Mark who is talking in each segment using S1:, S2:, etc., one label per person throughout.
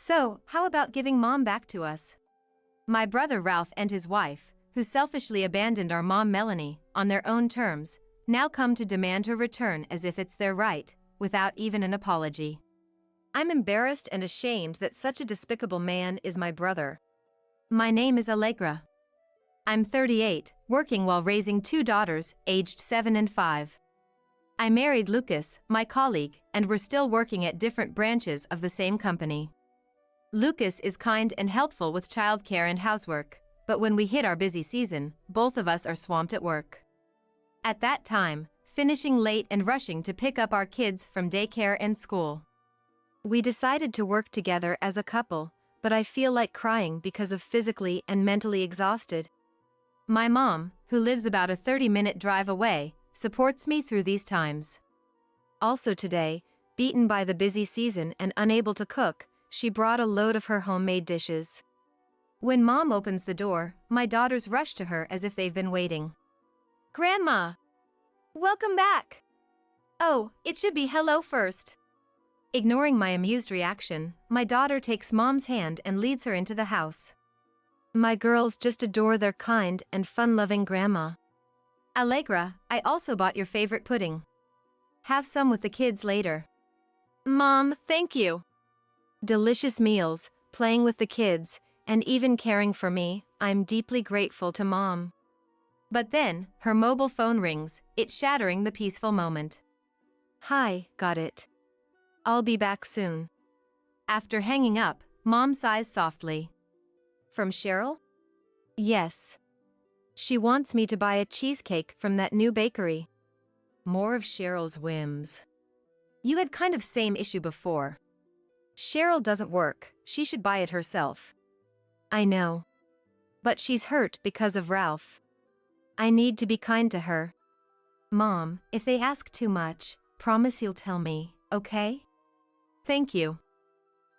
S1: So, how about giving mom back to us? My brother Ralph and his wife, who selfishly abandoned our mom Melanie, on their own terms, now come to demand her return as if it's their right, without even an apology. I'm embarrassed and ashamed that such a despicable man is my brother. My name is Allegra. I'm 38, working while raising two daughters, aged 7 and 5. I married Lucas, my colleague, and we're still working at different branches of the same company. Lucas is kind and helpful with childcare and housework, but when we hit our busy season, both of us are swamped at work. At that time, finishing late and rushing to pick up our kids from daycare and school. We decided to work together as a couple, but I feel like crying because of physically and mentally exhausted. My mom, who lives about a 30-minute drive away, supports me through these times. Also today, beaten by the busy season and unable to cook, she brought a load of her homemade dishes. When mom opens the door, my daughters rush to her as if they've been waiting. Grandma! Welcome back! Oh, it should be hello first. Ignoring my amused reaction, my daughter takes mom's hand and leads her into the house. My girls just adore their kind and fun-loving grandma. Allegra, I also bought your favorite pudding. Have some with the kids later. Mom, thank you. Delicious meals, playing with the kids, and even caring for me, I'm deeply grateful to Mom. But then, her mobile phone rings, it shattering the peaceful moment. Hi, got it. I'll be back soon. After hanging up, Mom sighs softly. From Cheryl? Yes. She wants me to buy a cheesecake from that new bakery. More of Cheryl's whims. You had kind of same issue before. Cheryl doesn't work, she should buy it herself. I know. But she's hurt because of Ralph. I need to be kind to her. Mom, if they ask too much, promise you'll tell me, okay? Thank you.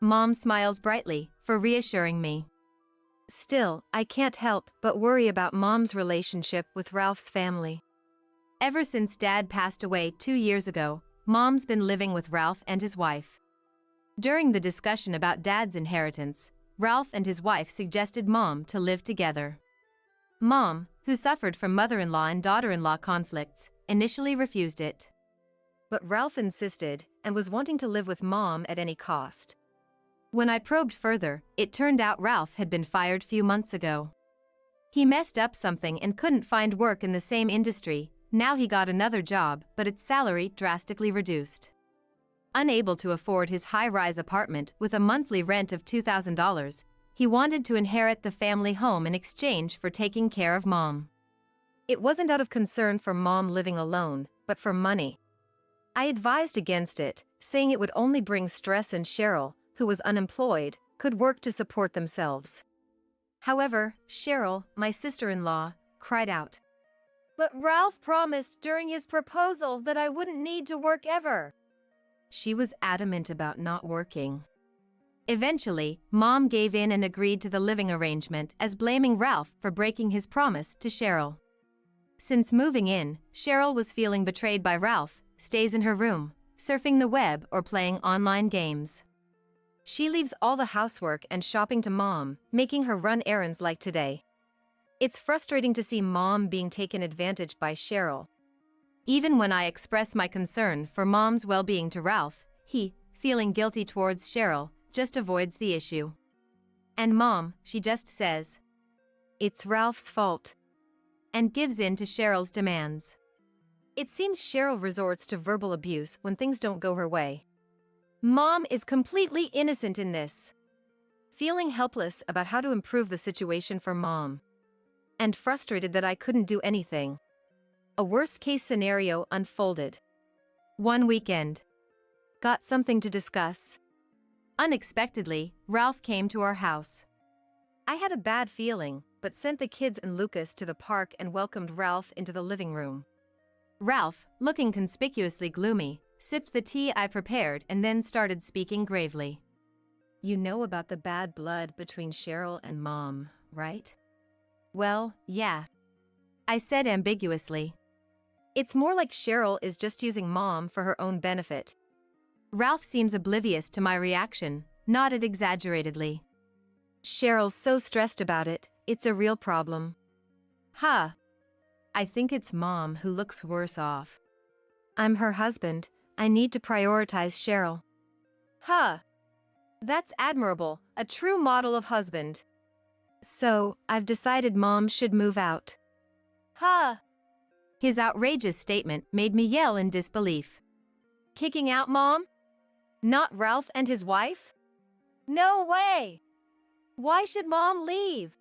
S1: Mom smiles brightly, for reassuring me. Still, I can't help but worry about Mom's relationship with Ralph's family. Ever since Dad passed away 2 years ago, Mom's been living with Ralph and his wife. During the discussion about Dad's inheritance, Ralph and his wife suggested Mom to live together. Mom, who suffered from mother-in-law and daughter-in-law conflicts, initially refused it. But Ralph insisted and was wanting to live with Mom at any cost. When I probed further, it turned out Ralph had been fired few months ago. He messed up something and couldn't find work in the same industry. Now he got another job, but its salary drastically reduced. Unable to afford his high-rise apartment with a monthly rent of $2,000, he wanted to inherit the family home in exchange for taking care of Mom. It wasn't out of concern for Mom living alone, but for money. I advised against it, saying it would only bring stress, and Cheryl, who was unemployed, could work to support themselves. However, Cheryl, my sister-in-law, cried out. But Ralph promised during his proposal that I wouldn't need to work ever. She was adamant about not working. Eventually, Mom gave in and agreed to the living arrangement as blaming Ralph for breaking his promise to Cheryl. Since moving in, Cheryl was feeling betrayed by Ralph, stays in her room, surfing the web or playing online games. She leaves all the housework and shopping to Mom, making her run errands like today. It's frustrating to see Mom being taken advantage by Cheryl. Even when I express my concern for Mom's well-being to Ralph, he, feeling guilty towards Cheryl, just avoids the issue. And Mom, she just says, "It's Ralph's fault," and gives in to Cheryl's demands. It seems Cheryl resorts to verbal abuse when things don't go her way. Mom is completely innocent in this. Feeling helpless about how to improve the situation for Mom. And frustrated that I couldn't do anything. A worst-case scenario unfolded. One weekend. Got something to discuss. Unexpectedly, Ralph came to our house. I had a bad feeling, but sent the kids and Lucas to the park and welcomed Ralph into the living room. Ralph, looking conspicuously gloomy, sipped the tea I prepared and then started speaking gravely. You know about the bad blood between Cheryl and Mom, right? Well, yeah. I said ambiguously. It's more like Cheryl is just using Mom for her own benefit. Ralph seems oblivious to my reaction, nodded exaggeratedly. Cheryl's so stressed about it, it's a real problem. Huh. I think it's Mom who looks worse off. I'm her husband, I need to prioritize Cheryl. Huh. That's admirable, a true model of husband. So, I've decided Mom should move out. Huh. His outrageous statement made me yell in disbelief. Kicking out Mom? Not Ralph and his wife? No way! Why should Mom leave?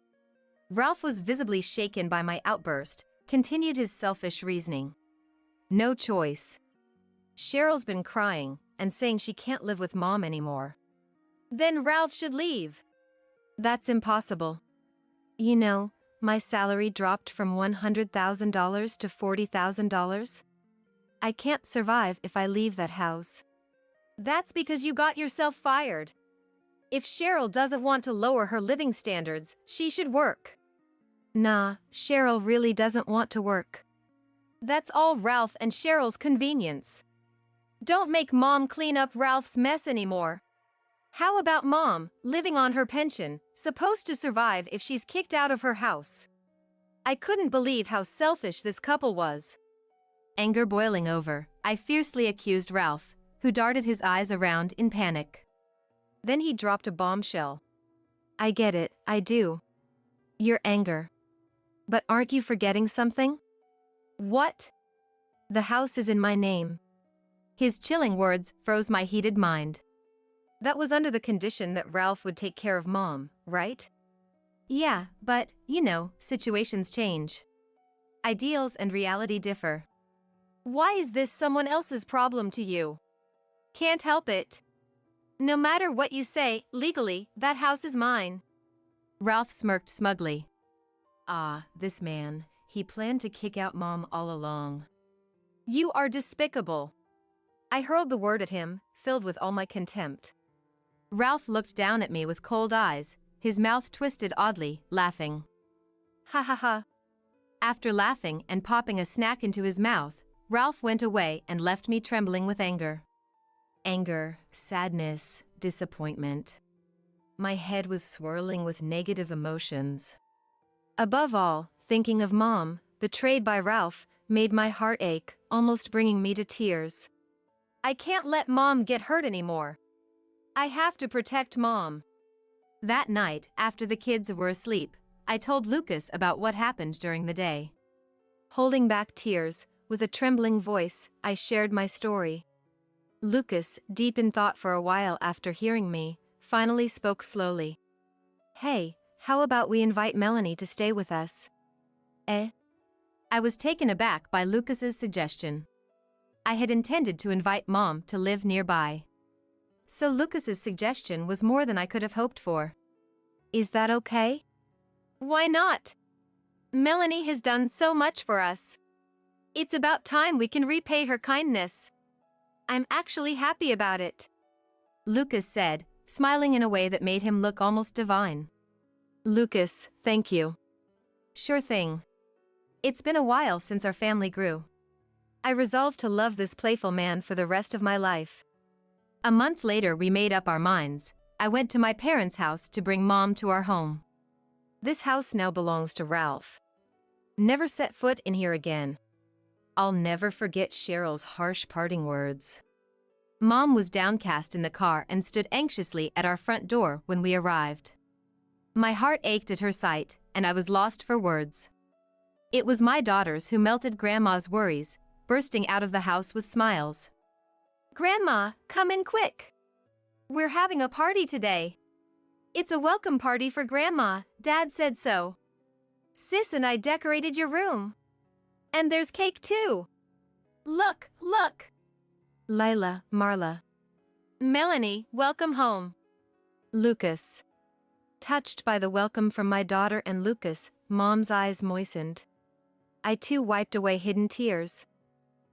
S1: Ralph was visibly shaken by my outburst, continued his selfish reasoning. No choice. Cheryl's been crying and saying she can't live with Mom anymore. Then Ralph should leave. That's impossible. You know, my salary dropped from $100,000 to $40,000. I can't survive if I leave that house. That's because you got yourself fired. If Cheryl doesn't want to lower her living standards, she should work. Nah, Cheryl really doesn't want to work. That's all Ralph and Cheryl's convenience. Don't make Mom clean up Ralph's mess anymore. How about Mom, living on her pension, supposed to survive if she's kicked out of her house? I couldn't believe how selfish this couple was. Anger boiling over, I fiercely accused Ralph, who darted his eyes around in panic. Then he dropped a bombshell. I get it, I do. Your anger. But aren't you forgetting something? What? The house is in my name. His chilling words froze my heated mind. That was under the condition that Ralph would take care of Mom, right? Yeah, but, you know, situations change. Ideals and reality differ. Why is this someone else's problem to you? Can't help it. No matter what you say, legally, that house is mine. Ralph smirked smugly. Ah, this man, he planned to kick out Mom all along. You are despicable. I hurled the word at him, filled with all my contempt. Ralph looked down at me with cold eyes, his mouth twisted oddly, laughing. Ha ha ha. After laughing and popping a snack into his mouth, Ralph went away and left me trembling with anger. Anger, sadness, disappointment. My head was swirling with negative emotions. Above all, thinking of Mom, betrayed by Ralph, made my heart ache, almost bringing me to tears. I can't let Mom get hurt anymore. I have to protect Mom. That night, after the kids were asleep, I told Lucas about what happened during the day. Holding back tears, with a trembling voice, I shared my story. Lucas, deep in thought for a while after hearing me, finally spoke slowly. Hey, how about we invite Melanie to stay with us? Eh? I was taken aback by Lucas's suggestion. I had intended to invite Mom to live nearby. So Lucas's suggestion was more than I could have hoped for. Is that okay? Why not? Melanie has done so much for us. It's about time we can repay her kindness. I'm actually happy about it. Lucas said, smiling in a way that made him look almost divine. Lucas, thank you. Sure thing. It's been a while since our family grew. I resolved to love this playful man for the rest of my life. A month later we made up our minds. I went to my parents' house to bring Mom to our home. This house now belongs to Ralph. Never set foot in here again. I'll never forget Cheryl's harsh parting words. Mom was downcast in the car and stood anxiously at our front door when we arrived. My heart ached at her sight, and I was lost for words. It was my daughters who melted Grandma's worries, bursting out of the house with smiles. Grandma, come in quick. We're having a party today. It's a welcome party for Grandma, Dad said so. Sis and I decorated your room. And there's cake too. Look, look. Lila, Marla. Melanie, welcome home. Lucas. Touched by the welcome from my daughter and Lucas, Mom's eyes moistened. I too wiped away hidden tears.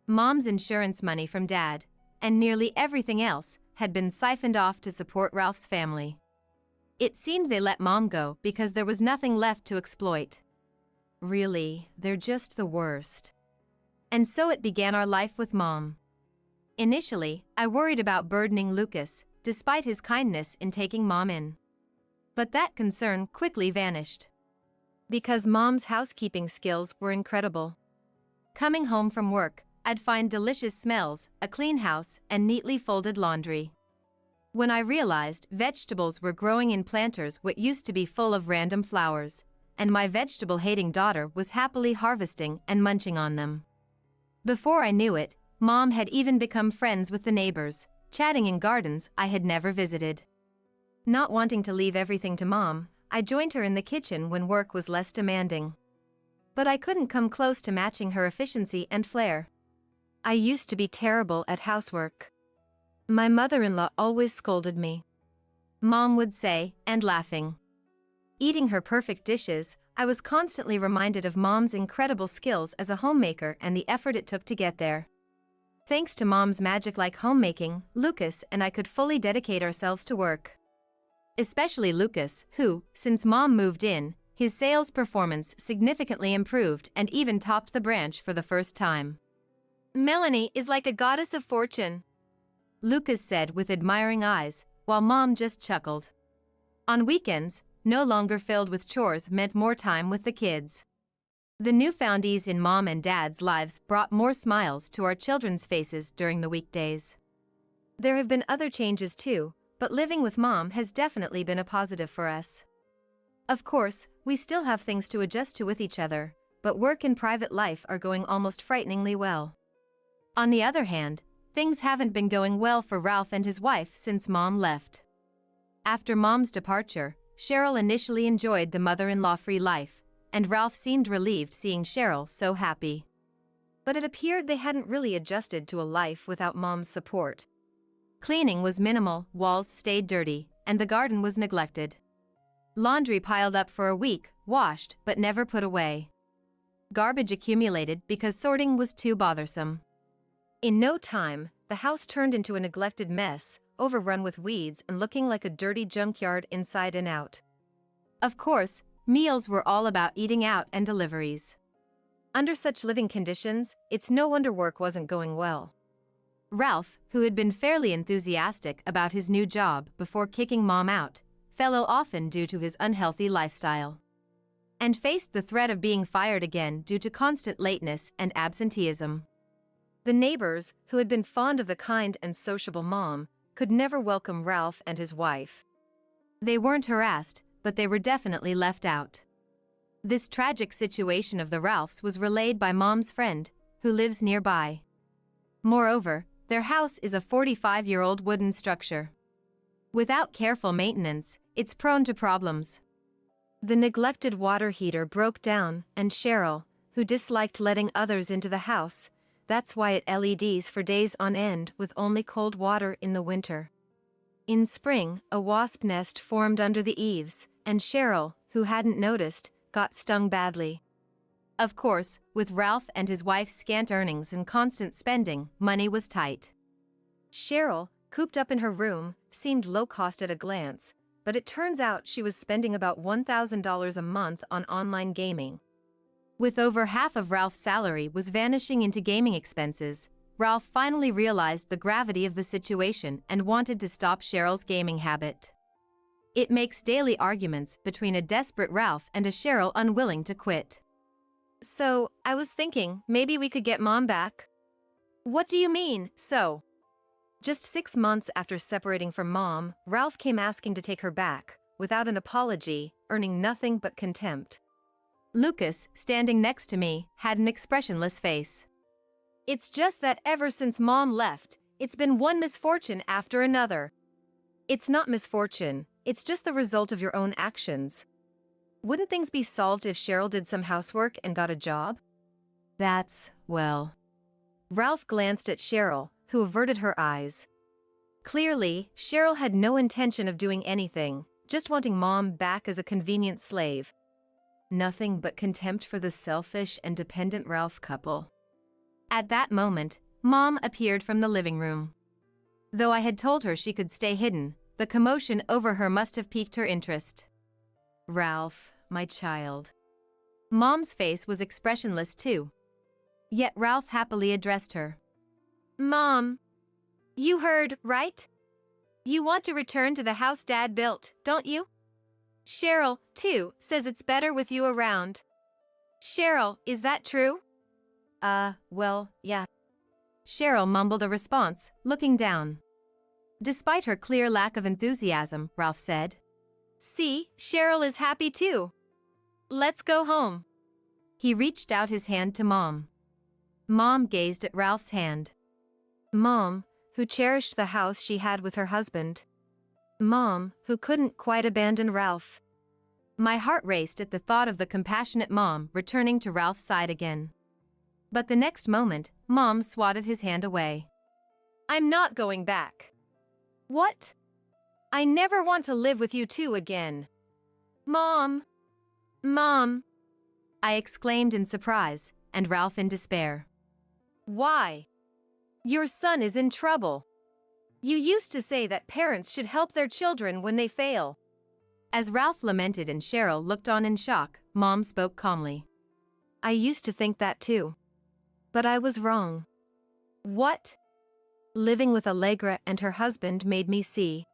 S1: Mom's insurance money from Dad, and nearly everything else, had been siphoned off to support Ralph's family. It seemed they let Mom go because there was nothing left to exploit. Really, they're just the worst. And so it began our life with Mom. Initially, I worried about burdening Lucas, despite his kindness in taking Mom in. But that concern quickly vanished. Because Mom's housekeeping skills were incredible. Coming home from work, I'd find delicious smells, a clean house, and neatly folded laundry. When I realized vegetables were growing in planters what used to be full of random flowers, and my vegetable-hating daughter was happily harvesting and munching on them. Before I knew it, Mom had even become friends with the neighbors, chatting in gardens I had never visited. Not wanting to leave everything to Mom, I joined her in the kitchen when work was less demanding. But I couldn't come close to matching her efficiency and flair. I used to be terrible at housework. My mother-in-law always scolded me. Mom would say, and laughing. Eating her perfect dishes, I was constantly reminded of Mom's incredible skills as a homemaker and the effort it took to get there. Thanks to Mom's magic like homemaking, Lucas and I could fully dedicate ourselves to work. Especially Lucas, who, since Mom moved in, his sales performance significantly improved and even topped the branch for the first time. "Melanie is like a goddess of fortune," Lucas said with admiring eyes, while Mom just chuckled. On weekends, no longer filled with chores meant more time with the kids. The newfound ease in Mom and Dad's lives brought more smiles to our children's faces during the weekdays. There have been other changes too, but living with Mom has definitely been a positive for us. Of course, we still have things to adjust to with each other, but work and private life are going almost frighteningly well. On the other hand, things haven't been going well for Ralph and his wife since Mom left. After Mom's departure, Cheryl initially enjoyed the mother-in-law-free life, and Ralph seemed relieved seeing Cheryl so happy. But it appeared they hadn't really adjusted to a life without Mom's support. Cleaning was minimal, walls stayed dirty, and the garden was neglected. Laundry piled up for a week, washed but never put away. Garbage accumulated because sorting was too bothersome. In no time, the house turned into a neglected mess, overrun with weeds and looking like a dirty junkyard inside and out. Of course, meals were all about eating out and deliveries. Under such living conditions, it's no wonder work wasn't going well. Ralph, who had been fairly enthusiastic about his new job before kicking Mom out, fell ill often due to his unhealthy lifestyle. And faced the threat of being fired again due to constant lateness and absenteeism. The neighbors, who had been fond of the kind and sociable Mom, could never welcome Ralph and his wife. They weren't harassed, but they were definitely left out. This tragic situation of the Ralphs was relayed by Mom's friend, who lives nearby. Moreover, their house is a 45-year-old wooden structure. Without careful maintenance, it's prone to problems. The neglected water heater broke down, and Cheryl, who disliked letting others into the house, that's why it LEDs for days on end with only cold water in the winter. In spring, a wasp nest formed under the eaves, and Cheryl, who hadn't noticed, got stung badly. Of course, with Ralph and his wife's scant earnings and constant spending, money was tight. Cheryl, cooped up in her room, seemed low-cost at a glance, but it turns out she was spending about $1,000 a month on online gaming. With over half of Ralph's salary was vanishing into gaming expenses, Ralph finally realized the gravity of the situation and wanted to stop Cheryl's gaming habit. It makes daily arguments between a desperate Ralph and a Cheryl unwilling to quit. "So, I was thinking, maybe we could get Mom back." "What do you mean, so?" Just 6 months after separating from Mom, Ralph came asking to take her back, without an apology, earning nothing but contempt. Lucas, standing next to me, had an expressionless face. "It's just that ever since Mom left, it's been one misfortune after another." "It's not misfortune, it's just the result of your own actions. Wouldn't things be solved if Cheryl did some housework and got a job?" "That's, well." Ralph glanced at Cheryl, who averted her eyes. Clearly, Cheryl had no intention of doing anything, just wanting Mom back as a convenient slave. Nothing but contempt for the selfish and dependent Ralph couple. At that moment, Mom appeared from the living room. Though I had told her she could stay hidden, the commotion over her must have piqued her interest. "Ralph, my child." Mom's face was expressionless too. Yet Ralph happily addressed her. "Mom. You heard, right? You want to return to the house Dad built, don't you? Cheryl, too, says it's better with you around. Cheryl, is that true? Well, yeah. Cheryl mumbled a response, looking down. Despite her clear lack of enthusiasm, Ralph said. See, Cheryl is happy too. Let's go home. He reached out his hand to Mom. Mom gazed at Ralph's hand. Mom, who cherished the house she had with her husband. Mom, who couldn't quite abandon Ralph. My heart raced at the thought of the compassionate Mom returning to Ralph's side again. But the next moment, Mom swatted his hand away. I'm not going back. What? I never want to live with you two again. Mom! Mom! I exclaimed in surprise, and Ralph in despair. Why? Your son is in trouble. You used to say that parents should help their children when they fail. As Ralph lamented and Cheryl looked on in shock, Mom spoke calmly. I used to think that too. But I was wrong. What? Living with Allegra and her husband made me see.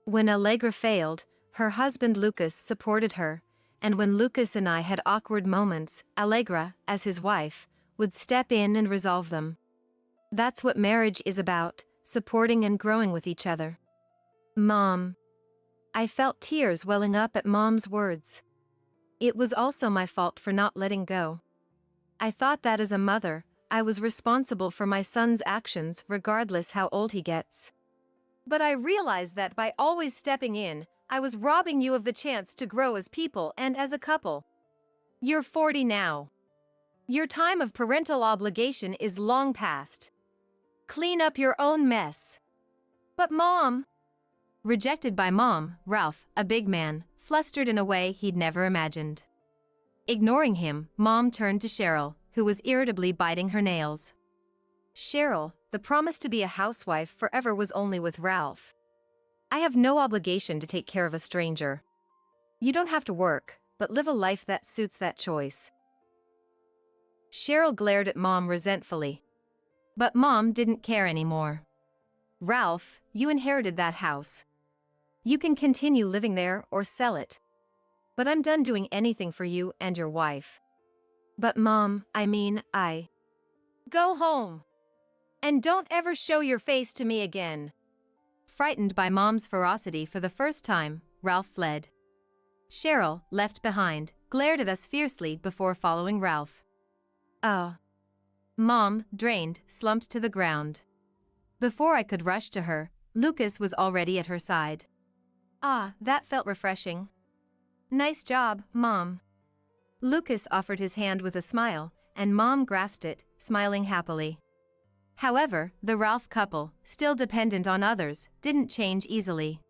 S1: When Allegra failed, her husband Lucas supported her, and when Lucas and I had awkward moments, Allegra, as his wife, would step in and resolve them. That's what marriage is about, supporting and growing with each other. Mom. I felt tears welling up at Mom's words. It was also my fault for not letting go. I thought that as a mother, I was responsible for my son's actions regardless how old he gets. But I realized that by always stepping in, I was robbing you of the chance to grow as people and as a couple. You're 40 now. Your time of parental obligation is long past. Clean up your own mess. But Mom... Rejected by Mom, Ralph, a big man, flustered in a way he'd never imagined. Ignoring him, Mom turned to Cheryl, who was irritably biting her nails. Cheryl, the promise to be a housewife forever was only with Ralph. I have no obligation to take care of a stranger. You don't have to work, but live a life that suits that choice. Cheryl glared at Mom resentfully. But Mom didn't care anymore. Ralph, you inherited that house. You can continue living there or sell it. But I'm done doing anything for you and your wife. But Mom, I... Go home. And don't ever show your face to me again. Frightened by Mom's ferocity for the first time, Ralph fled. Cheryl, left behind, glared at us fiercely before following Ralph. Oh. Mom, drained, slumped to the ground. Before I could rush to her, Lucas was already at her side. Ah, that felt refreshing. Nice job, Mom. Lucas offered his hand with a smile, and Mom grasped it, smiling happily. However, the Ralph couple, still dependent on others, didn't change easily.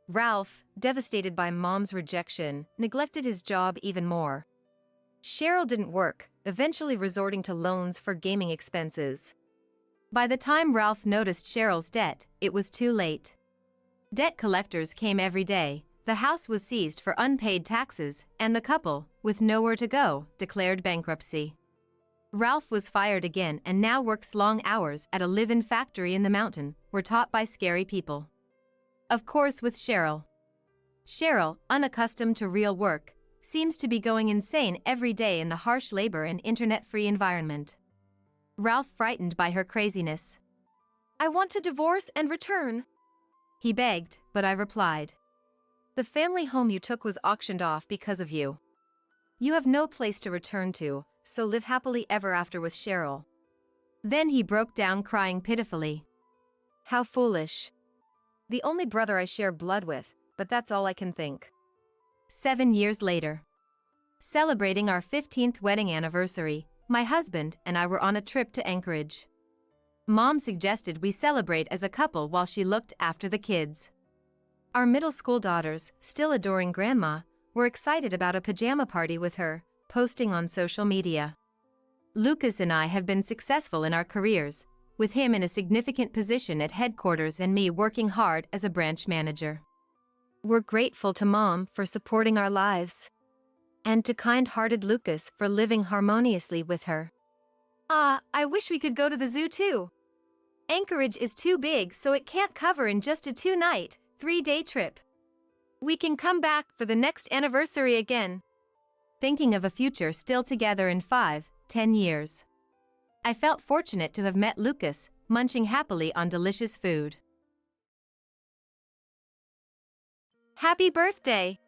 S1: Ralph, devastated by Mom's rejection, neglected his job even more. Cheryl didn't work, eventually resorting to loans for gaming expenses. By the time Ralph noticed Cheryl's debt, it was too late. Debt collectors came every day, the house was seized for unpaid taxes, and the couple, with nowhere to go, declared bankruptcy. Ralph was fired again and now works long hours at a live-in factory in the mountain, where taught by scary people. Of course with Cheryl. Cheryl, unaccustomed to real work, seems to be going insane every day in the harsh labor and internet-free environment. Ralph frightened by her craziness. I want to divorce and return. He begged, but I replied. The family home you took was auctioned off because of you. You have no place to return to, so live happily ever after with Cheryl. Then he broke down crying pitifully. How foolish. The only brother I share blood with, but that's all I can think. 7 years later. Celebrating our 15th wedding anniversary, my husband and I were on a trip to Anchorage. Mom suggested we celebrate as a couple while she looked after the kids. Our middle school daughters, still adoring Grandma, were excited about a pajama party with her, posting on social media. Lucas and I have been successful in our careers, with him in a significant position at headquarters and me working hard as a branch manager. We're grateful to Mom for supporting our lives. And to kind-hearted Lucas for living harmoniously with her. Ah, I wish we could go to the zoo too. Anchorage is too big, so it can't cover in just a 2-night, 3-day trip. We can come back for the next anniversary again. Thinking of a future still together in 5-10 years. I felt fortunate to have met Lucas, munching happily on delicious food. Happy birthday!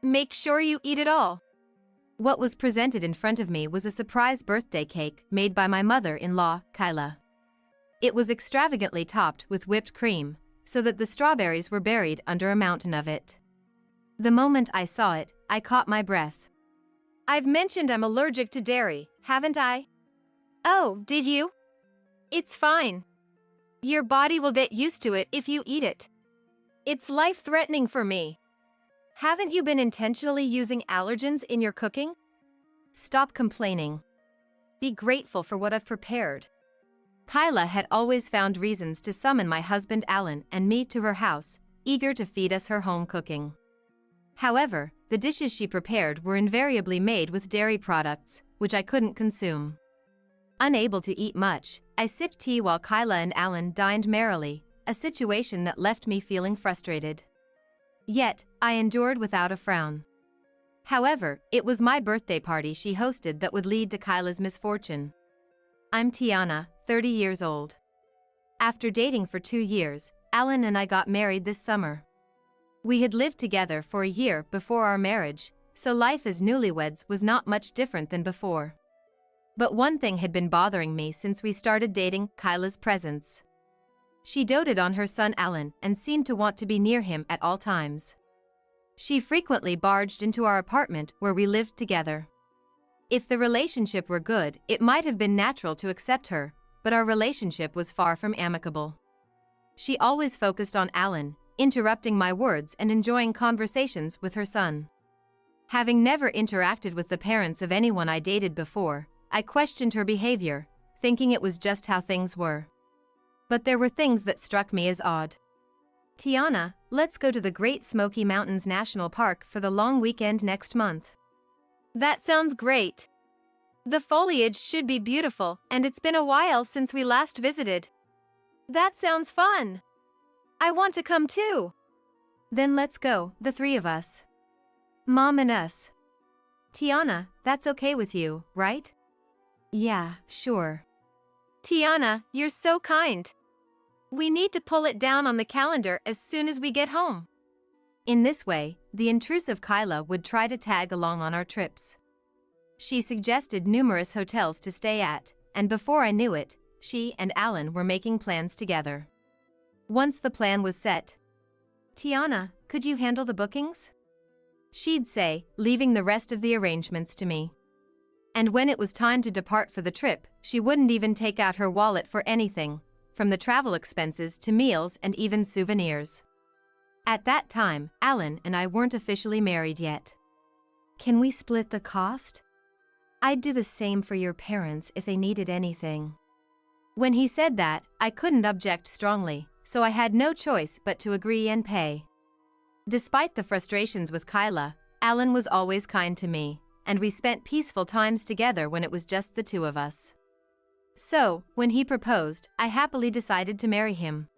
S1: Make sure you eat it all. What was presented in front of me was a surprise birthday cake made by my mother-in-law, Kyla. It was extravagantly topped with whipped cream, so that the strawberries were buried under a mountain of it. The moment I saw it, I caught my breath. I've mentioned I'm allergic to dairy, haven't I? Oh, did you? It's fine. Your body will get used to it if you eat it. It's life-threatening for me. Haven't you been intentionally using allergens in your cooking? Stop complaining. Be grateful for what I've prepared. Kyla had always found reasons to summon my husband Alan and me to her house, eager to feed us her home cooking. However, the dishes she prepared were invariably made with dairy products, which I couldn't consume. Unable to eat much, I sipped tea while Kyla and Alan dined merrily, a situation that left me feeling frustrated. Yet, I endured without a frown. However, it was my birthday party she hosted that would lead to Kyla's misfortune. I'm Tiana, 30 years old. After dating for 2 years, Alan and I got married this summer. We had lived together for a year before our marriage, so life as newlyweds was not much different than before. But one thing had been bothering me since we started dating: Kyla's presence. She doted on her son Alan and seemed to want to be near him at all times. She frequently barged into our apartment where we lived together. If the relationship were good, it might have been natural to accept her, but our relationship was far from amicable. She always focused on Alan, interrupting my words and enjoying conversations with her son. Having never interacted with the parents of anyone I dated before, I questioned her behavior, thinking it was just how things were. But there were things that struck me as odd. Tiana, let's go to the Great Smoky Mountains National Park for the long weekend next month. That sounds great. The foliage should be beautiful, and it's been a while since we last visited. That sounds fun. I want to come too. Then let's go, the 3 of us. Mom and us. Tiana, that's okay with you, right? Yeah, sure. Tiana, you're so kind. We need to pull it down on the calendar as soon as we get home. In this way, the intrusive Kyla would try to tag along on our trips. She suggested numerous hotels to stay at, and before I knew it, she and Alan were making plans together. Once the plan was set, Tiana, could you handle the bookings? She'd say, leaving the rest of the arrangements to me. And when it was time to depart for the trip, she wouldn't even take out her wallet for anything, from the travel expenses to meals and even souvenirs. At that time, Alan and I weren't officially married yet. Can we split the cost? I'd do the same for your parents if they needed anything. When he said that, I couldn't object strongly, so I had no choice but to agree and pay. Despite the frustrations with Kyla, Alan was always kind to me, and we spent peaceful times together when it was just the 2 of us. So, when he proposed, I happily decided to marry him.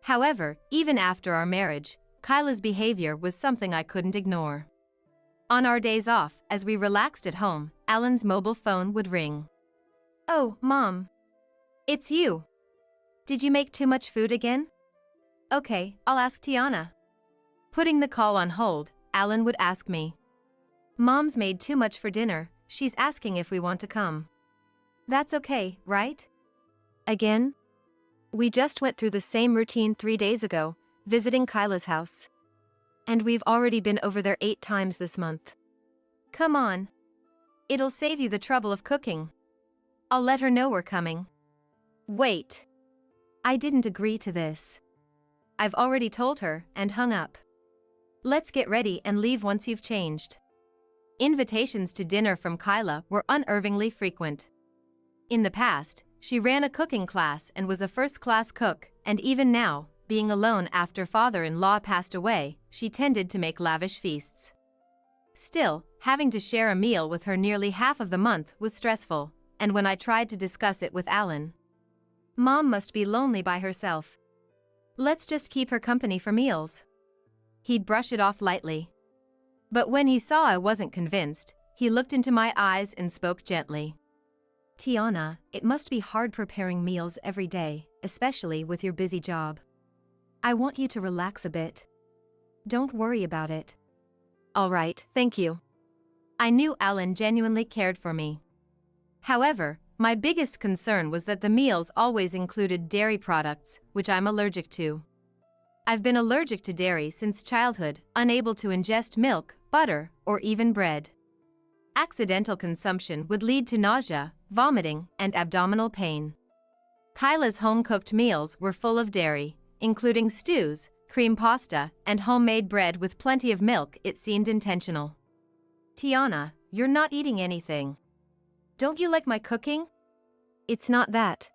S1: However, even after our marriage, Kyla's behavior was something I couldn't ignore. On our days off, as we relaxed at home, Alan's mobile phone would ring. Oh, Mom. It's you. Did you make too much food again? Okay, I'll ask Tiana. Putting the call on hold, Alan would ask me. Mom's made too much for dinner, she's asking if we want to come. That's okay, right? Again? We just went through the same routine 3 days ago, visiting Kyla's house. And we've already been over there 8 times this month. Come on. It'll save you the trouble of cooking. I'll let her know we're coming. Wait. I didn't agree to this. I've already told her and hung up. Let's get ready and leave once you've changed. Invitations to dinner from Kyla were unnervingly frequent. In the past, she ran a cooking class and was a first-class cook, and even now, being alone after father-in-law passed away, she tended to make lavish feasts. Still, having to share a meal with her nearly half of the month was stressful, and when I tried to discuss it with Alan, Mom must be lonely by herself. Let's just keep her company for meals. He'd brush it off lightly. But when he saw I wasn't convinced, he looked into my eyes and spoke gently. Tiana, it must be hard preparing meals every day, especially with your busy job. I want you to relax a bit. Don't worry about it. All right, thank you. I knew Alan genuinely cared for me. However, my biggest concern was that the meals always included dairy products, which I'm allergic to. I've been allergic to dairy since childhood, unable to ingest milk, butter, or even bread. Accidental consumption would lead to nausea, vomiting, and abdominal pain. Kyla's home-cooked meals were full of dairy, including stews, cream pasta, and homemade bread with plenty of milk. It seemed intentional. Tiana, you're not eating anything. Don't you like my cooking? It's not that.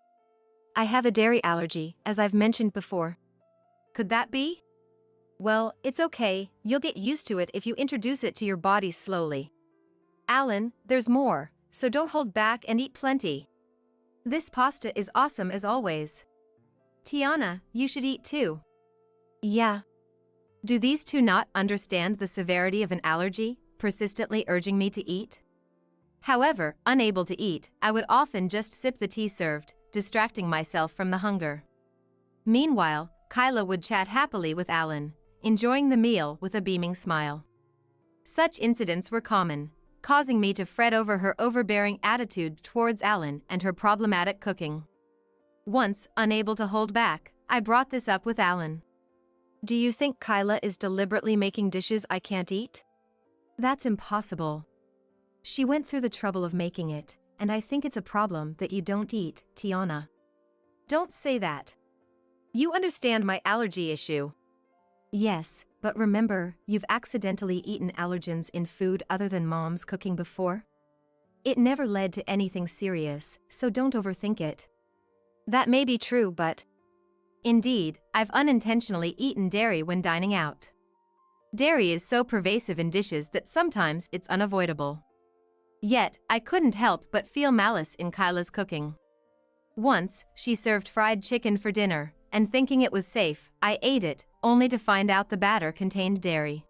S1: I have a dairy allergy, as I've mentioned before. Could that be? Well, it's okay, you'll get used to it if you introduce it to your body slowly. Alan, there's more, so don't hold back and eat plenty. This pasta is awesome as always. Tiana, you should eat too. Yeah. Do these two not understand the severity of an allergy, persistently urging me to eat? However, unable to eat, I would often just sip the tea served, distracting myself from the hunger. Meanwhile, Kyla would chat happily with Alan, enjoying the meal with a beaming smile. Such incidents were common, causing me to fret over her overbearing attitude towards Alan and her problematic cooking. Once, unable to hold back, I brought this up with Alan. Do you think Kyla is deliberately making dishes I can't eat? That's impossible. She went through the trouble of making it, and I think it's a problem that you don't eat, Tiana. Don't say that. You understand my allergy issue. Yes, but remember, you've accidentally eaten allergens in food other than Mom's cooking before? It never led to anything serious, so don't overthink it. That may be true, but... Indeed, I've unintentionally eaten dairy when dining out. Dairy is so pervasive in dishes that sometimes it's unavoidable. Yet, I couldn't help but feel malice in Kyla's cooking. Once, she served fried chicken for dinner, and thinking it was safe, I ate it, only to find out the batter contained dairy.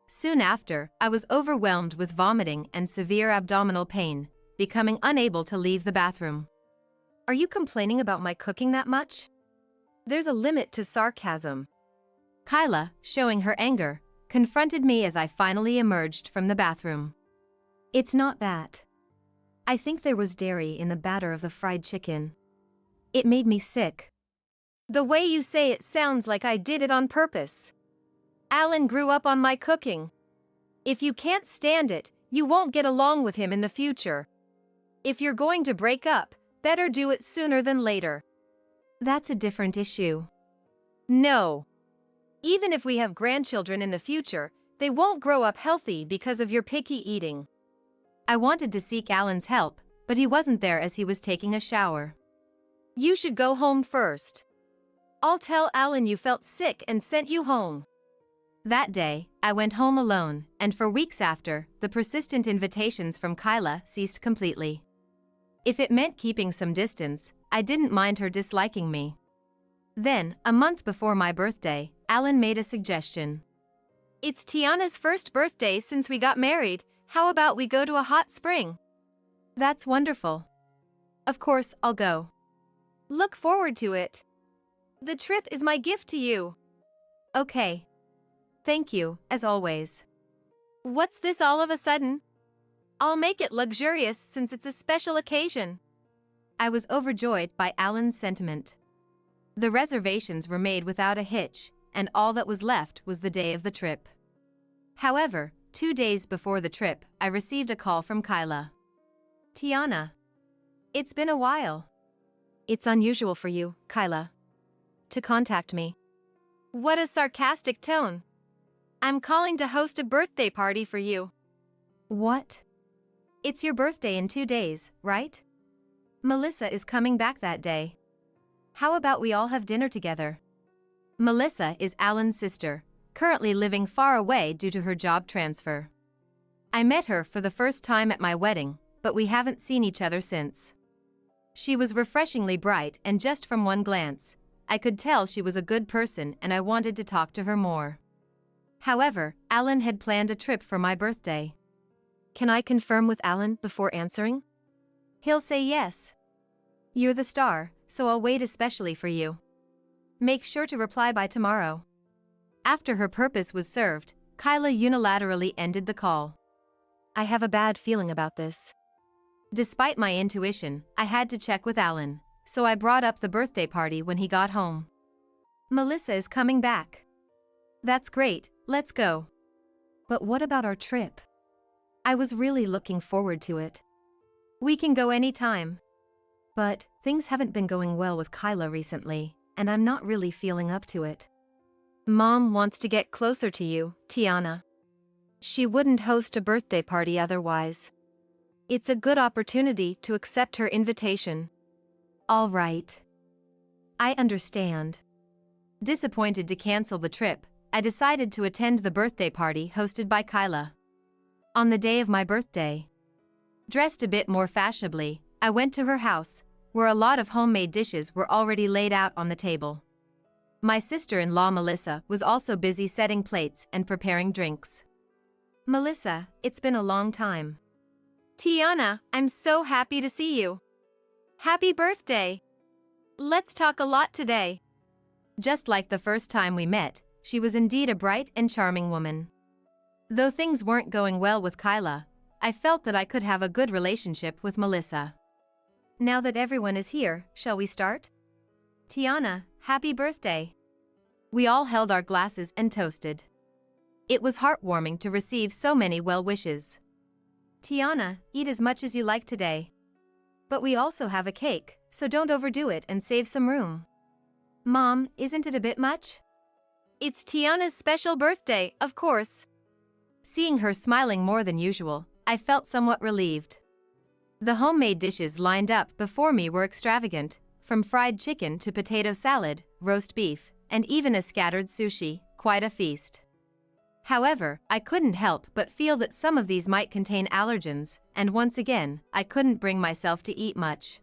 S1: Soon after, I was overwhelmed with vomiting and severe abdominal pain, becoming unable to leave the bathroom. Are you complaining about my cooking that much? There's a limit to sarcasm. Kyla, showing her anger, confronted me as I finally emerged from the bathroom. It's not that. I think there was dairy in the batter of the fried chicken. It made me sick. The way you say it sounds like I did it on purpose. Alan grew up on my cooking. If you can't stand it, you won't get along with him in the future. If you're going to break up, better do it sooner than later. That's a different issue. No. Even if we have grandchildren in the future, they won't grow up healthy because of your picky eating. I wanted to seek Alan's help, but he wasn't there as he was taking a shower. You should go home first. I'll tell Alan you felt sick and sent you home. That day, I went home alone, and for weeks after, the persistent invitations from Kyla ceased completely. If it meant keeping some distance, I didn't mind her disliking me. Then, a month before my birthday, Alan made a suggestion. It's Tiana's first birthday since we got married. How about we go to a hot spring? That's wonderful. Of course, I'll go. Look forward to it. The trip is my gift to you. Okay. Thank you, as always. What's this all of a sudden? I'll make it luxurious since it's a special occasion. I was overjoyed by Alan's sentiment. The reservations were made without a hitch, and all that was left was the day of the trip. However, 2 days before the trip, I received a call from Kyla. Tiana. It's been a while. It's unusual for you, Kyla, to contact me. What a sarcastic tone. I'm calling to host a birthday party for you. What? It's your birthday in 2 days, right? Melissa is coming back that day. How about we all have dinner together? Melissa is Alan's sister, currently living far away due to her job transfer. I met her for the first time at my wedding, but we haven't seen each other since. She was refreshingly bright, and just from one glance, I could tell she was a good person, and I wanted to talk to her more. However, Alan had planned a trip for my birthday. Can I confirm with Alan before answering? He'll say yes. You're the star, so I'll wait especially for you. Make sure to reply by tomorrow. After her purpose was served, Kyla unilaterally ended the call. I have a bad feeling about this. Despite my intuition, I had to check with Alan, so I brought up the birthday party when he got home. Melissa is coming back. That's great, let's go. But what about our trip? I was really looking forward to it. We can go anytime. But things haven't been going well with Kyla recently, and I'm not really feeling up to it. Mom wants to get closer to you, Tiana. She wouldn't host a birthday party otherwise. It's a good opportunity to accept her invitation. All right. I understand. Disappointed to cancel the trip, I decided to attend the birthday party hosted by Kyla. On the day of my birthday, dressed a bit more fashionably, I went to her house, where a lot of homemade dishes were already laid out on the table. My sister-in-law Melissa was also busy setting plates and preparing drinks. Melissa, it's been a long time. Tiana, I'm so happy to see you. Happy birthday! Let's talk a lot today. Just like the first time we met, she was indeed a bright and charming woman. Though things weren't going well with Kyla, I felt that I could have a good relationship with Melissa. Now that everyone is here, shall we start? Tiana, happy birthday! We all held our glasses and toasted. It was heartwarming to receive so many well wishes. Tiana, eat as much as you like today. But we also have a cake, so don't overdo it and save some room. Mom, isn't it a bit much? It's Tiana's special birthday, of course. Seeing her smiling more than usual, I felt somewhat relieved. The homemade dishes lined up before me were extravagant, from fried chicken to potato salad, roast beef, and even a scattered sushi, quite a feast. However, I couldn't help but feel that some of these might contain allergens, and once again, I couldn't bring myself to eat much.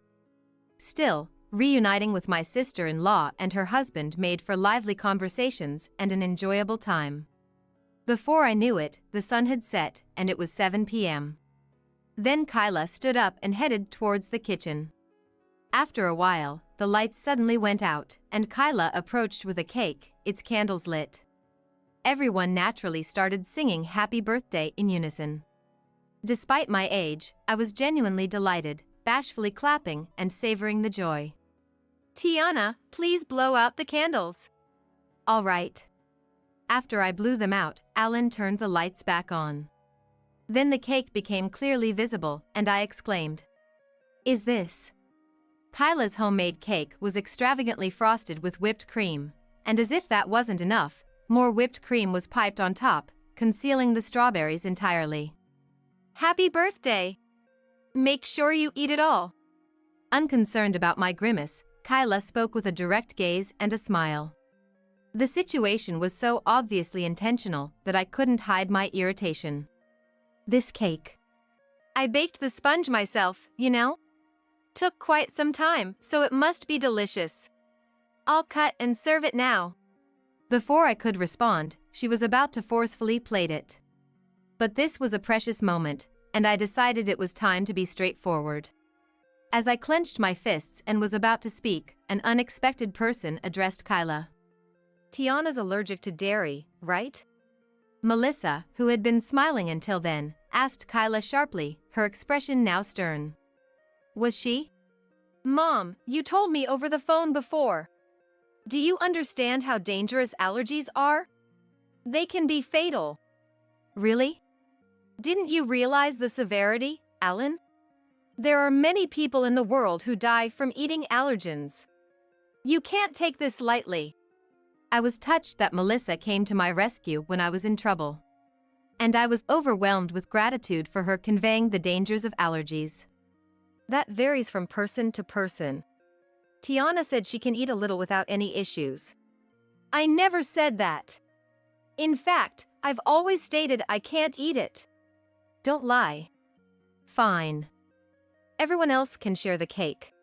S1: Still, reuniting with my sister-in-law and her husband made for lively conversations and an enjoyable time. Before I knew it, the sun had set, and it was 7 p.m. Then Kyla stood up and headed towards the kitchen. After a while, the lights suddenly went out, and Kyla approached with a cake, its candles lit. Everyone naturally started singing happy birthday in unison. Despite my age, I was genuinely delighted, bashfully clapping and savoring the joy. Tiana, please blow out the candles. All right. After I blew them out, Alan turned the lights back on. Then the cake became clearly visible, and I exclaimed, "Is this?" Kyla's homemade cake was extravagantly frosted with whipped cream, and as if that wasn't enough, more whipped cream was piped on top, concealing the strawberries entirely. Happy birthday! Make sure you eat it all. Unconcerned about my grimace, Kyla spoke with a direct gaze and a smile. The situation was so obviously intentional that I couldn't hide my irritation. This cake. I baked the sponge myself, you know? Took quite some time, so it must be delicious. I'll cut and serve it now. Before I could respond, she was about to forcefully plate it. But this was a precious moment, and I decided it was time to be straightforward. As I clenched my fists and was about to speak, an unexpected person addressed Kyla. Tiana's allergic to dairy, right? Melissa, who had been smiling until then, asked Kyla sharply, her expression now stern. Was she? Mom, you told me over the phone before. Do you understand how dangerous allergies are? They can be fatal. Really? Didn't you realize the severity, Alan? There are many people in the world who die from eating allergens. You can't take this lightly. I was touched that Melissa came to my rescue when I was in trouble. And I was overwhelmed with gratitude for her conveying the dangers of allergies. That varies from person to person. Tiana said she can eat a little without any issues. I never said that. In fact, I've always stated I can't eat it. Don't lie. Fine. Everyone else can share the cake.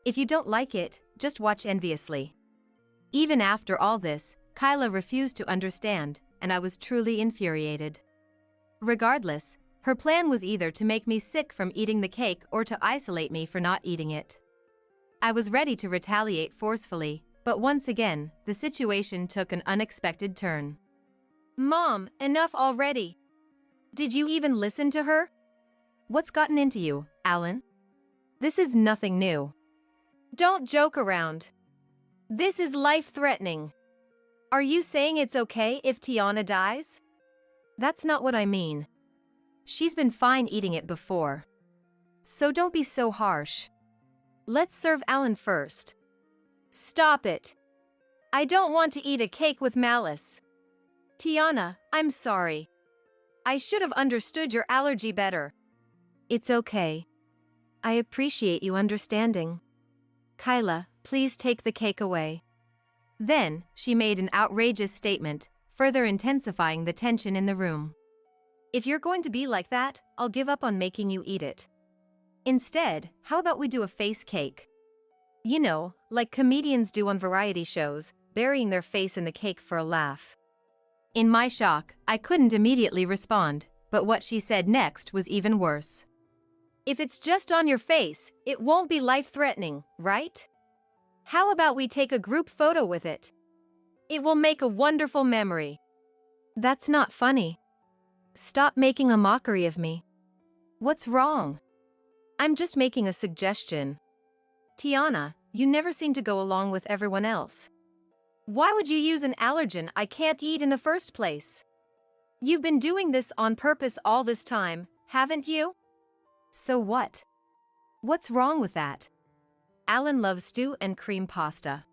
S1: If you don't like it, just watch enviously. Even after all this, Kyla refused to understand, and I was truly infuriated. Regardless, her plan was either to make me sick from eating the cake or to isolate me for not eating it. I was ready to retaliate forcefully, but once again, the situation took an unexpected turn. Mom, enough already. Did you even listen to her? What's gotten into you, Alan? This is nothing new. Don't joke around. This is life-threatening. Are you saying it's okay if Tiana dies? That's not what I mean. She's been fine eating it before. So don't be so harsh. Let's serve Alan first. Stop it. I don't want to eat a cake with malice. Tiana, I'm sorry. I should have understood your allergy better. It's okay. I appreciate you understanding. Kyla, please take the cake away. Then, she made an outrageous statement, further intensifying the tension in the room. If you're going to be like that, I'll give up on making you eat it. Instead, how about we do a face cake? You know, like comedians do on variety shows, burying their face in the cake for a laugh. In my shock, I couldn't immediately respond, but what she said next was even worse. If it's just on your face, it won't be life-threatening, right? How about we take a group photo with it? It will make a wonderful memory. That's not funny. Stop making a mockery of me. What's wrong? I'm just making a suggestion. Tiana, you never seem to go along with everyone else. Why would you use an allergen I can't eat in the first place? You've been doing this on purpose all this time, haven't you? So what? What's wrong with that? Alan loves stew and cream pasta.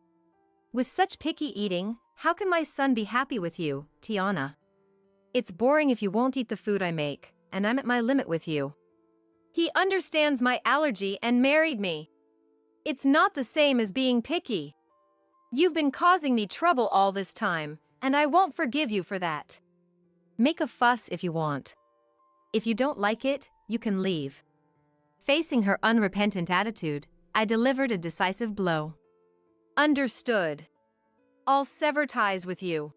S1: With such picky eating, how can my son be happy with you, Tiana? It's boring if you won't eat the food I make, and I'm at my limit with you. He understands my allergy and married me. It's not the same as being picky. You've been causing me trouble all this time, and I won't forgive you for that. Make a fuss if you want. If you don't like it, you can leave. Facing her unrepentant attitude, I delivered a decisive blow. Understood. I'll sever ties with you.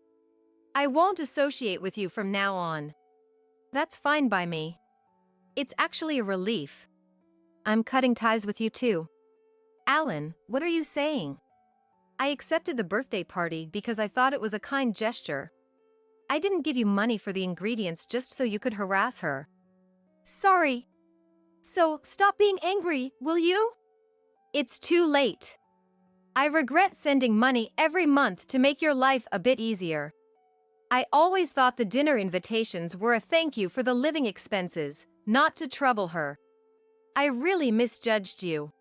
S1: I won't associate with you from now on. That's fine by me. It's actually a relief. I'm cutting ties with you too. Alan, what are you saying? I accepted the birthday party because I thought it was a kind gesture. I didn't give you money for the ingredients just so you could harass her. Sorry. So, stop being angry, will you? It's too late. I regret sending money every month to make your life a bit easier. I always thought the dinner invitations were a thank you for the living expenses, not to trouble her. I really misjudged you.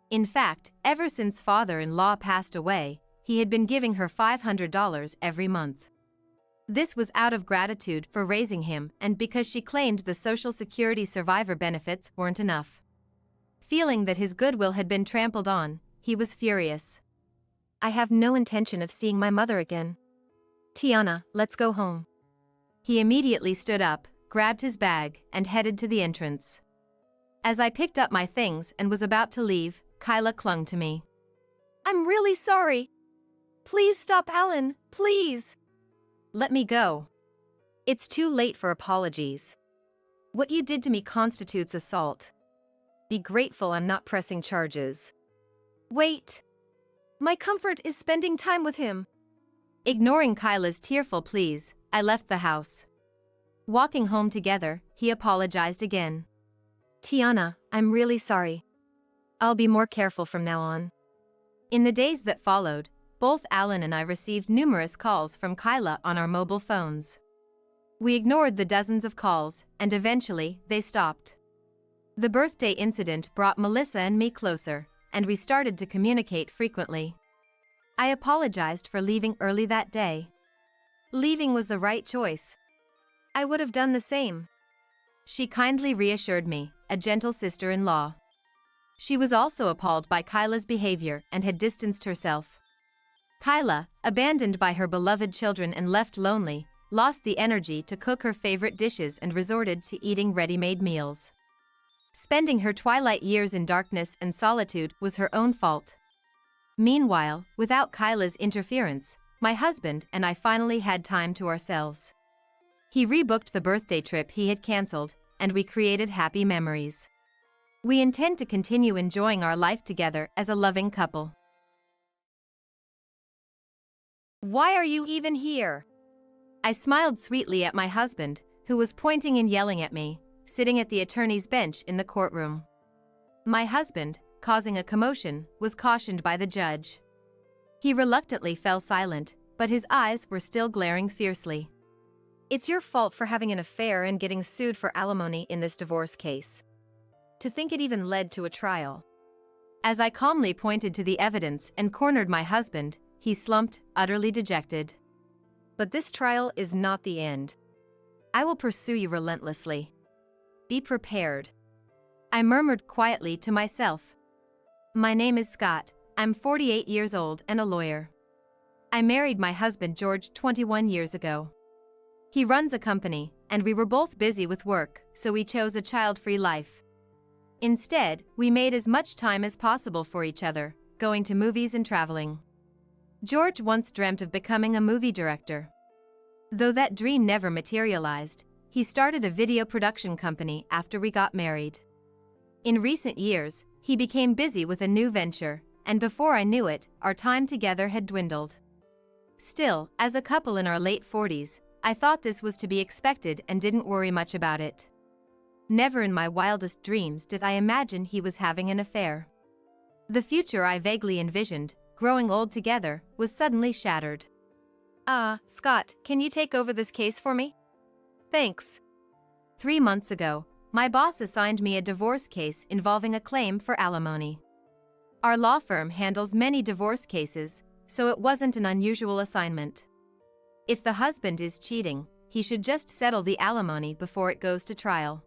S1: In fact, ever since father-in-law passed away, he had been giving her $500 every month. This was out of gratitude for raising him and because she claimed the Social Security survivor benefits weren't enough. Feeling that his goodwill had been trampled on, he was furious. I have no intention of seeing my mother again. Tiana, let's go home. He immediately stood up, grabbed his bag, and headed to the entrance. As I picked up my things and was about to leave, Kyla clung to me. I'm really sorry. Please stop, Alan, please. Let me go. It's too late for apologies. What you did to me constitutes assault. Be grateful I'm not pressing charges. Wait. My comfort is spending time with him. Ignoring Kyla's tearful pleas, I left the house. Walking home together, he apologized again. Tiana, I'm really sorry. I'll be more careful from now on. In the days that followed, both Alan and I received numerous calls from Kyla on our mobile phones. We ignored the dozens of calls, and eventually, they stopped. The birthday incident brought Melissa and me closer, and we started to communicate frequently. I apologized for leaving early that day. Leaving was the right choice. I would have done the same. She kindly reassured me, a gentle sister-in-law. She was also appalled by Kyla's behavior and had distanced herself. Kyla, abandoned by her beloved children and left lonely, lost the energy to cook her favorite dishes and resorted to eating ready-made meals. Spending her twilight years in darkness and solitude was her own fault. Meanwhile, without Kyla's interference, my husband and I finally had time to ourselves. He rebooked the birthday trip he had cancelled, and we created happy memories. We intend to continue enjoying our life together as a loving couple. Why are you even here? I smiled sweetly at my husband, who was pointing and yelling at me, sitting at the attorney's bench in the courtroom. My husband, causing a commotion, was cautioned by the judge. He reluctantly fell silent, but his eyes were still glaring fiercely. It's your fault for having an affair and getting sued for alimony in this divorce case. To think it even led to a trial. As I calmly pointed to the evidence and cornered my husband, he slumped, utterly dejected. But this trial is not the end. I will pursue you relentlessly. Be prepared. I murmured quietly to myself. My name is Scott, I'm 48 years old and a lawyer. I married my husband George 21 years ago. He runs a company, and we were both busy with work, so we chose a child-free life. Instead, we made as much time as possible for each other, going to movies and traveling. George once dreamt of becoming a movie director. Though that dream never materialized, he started a video production company after we got married. In recent years, he became busy with a new venture, and before I knew it, our time together had dwindled. Still, as a couple in our late 40s, I thought this was to be expected and didn't worry much about it. Never in my wildest dreams did I imagine he was having an affair. The future I vaguely envisioned, growing old together, was suddenly shattered. Scott, can you take over this case for me? Thanks. 3 months ago, my boss assigned me a divorce case involving a claim for alimony. Our law firm handles many divorce cases, so it wasn't an unusual assignment. If the husband is cheating, he should just settle the alimony before it goes to trial.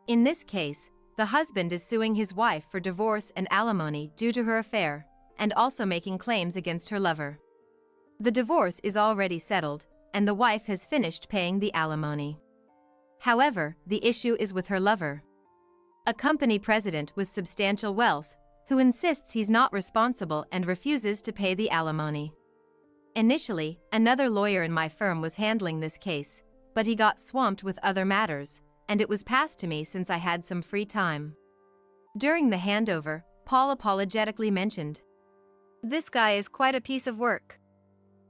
S1: In this case, the husband is suing his wife for divorce and alimony due to her affair, and also making claims against her lover. The divorce is already settled, and the wife has finished paying the alimony. However, the issue is with her lover. A company president with substantial wealth, who insists he's not responsible and refuses to pay the alimony. Initially, another lawyer in my firm was handling this case, but he got swamped with other matters, and it was passed to me since I had some free time. During the handover, Paul apologetically mentioned, "This guy is quite a piece of work.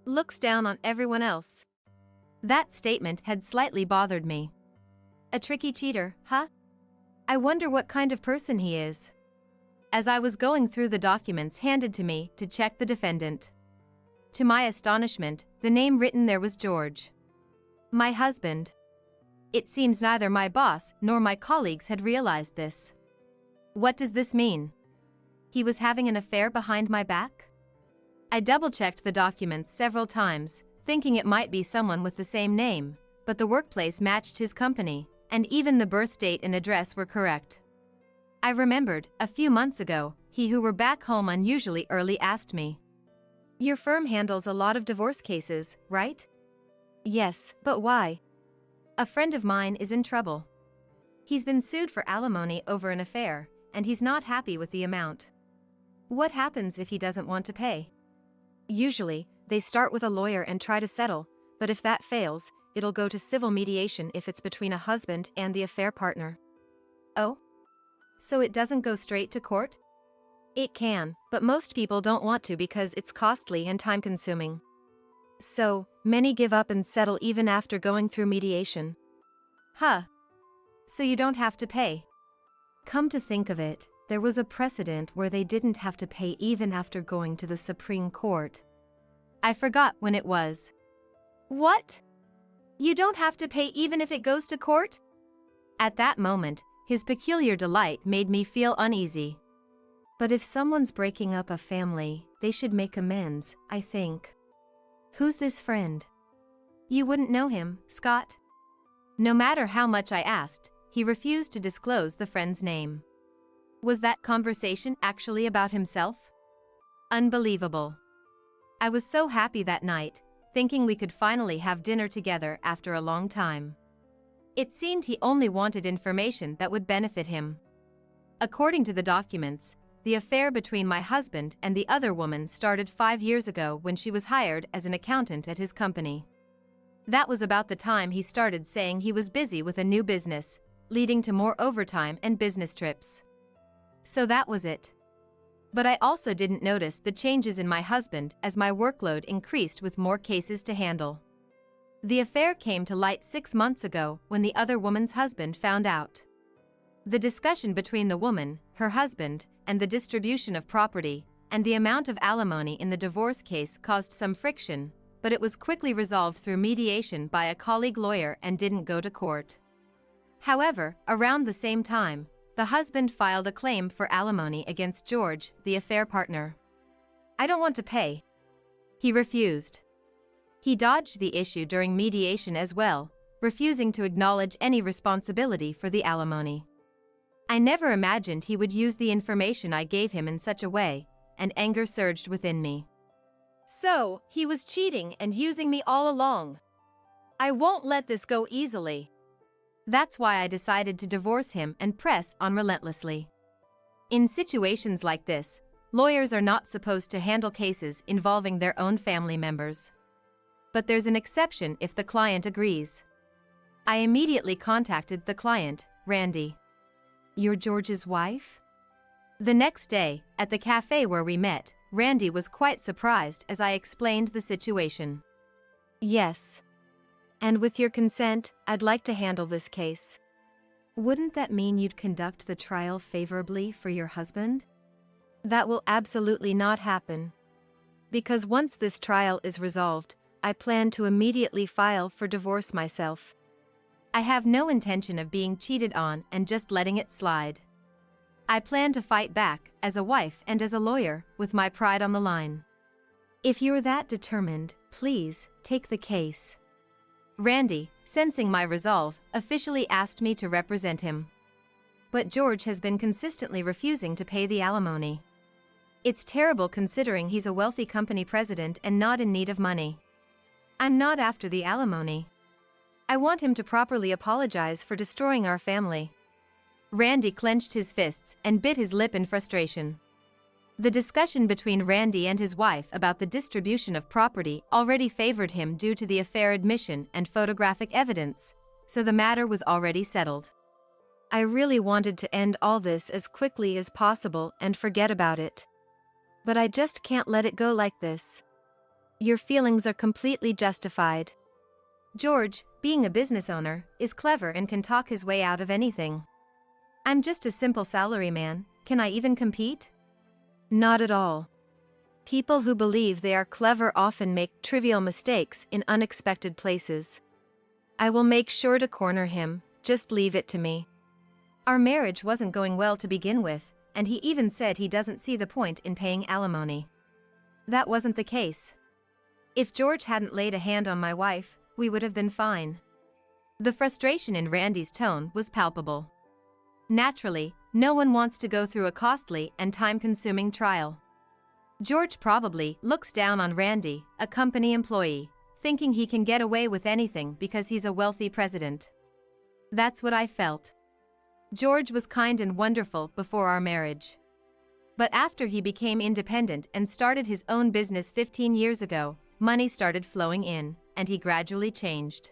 S1: Looks down on everyone else." That statement had slightly bothered me. A tricky cheater, huh? I wonder what kind of person he is. As I was going through the documents handed to me to check the defendant. To my astonishment, the name written there was George. My husband. It seems neither my boss nor my colleagues had realized this. What does this mean? He was having an affair behind my back? I double-checked the documents several times, thinking it might be someone with the same name, but the workplace matched his company, and even the birth date and address were correct. I remembered, a few months ago, he who were back home unusually early asked me, "Your firm handles a lot of divorce cases, right?" "Yes, but why?" "A friend of mine is in trouble. He's been sued for alimony over an affair, and he's not happy with the amount." "What happens if he doesn't want to pay?" "Usually, they start with a lawyer and try to settle, but if that fails, it'll go to civil mediation if it's between a husband and the affair partner." "Oh? So it doesn't go straight to court?" "It can, but most people don't want to because it's costly and time-consuming. So, many give up and settle even after going through mediation." "Huh. So you don't have to pay?" Come to think of it, there was a precedent where they didn't have to pay even after going to the Supreme Court. I forgot when it was. "What? You don't have to pay even if it goes to court?" At that moment, his peculiar delight made me feel uneasy. But if someone's breaking up a family, they should make amends, I think. "Who's this friend?" "You wouldn't know him, Scott." No matter how much I asked, he refused to disclose the friend's name. Was that conversation actually about himself? Unbelievable. I was so happy that night, thinking we could finally have dinner together after a long time. It seemed he only wanted information that would benefit him. According to the documents, the affair between my husband and the other woman started 5 years ago when she was hired as an accountant at his company. That was about the time he started saying he was busy with a new business, leading to more overtime and business trips. So that was it. But I also didn't notice the changes in my husband as my workload increased with more cases to handle. The affair came to light 6 months ago when the other woman's husband found out. The discussion between the woman, her husband, and the distribution of property, and the amount of alimony in the divorce case caused some friction, but it was quickly resolved through mediation by a colleague lawyer and didn't go to court. However, around the same time, the husband filed a claim for alimony against George, the affair partner. "I don't want to pay." He refused. He dodged the issue during mediation as well, refusing to acknowledge any responsibility for the alimony. I never imagined he would use the information I gave him in such a way, and anger surged within me. So, he was cheating and using me all along. I won't let this go easily. That's why I decided to divorce him and press on relentlessly. In situations like this, lawyers are not supposed to handle cases involving their own family members. But there's an exception if the client agrees. I immediately contacted the client, Randy. "You're George's wife?" The next day, at the cafe where we met, Randy was quite surprised as I explained the situation. "Yes. And with your consent, I'd like to handle this case." "Wouldn't that mean you'd conduct the trial favorably for your husband?" "That will absolutely not happen. Because once this trial is resolved, I plan to immediately file for divorce myself. I have no intention of being cheated on and just letting it slide. I plan to fight back, as a wife and as a lawyer, with my pride on the line." "If you're that determined, please, take the case." Randy, sensing my resolve, officially asked me to represent him. But George has been consistently refusing to pay the alimony. It's terrible considering he's a wealthy company president and not in need of money. I'm not after the alimony. I want him to properly apologize for destroying our family. Randy clenched his fists and bit his lip in frustration. The discussion between Randy and his wife about the distribution of property already favored him due to the affair admission and photographic evidence, so the matter was already settled. I really wanted to end all this as quickly as possible and forget about it. But I just can't let it go like this. Your feelings are completely justified. George, being a business owner, is clever and can talk his way out of anything. I'm just a simple salaryman. Can I even compete? Not at all. People who believe they are clever often make trivial mistakes in unexpected places. I will make sure to corner him, just leave it to me. Our marriage wasn't going well to begin with, and he even said he doesn't see the point in paying alimony. That wasn't the case. If George hadn't laid a hand on my wife, we would have been fine. The frustration in Randy's tone was palpable. Naturally, no one wants to go through a costly and time-consuming trial. George probably looks down on Randy, a company employee, thinking he can get away with anything because he's a wealthy president. That's what I felt. George was kind and wonderful before our marriage. But after he became independent and started his own business 15 years ago, money started flowing in, and he gradually changed.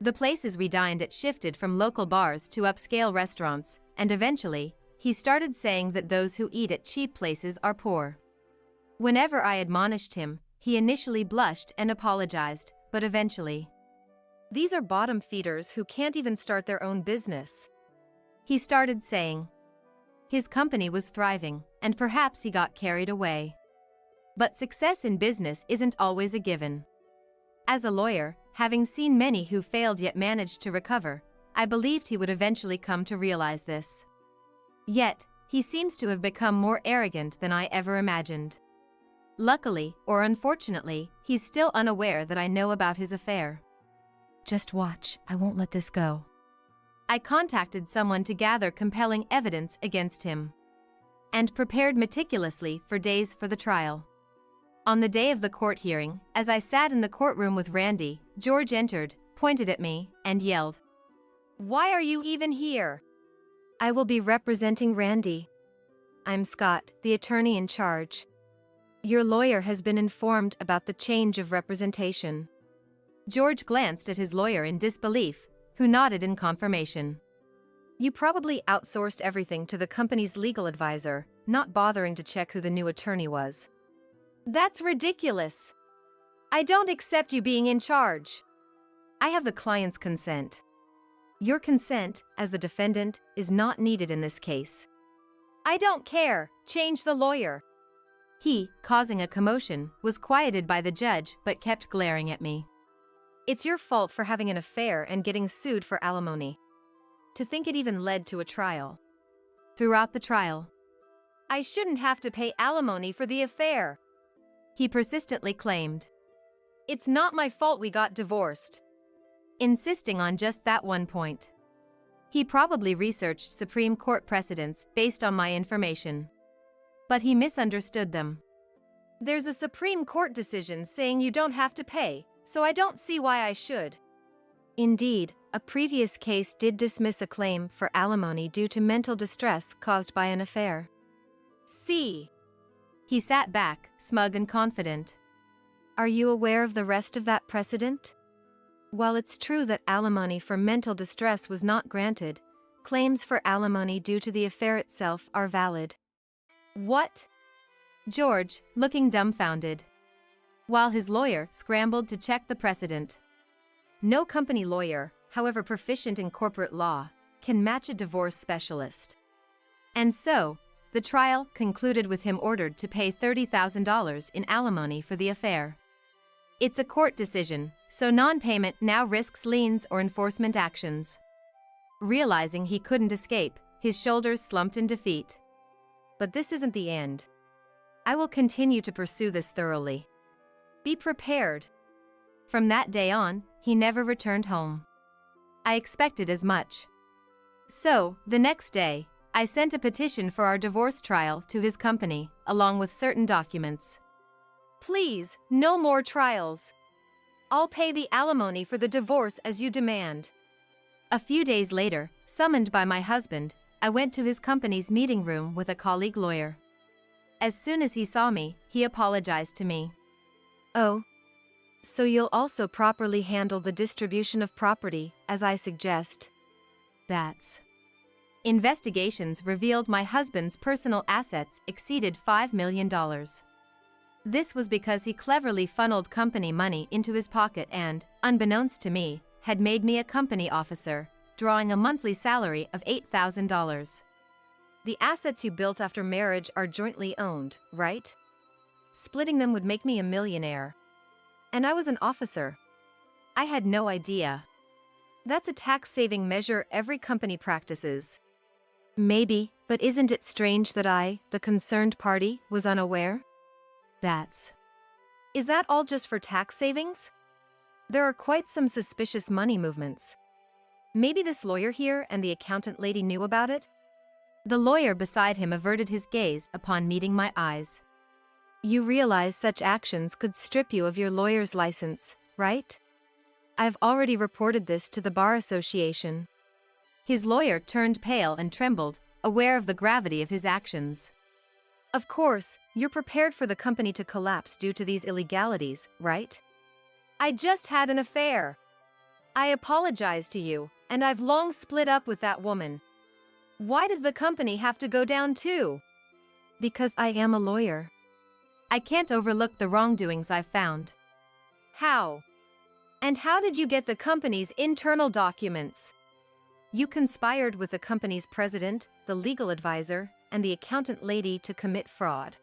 S1: The places we dined at shifted from local bars to upscale restaurants, and eventually, he started saying that those who eat at cheap places are poor. Whenever I admonished him, he initially blushed and apologized, but eventually, "These are bottom feeders who can't even start their own business," he started saying. His company was thriving, and perhaps he got carried away. But success in business isn't always a given. As a lawyer, having seen many who failed yet managed to recover, I believed he would eventually come to realize this. Yet, he seems to have become more arrogant than I ever imagined. Luckily, or unfortunately, he's still unaware that I know about his affair. Just watch, I won't let this go. I contacted someone to gather compelling evidence against him, and prepared meticulously for days for the trial. On the day of the court hearing, as I sat in the courtroom with Randy, George entered, pointed at me, and yelled, "Why are you even here?" I will be representing Randy. I'm Scott, the attorney in charge. Your lawyer has been informed about the change of representation. George glanced at his lawyer in disbelief, who nodded in confirmation. You probably outsourced everything to the company's legal advisor, not bothering to check who the new attorney was. That's ridiculous. I don't accept you being in charge. I have the client's consent. Your consent, as the defendant, is not needed in this case. I don't care. Change the lawyer. He, causing a commotion, was quieted by the judge but kept glaring at me. It's your fault for having an affair and getting sued for alimony. To think it even led to a trial. Throughout the trial, I shouldn't have to pay alimony for the affair, he persistently claimed. It's not my fault we got divorced. Insisting on just that one point. He probably researched Supreme Court precedents based on my information. But he misunderstood them. There's a Supreme Court decision saying you don't have to pay, so I don't see why I should. Indeed, a previous case did dismiss a claim for alimony due to mental distress caused by an affair. See. He sat back, smug and confident. Are you aware of the rest of that precedent? While it's true that alimony for mental distress was not granted, claims for alimony due to the affair itself are valid. What? George, looking dumbfounded, while his lawyer scrambled to check the precedent. No company lawyer, however proficient in corporate law, can match a divorce specialist. And so, the trial concluded with him ordered to pay $30,000 in alimony for the affair. It's a court decision, so non-payment now risks liens or enforcement actions. Realizing he couldn't escape, his shoulders slumped in defeat. But this isn't the end. I will continue to pursue this thoroughly. Be prepared. From that day on, he never returned home. I expected as much. So, the next day, I sent a petition for our divorce trial to his company, along with certain documents. Please, no more trials. I'll pay the alimony for the divorce as you demand. A few days later, summoned by my husband, I went to his company's meeting room with a colleague lawyer. As soon as he saw me, he apologized to me. Oh. So you'll also properly handle the distribution of property, as I suggest. That's. Investigations revealed my husband's personal assets exceeded $5 million. This was because he cleverly funneled company money into his pocket and, unbeknownst to me, had made me a company officer, drawing a monthly salary of $8,000. The assets you built after marriage are jointly owned, right? Splitting them would make me a millionaire. And I was an officer. I had no idea. That's a tax-saving measure every company practices. Maybe, but isn't it strange that I, the concerned party, was unaware? Is that all just for tax savings? There are quite some suspicious money movements. Maybe this lawyer here and the accountant lady knew about it? The lawyer beside him averted his gaze upon meeting my eyes. You realize such actions could strip you of your lawyer's license, right? I've already reported this to the Bar Association. His lawyer turned pale and trembled, aware of the gravity of his actions. Of course, you're prepared for the company to collapse due to these illegalities, right? I just had an affair. I apologize to you, and I've long split up with that woman. Why does the company have to go down too? Because I am a lawyer. I can't overlook the wrongdoings I've found. How? And how did you get the company's internal documents? You conspired with the company's president, the legal advisor, and the accountant lady to commit fraud.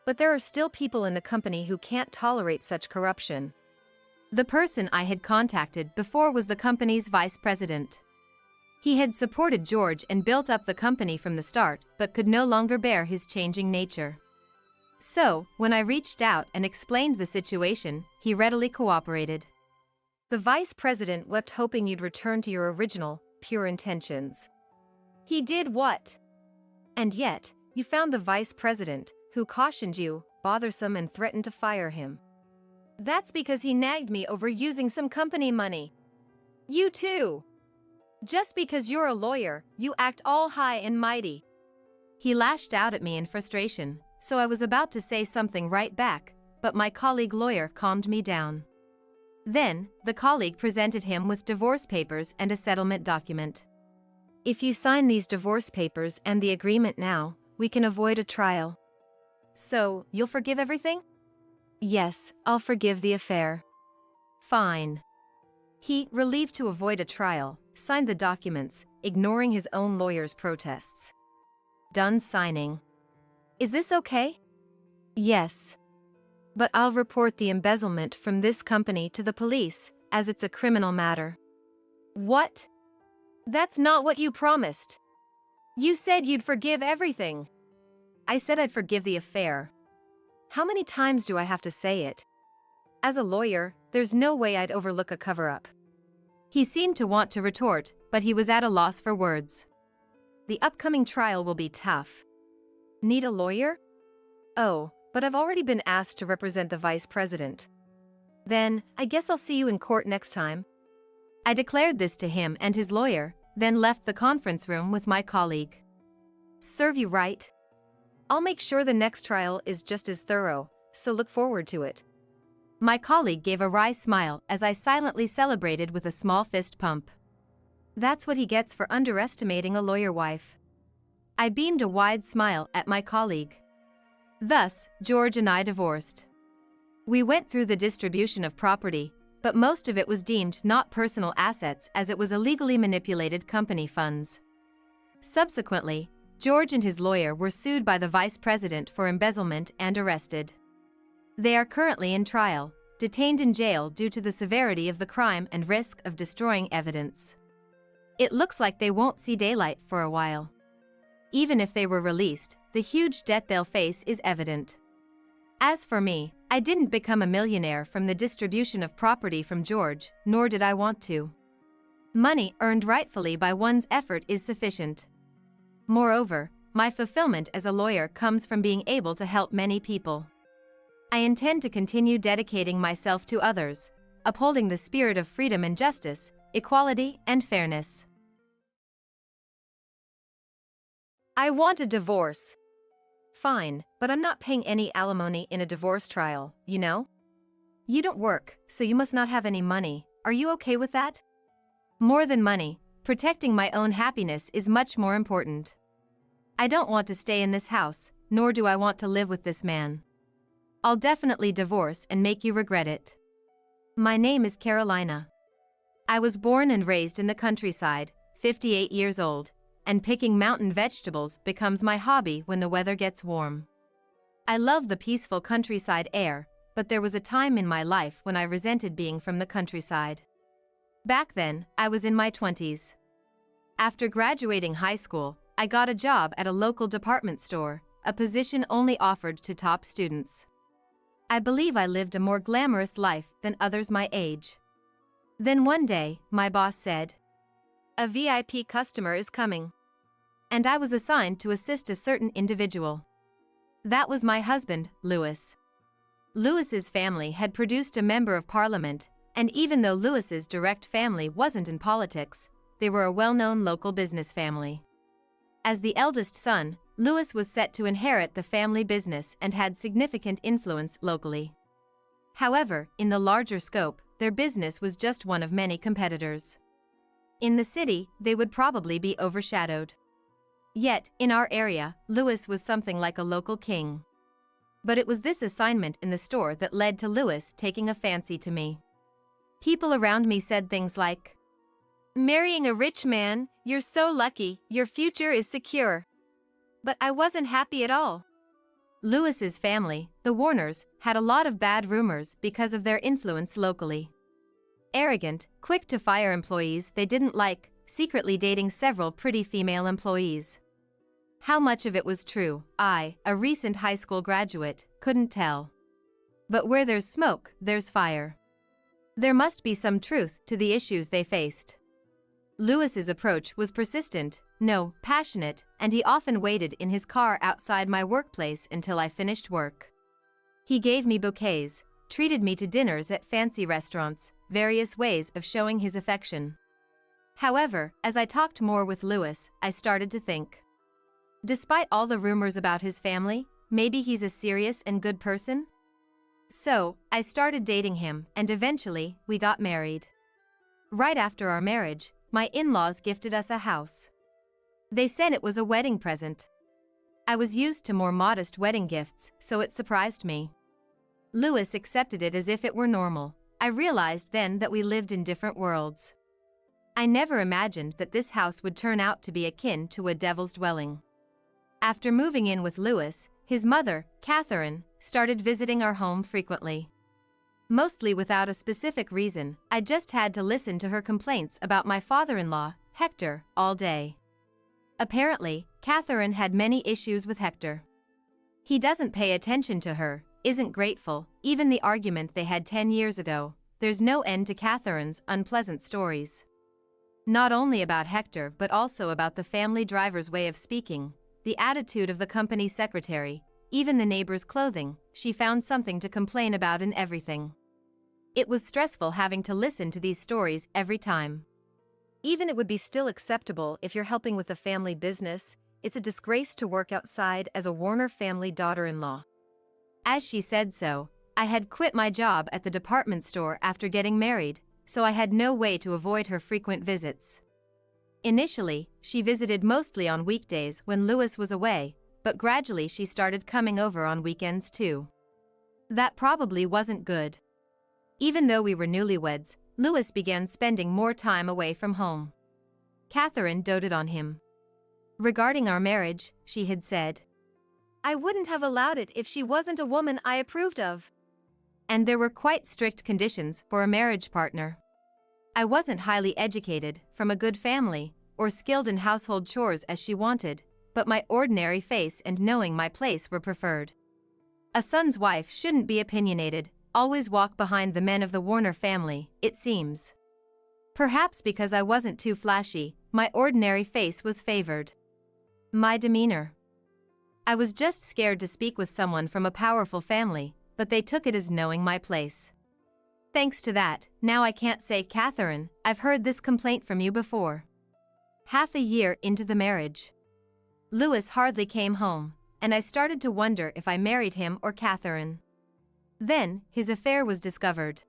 S1: But there are still people in the company who can't tolerate such corruption. The person I had contacted before was the company's vice president. He had supported George and built up the company from the start, but could no longer bear his changing nature. So, when I reached out and explained the situation, he readily cooperated. The vice president wept, hoping you'd return to your original, pure intentions. He did what? And yet, you found the vice president, who cautioned you, bothersome, and threatened to fire him. That's because he nagged me over using some company money. You too. Just because you're a lawyer, you act all high and mighty. He lashed out at me in frustration, so I was about to say something right back, but my colleague lawyer calmed me down. Then, the colleague presented him with divorce papers and a settlement document. If you sign these divorce papers and the agreement now, we can avoid a trial. So, you'll forgive everything? Yes, I'll forgive the affair. Fine. He, relieved to avoid a trial, signed the documents, ignoring his own lawyer's protests. Done signing. Is this okay? Yes. But I'll report the embezzlement from this company to the police, as it's a criminal matter. What? That's not what you promised. You said you'd forgive everything. I said I'd forgive the affair. How many times do I have to say it? As a lawyer, there's no way I'd overlook a cover-up. He seemed to want to retort, but he was at a loss for words. The upcoming trial will be tough. Need a lawyer? Oh, but I've already been asked to represent the vice president. Then, I guess I'll see you in court next time. I declared this to him and his lawyer, then left the conference room with my colleague. Serve you right. I'll make sure the next trial is just as thorough, so look forward to it. My colleague gave a wry smile as I silently celebrated with a small fist pump. That's what he gets for underestimating a lawyer wife. I beamed a wide smile at my colleague. Thus, George and I divorced. We went through the distribution of property, but most of it was deemed not personal assets as it was illegally manipulated company funds. Subsequently, George and his lawyer were sued by the vice president for embezzlement and arrested. They are currently in trial, detained in jail due to the severity of the crime and risk of destroying evidence. It looks like they won't see daylight for a while. Even if they were released, the huge debt they'll face is evident. As for me, I didn't become a millionaire from the distribution of property from George, nor did I want to. Money earned rightfully by one's effort is sufficient. Moreover, my fulfillment as a lawyer comes from being able to help many people. I intend to continue dedicating myself to others, upholding the spirit of freedom and justice, equality and fairness. I want a divorce. Fine, but I'm not paying any alimony in a divorce trial, you know? You don't work, so you must not have any money. Are you okay with that? More than money, protecting my own happiness is much more important. I don't want to stay in this house, nor do I want to live with this man. I'll definitely divorce and make you regret it. My name is Carolina. I was born and raised in the countryside, 58 years old, and picking mountain vegetables becomes my hobby when the weather gets warm. I love the peaceful countryside air, but there was a time in my life when I resented being from the countryside. Back then, I was in my 20s. After graduating high school, I got a job at a local department store, a position only offered to top students. I believe I lived a more glamorous life than others my age. Then one day, my boss said, "A VIP customer is coming." And I was assigned to assist a certain individual. That was my husband, Louis. Louis's family had produced a member of parliament, and even though Louis's direct family wasn't in politics, they were a well-known local business family. As the eldest son, Louis was set to inherit the family business and had significant influence locally. However, in the larger scope, their business was just one of many competitors. In the city, they would probably be overshadowed. Yet, in our area, Louis was something like a local king. But it was this assignment in the store that led to Louis taking a fancy to me. People around me said things like, "Marrying a rich man, you're so lucky, your future is secure." But I wasn't happy at all. Louis's family, the Warners, had a lot of bad rumors because of their influence locally. Arrogant, quick to fire employees they didn't like, secretly dating several pretty female employees. How much of it was true, I, a recent high school graduate, couldn't tell. But where there's smoke, there's fire. There must be some truth to the issues they faced. Louis's approach was persistent, no, passionate, and he often waited in his car outside my workplace until I finished work. He gave me bouquets, treated me to dinners at fancy restaurants, various ways of showing his affection. However, as I talked more with Lewis, I started to think. Despite all the rumors about his family, maybe he's a serious and good person? So, I started dating him, and eventually, we got married. Right after our marriage, my in-laws gifted us a house. They said it was a wedding present. I was used to more modest wedding gifts, so it surprised me. Lewis accepted it as if it were normal. I realized then that we lived in different worlds. I never imagined that this house would turn out to be akin to a devil's dwelling. After moving in with Lewis, his mother, Catherine, started visiting our home frequently. Mostly without a specific reason, I just had to listen to her complaints about my father-in-law, Hector, all day. Apparently, Catherine had many issues with Hector. He doesn't pay attention to her, isn't grateful, even the argument they had 10 years ago. There's no end to Catherine's unpleasant stories. Not only about Hector but also about the family driver's way of speaking, the attitude of the company secretary, even the neighbor's clothing. She found something to complain about in everything. It was stressful having to listen to these stories every time. Even it would be still acceptable if you're helping with a family business, it's a disgrace to work outside as a Warner family daughter-in-law. As she said so, I had quit my job at the department store after getting married, so I had no way to avoid her frequent visits. Initially, she visited mostly on weekdays when Lewis was away, but gradually she started coming over on weekends too. That probably wasn't good. Even though we were newlyweds, Lewis began spending more time away from home. Catherine doted on him. Regarding our marriage, she had said, "I wouldn't have allowed it if she wasn't a woman I approved of." And there were quite strict conditions for a marriage partner. I wasn't highly educated, from a good family, or skilled in household chores as she wanted, but my ordinary face and knowing my place were preferred. A son's wife shouldn't be opinionated, always walk behind the men of the Warner family, it seems. Perhaps because I wasn't too flashy, my ordinary face was favored. My demeanor. I was just scared to speak with someone from a powerful family, but they took it as knowing my place. Thanks to that, now I can't say, "Catherine, I've heard this complaint from you before." Half a year into the marriage, Lewis hardly came home, and I started to wonder if I married him or Catherine. Then, his affair was discovered.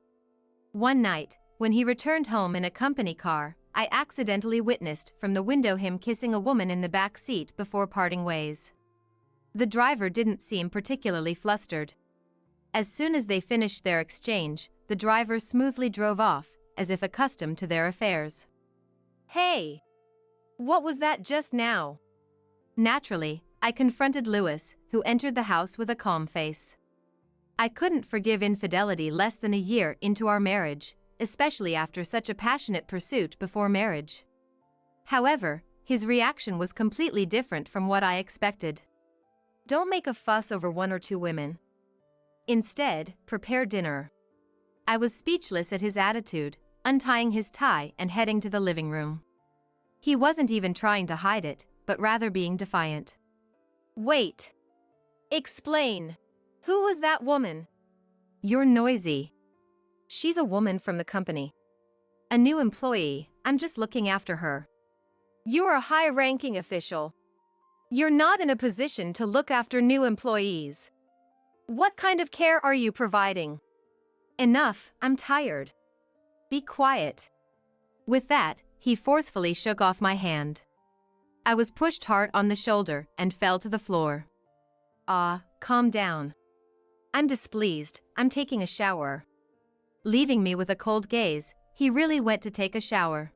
S1: One night, when he returned home in a company car, I accidentally witnessed from the window him kissing a woman in the back seat before parting ways. The driver didn't seem particularly flustered. As soon as they finished their exchange, the driver smoothly drove off, as if accustomed to their affairs. "Hey! What was that just now?" Naturally, I confronted Lewis, who entered the house with a calm face. I couldn't forgive infidelity less than a year into our marriage, especially after such a passionate pursuit before marriage. However, his reaction was completely different from what I expected. "Don't make a fuss over one or two women. Instead, prepare dinner." I was speechless at his attitude, untying his tie and heading to the living room. He wasn't even trying to hide it, but rather being defiant. "Wait. Explain. Who was that woman?" "You're noisy. She's a woman from the company. A new employee, I'm just looking after her." "You're a high-ranking official. You're not in a position to look after new employees. What kind of care are you providing?" "Enough, I'm tired. Be quiet." With that, he forcefully shook off my hand. I was pushed hard on the shoulder and fell to the floor. Calm down. I'm displeased, I'm taking a shower." Leaving me with a cold gaze, he really went to take a shower.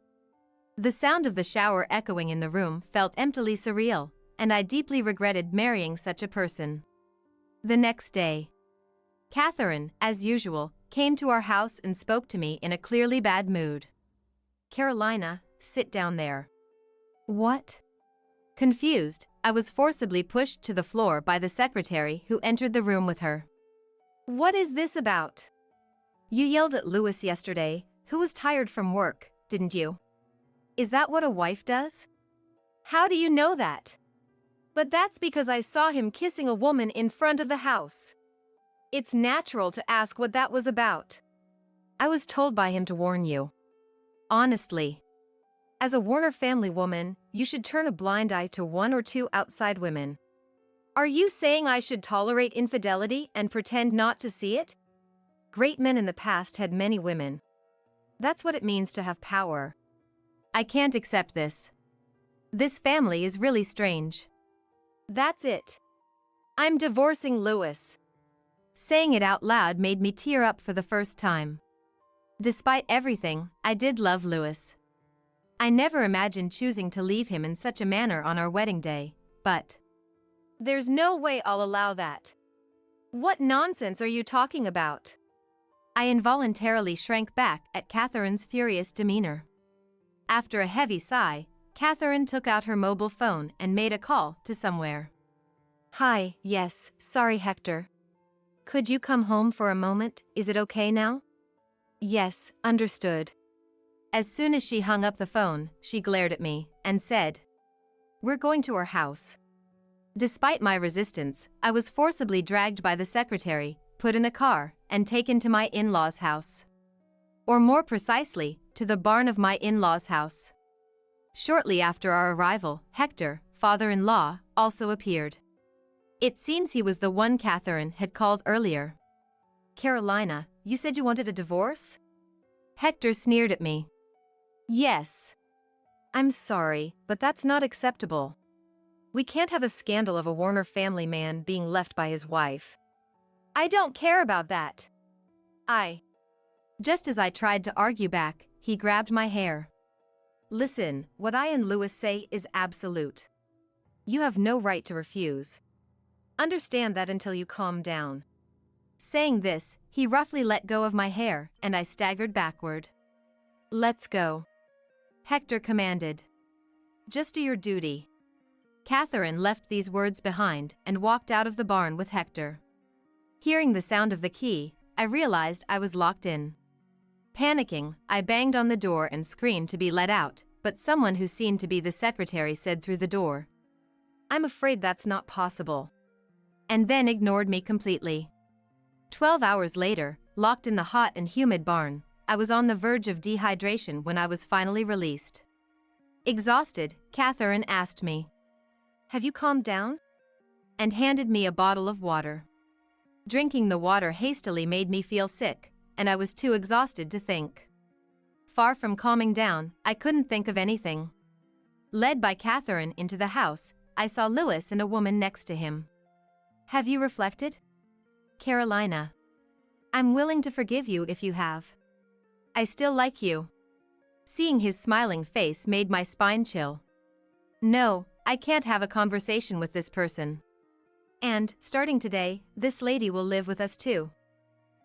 S1: The sound of the shower echoing in the room felt emptily surreal, and I deeply regretted marrying such a person. The next day, Catherine, as usual, came to our house and spoke to me in a clearly bad mood. "Carolina, sit down there." "What?" Confused, I was forcibly pushed to the floor by the secretary who entered the room with her. "What is this about?" "You yelled at Lewis yesterday, who was tired from work, didn't you?" "Is that what a wife does?" "How do you know that?" "But that's because I saw him kissing a woman in front of the house. It's natural to ask what that was about." "I was told by him to warn you." "Honestly." As a Warner family woman, you should turn a blind eye to one or two outside women. Are you saying I should tolerate infidelity and pretend not to see it? Great men in the past had many women. That's what it means to have power. I can't accept this. This family is really strange. That's it. I'm divorcing Louis. Saying it out loud made me tear up for the first time. Despite everything, I did love Louis. I never imagined choosing to leave him in such a manner on our wedding day, but there's no way I'll allow that. What nonsense are you talking about? I involuntarily shrank back at Catherine's furious demeanor. After a heavy sigh, Catherine took out her mobile phone and made a call to somewhere. Hi, yes, sorry Hector. Could you come home for a moment? Is it okay now? Yes, understood. As soon as she hung up the phone, she glared at me and said, "We're going to our house." Despite my resistance, I was forcibly dragged by the secretary, put in a car, and taken to my in-laws' house. Or more precisely, to the barn of my in-laws' house. Shortly after our arrival, Hector, father-in-law, also appeared. It seems he was the one Catherine had called earlier. "Carolina, you said you wanted a divorce?" Hector sneered at me. "Yes. I'm sorry, but that's not acceptable. We can't have a scandal of a Warner family man being left by his wife." "I don't care about that." Just as I tried to argue back, he grabbed my hair. "Listen, what I and Louis say is absolute. You have no right to refuse. Understand that until you calm down." Saying this, he roughly let go of my hair, and I staggered backward. "Let's go," Hector commanded. "Just do your duty." Catherine left these words behind and walked out of the barn with Hector. Hearing the sound of the key, I realized I was locked in. Panicking, I banged on the door and screamed to be let out, but someone who seemed to be the secretary said through the door, "I'm afraid that's not possible," and then ignored me completely. 12 hours later, locked in the hot and humid barn, I was on the verge of dehydration when I was finally released. Exhausted, Catherine asked me, "Have you calmed down?" and handed me a bottle of water. Drinking the water hastily made me feel sick, and I was too exhausted to think. Far from calming down, I couldn't think of anything. Led by Catherine into the house, I saw Louis and a woman next to him. "Have you reflected?" "Carolina, I'm willing to forgive you if you have. I still like you." Seeing his smiling face made my spine chill. "No, I can't have a conversation with this person. And, starting today, this lady will live with us too.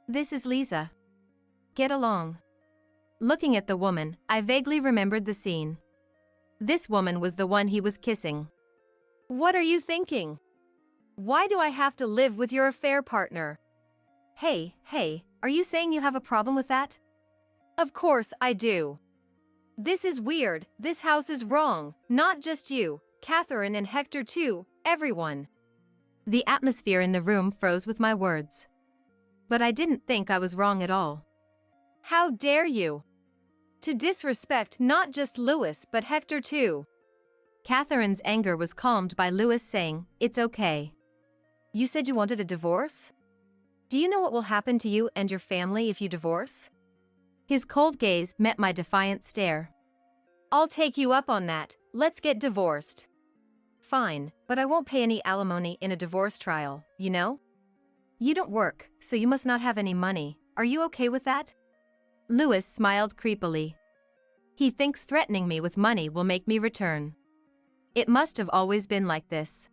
S1: This is Lisa. Get along." Looking at the woman, I vaguely remembered the scene. This woman was the one he was kissing. "What are you thinking? Why do I have to live with your affair partner?" Hey, are you saying you have a problem with that?" "Of course I do. This is weird, this house is wrong, not just you, Catherine and Hector too, everyone." The atmosphere in the room froze with my words. But I didn't think I was wrong at all. "How dare you? To disrespect not just Louis but Hector too." Catherine's anger was calmed by Louis saying, "It's okay. You said you wanted a divorce? Do you know what will happen to you and your family if you divorce?" His cold gaze met my defiant stare. "I'll take you up on that, let's get divorced." "Fine, but I won't pay any alimony in a divorce trial, you know? You don't work, so you must not have any money. Are you okay with that?" Louis smiled creepily. He thinks threatening me with money will make me return. It must have always been like this.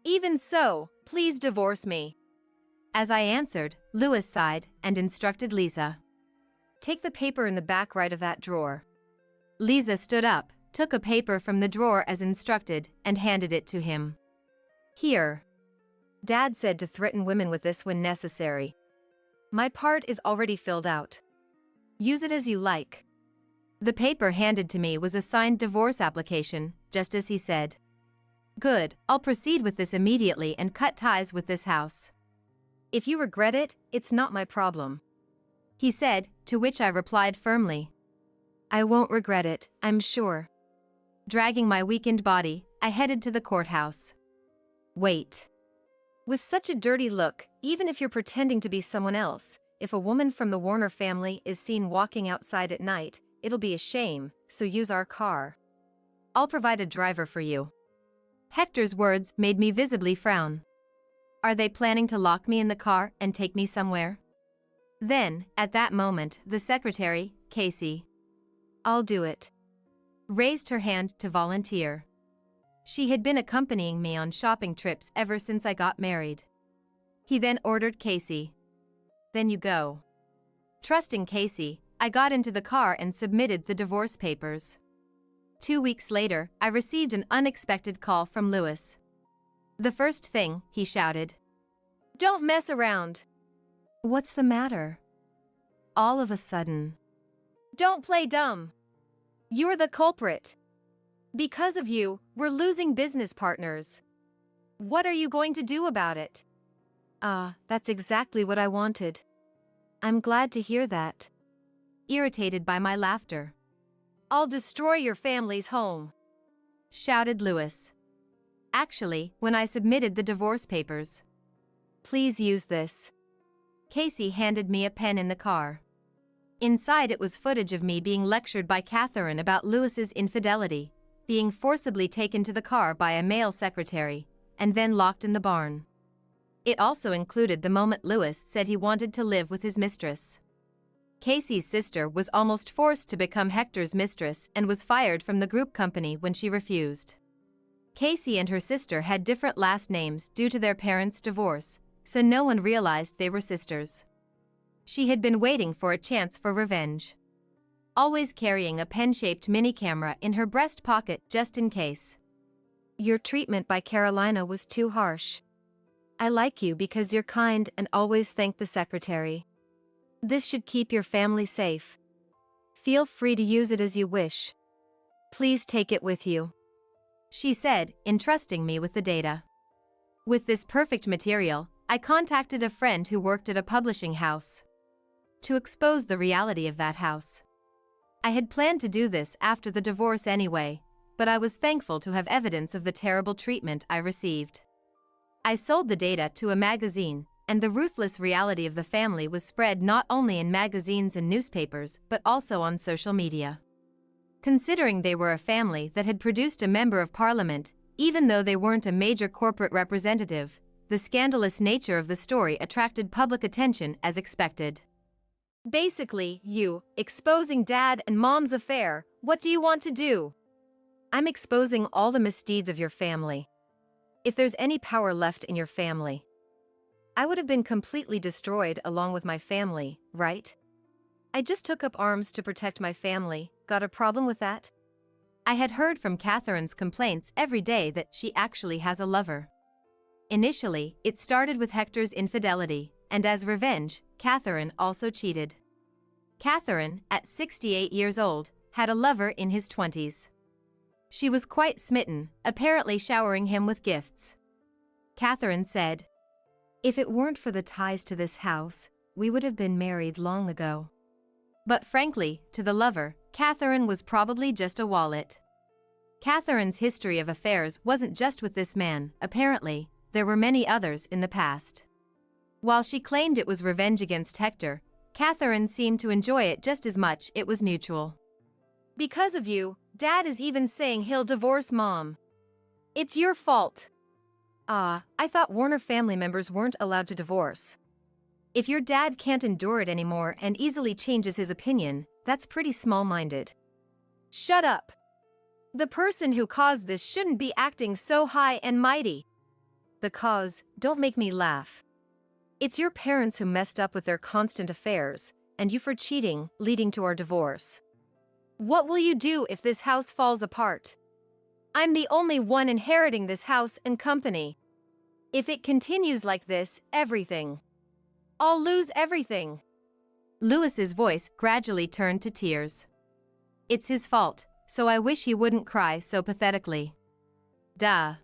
S1: "Even so, please divorce me." As I answered, Louis sighed and instructed Lisa, "Take the paper in the back right of that drawer." Lisa stood up, took a paper from the drawer as instructed, and handed it to him. "Here. Dad said to threaten women with this when necessary. My part is already filled out. Use it as you like." The paper handed to me was a signed divorce application, just as he said. "Good, I'll proceed with this immediately and cut ties with this house. If you regret it, it's not my problem," he said, to which I replied firmly, I won't regret it, I'm sure. Dragging my weakened body, I headed to the courthouse. Wait. With such a dirty look, even if you're pretending to be someone else, if a woman from the Warner family is seen walking outside at night, it'll be a shame, so use our car. I'll provide a driver for you. Hector's words made me visibly frown. Are they planning to lock me in the car and take me somewhere? Then, at that moment, the secretary, Casey, I'll do it, raised her hand to volunteer. She had been accompanying me on shopping trips ever since I got married. He then ordered Casey. Then you go. Trusting Casey, I got into the car and submitted the divorce papers. 2 weeks later, I received an unexpected call from Lewis. The first thing, he shouted. Don't mess around. What's the matter? All of a sudden. Don't play dumb. You're the culprit. Because of you, we're losing business partners. What are you going to do about it? That's exactly what I wanted. I'm glad to hear that. Irritated by my laughter. I'll destroy your family's home, shouted Lewis. Actually, when I submitted the divorce papers. Please use this. Casey handed me a pen in the car. Inside it was footage of me being lectured by Catherine about Lewis's infidelity, being forcibly taken to the car by a male secretary, and then locked in the barn. It also included the moment Lewis said he wanted to live with his mistress. Casey's sister was almost forced to become Hector's mistress and was fired from the group company when she refused. Casey and her sister had different last names due to their parents' divorce, so no one realized they were sisters. She had been waiting for a chance for revenge, always carrying a pen-shaped mini-camera in her breast pocket just in case. Your treatment by Carolina was too harsh. I like you because you're kind and always thank the secretary. This should keep your family safe. Feel free to use it as you wish. Please take it with you, she said, entrusting me with the data. With this perfect material, I contacted a friend who worked at a publishing house to expose the reality of that house. I had planned to do this after the divorce anyway, but I was thankful to have evidence of the terrible treatment I received. I sold the data to a magazine, and the ruthless reality of the family was spread not only in magazines and newspapers but also on social media. Considering they were a family that had produced a member of parliament, even though they weren't a major corporate representative, the scandalous nature of the story attracted public attention as expected. Basically, you, exposing Dad and Mom's affair, what do you want to do? I'm exposing all the misdeeds of your family. If there's any power left in your family, I would have been completely destroyed along with my family, right? I just took up arms to protect my family, got a problem with that? I had heard from Catherine's complaints every day that she actually has a lover. Initially, it started with Hector's infidelity, and as revenge, Catherine also cheated. Catherine, at 68 years old, had a lover in his 20s. She was quite smitten, apparently showering him with gifts. Catherine said, "If it weren't for the ties to this house, we would have been married long ago." But frankly, to the lover, Catherine was probably just a wallet. Catherine's history of affairs wasn't just with this man, apparently, there were many others in the past. While she claimed it was revenge against Hector, Catherine seemed to enjoy it just as much. It was mutual. Because of you, Dad is even saying he'll divorce Mom. It's your fault. I thought Warner family members weren't allowed to divorce. If your dad can't endure it anymore and easily changes his opinion, that's pretty small-minded. Shut up. The person who caused this shouldn't be acting so high and mighty. The cause, don't make me laugh. It's your parents who messed up with their constant affairs, and you for cheating, leading to our divorce. What will you do if this house falls apart? I'm the only one inheriting this house and company. If it continues like this, everything. I'll lose everything. Lewis's voice gradually turned to tears. It's his fault, so I wish he wouldn't cry so pathetically. Duh.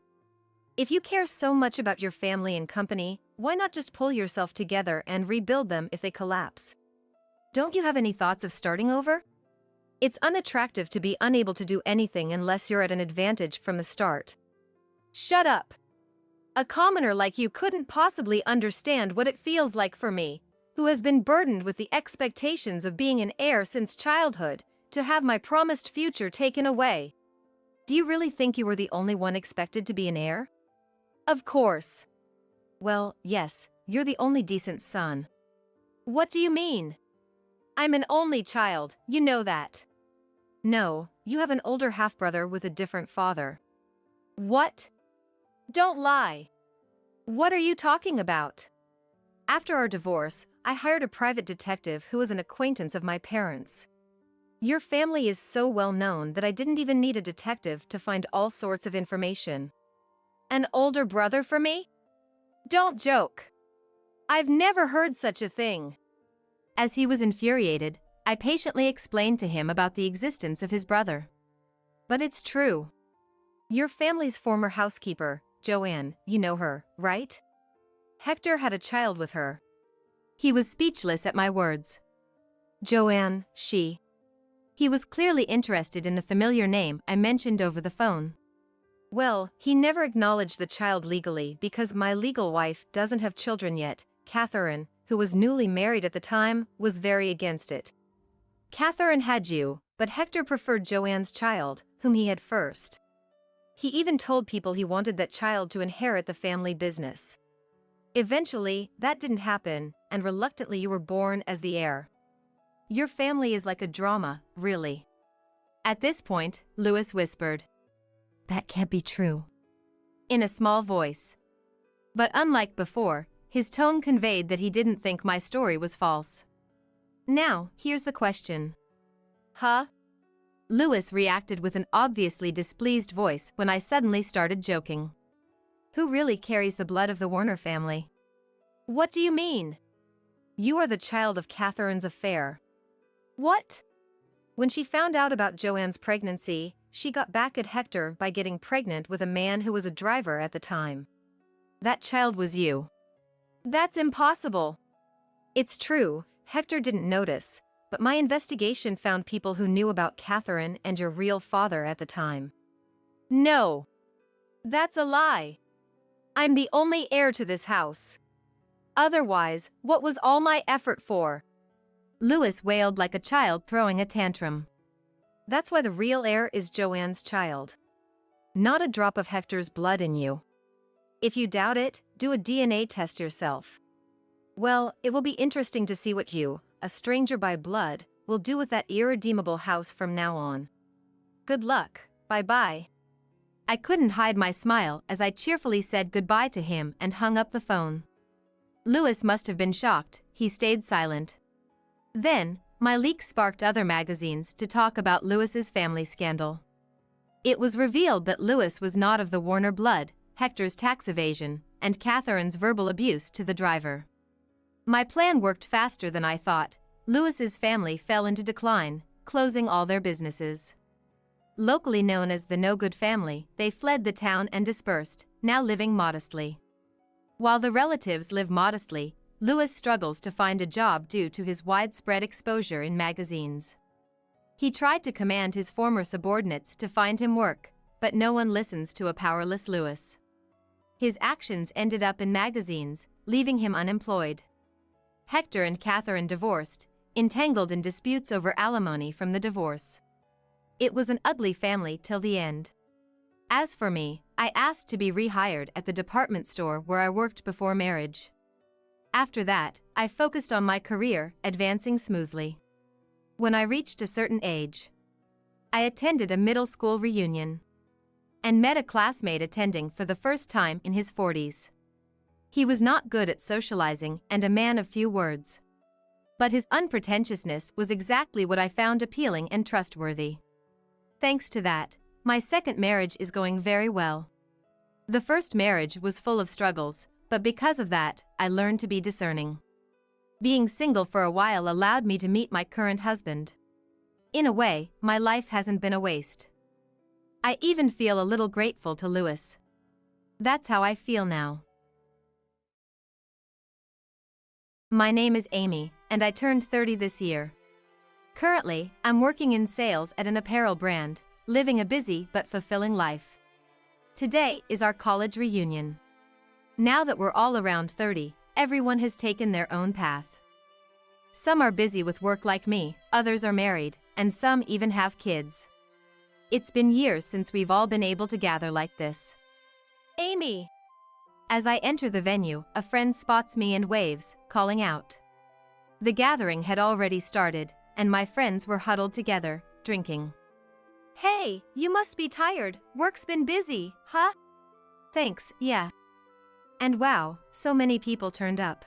S1: If you care so much about your family and company, why not just pull yourself together and rebuild them if they collapse? Don't you have any thoughts of starting over? It's unattractive to be unable to do anything unless you're at an advantage from the start. Shut up. A commoner like you couldn't possibly understand what it feels like for me, who has been burdened with the expectations of being an heir since childhood, to have my promised future taken away. Do you really think you were the only one expected to be an heir? Of course. Well, yes, you're the only decent son. What do you mean? I'm an only child, you know that. No, you have an older half-brother with a different father. What? Don't lie. What are you talking about? After our divorce, I hired a private detective who was an acquaintance of my parents. Your family is so well known that I didn't even need a detective to find all sorts of information. An older brother for me? Don't joke. I've never heard such a thing. As he was infuriated, I patiently explained to him about the existence of his brother. But it's true. Your family's former housekeeper, Joanne, you know her, right? Hector had a child with her. He was speechless at my words. Joanne, she. He was clearly interested in the familiar name I mentioned over the phone. Well, he never acknowledged the child legally because my legal wife doesn't have children yet. Catherine, who was newly married at the time, was very against it. Catherine had you, but Hector preferred Joanne's child, whom he had first. He even told people he wanted that child to inherit the family business. Eventually, that didn't happen, and reluctantly you were born as the heir. Your family is like a drama, really. At this point, Louis whispered, "That can't be true," in a small voice. But unlike before, his tone conveyed that he didn't think my story was false. Now, here's the question. Huh? Louis reacted with an obviously displeased voice when I suddenly started joking. Who really carries the blood of the Warner family? What do you mean? You are the child of Catherine's affair. What? When she found out about Joanne's pregnancy, she got back at Hector by getting pregnant with a man who was a driver at the time. That child was you. That's impossible. It's true, Hector didn't notice, but my investigation found people who knew about Catherine and your real father at the time. No. That's a lie. I'm the only heir to this house. Otherwise, what was all my effort for? Louis wailed like a child throwing a tantrum. That's why the real heir is Joanne's child. Not a drop of Hector's blood in you. If you doubt it, do a DNA test yourself. Well, it will be interesting to see what you, a stranger by blood, will do with that irredeemable house from now on. Good luck, bye-bye. I couldn't hide my smile as I cheerfully said goodbye to him and hung up the phone. Louis must have been shocked, he stayed silent. Then, my leak sparked other magazines to talk about Louis's family scandal. It was revealed that Louis was not of the Warner blood, Hector's tax evasion, and Catherine's verbal abuse to the driver. My plan worked faster than I thought. Louis's family fell into decline, closing all their businesses. Locally known as the no-good family, they fled the town and dispersed, now living modestly. While the relatives live modestly, Louis struggles to find a job due to his widespread exposure in magazines. He tried to command his former subordinates to find him work, but no one listens to a powerless Louis. His actions ended up in magazines, leaving him unemployed. Hector and Catherine divorced, entangled in disputes over alimony from the divorce. It was an ugly family till the end. As for me, I asked to be rehired at the department store where I worked before marriage. After that, I focused on my career, advancing smoothly. When I reached a certain age, I attended a middle school reunion and met a classmate attending for the first time in his 40s. He was not good at socializing and a man of few words. But his unpretentiousness was exactly what I found appealing and trustworthy. Thanks to that, my second marriage is going very well. The first marriage was full of struggles, but because of that, I learned to be discerning. Being single for a while allowed me to meet my current husband. In a way, my life hasn't been a waste. I even feel a little grateful to Louis. That's how I feel now. My name is Amy, and I turned 30 this year. Currently, I'm working in sales at an apparel brand, living a busy but fulfilling life. Today is our college reunion. Now that we're all around 30, everyone has taken their own path. Some are busy with work like me, others are married, and some even have kids. It's been years since we've all been able to gather like this. Amy! As I enter the venue, a friend spots me and waves, calling out. The gathering had already started, and my friends were huddled together, drinking. Hey, you must be tired, work's been busy, huh? Thanks, yeah. And wow, so many people turned up.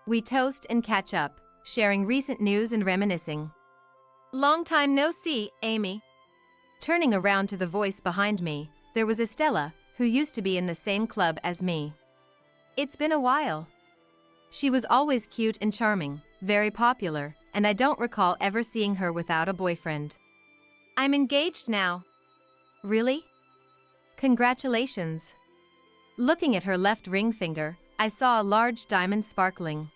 S1: We toast and catch up, sharing recent news and reminiscing. Long time no see, Amy. Turning around to the voice behind me, there was Estella, who used to be in the same club as me. It's been a while. She was always cute and charming, very popular, and I don't recall ever seeing her without a boyfriend. I'm engaged now. Really? Congratulations. Looking at her left ring finger, I saw a large diamond sparkling.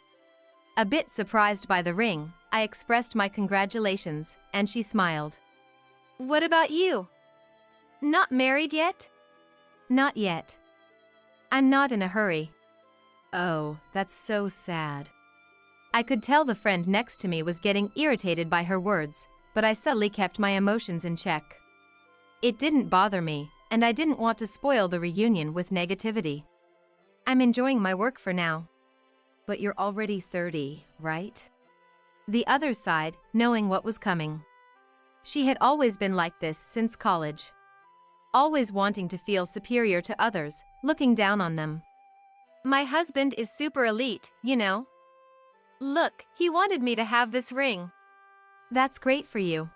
S1: A bit surprised by the ring, I expressed my congratulations, and she smiled. What about you? Not married yet? Not yet. I'm not in a hurry. Oh, that's so sad. I could tell the friend next to me was getting irritated by her words, but I subtly kept my emotions in check. It didn't bother me, and I didn't want to spoil the reunion with negativity. I'm enjoying my work for now. But you're already 30, right? The other side, knowing what was coming. She had always been like this since college. Always wanting to feel superior to others, looking down on them. My husband is super elite, you know. Look, he wanted me to have this ring. That's great for you.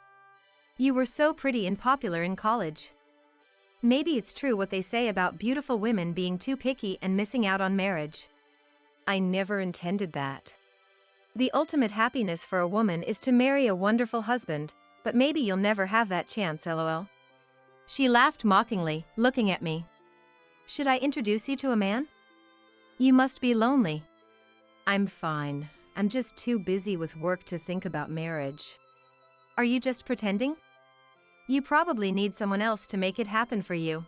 S1: You were so pretty and popular in college. Maybe it's true what they say about beautiful women being too picky and missing out on marriage. I never intended that. The ultimate happiness for a woman is to marry a wonderful husband, but maybe you'll never have that chance, lol. She laughed mockingly, looking at me. Should I introduce you to a man? You must be lonely. I'm fine. I'm just too busy with work to think about marriage. Are you just pretending? You probably need someone else to make it happen for you.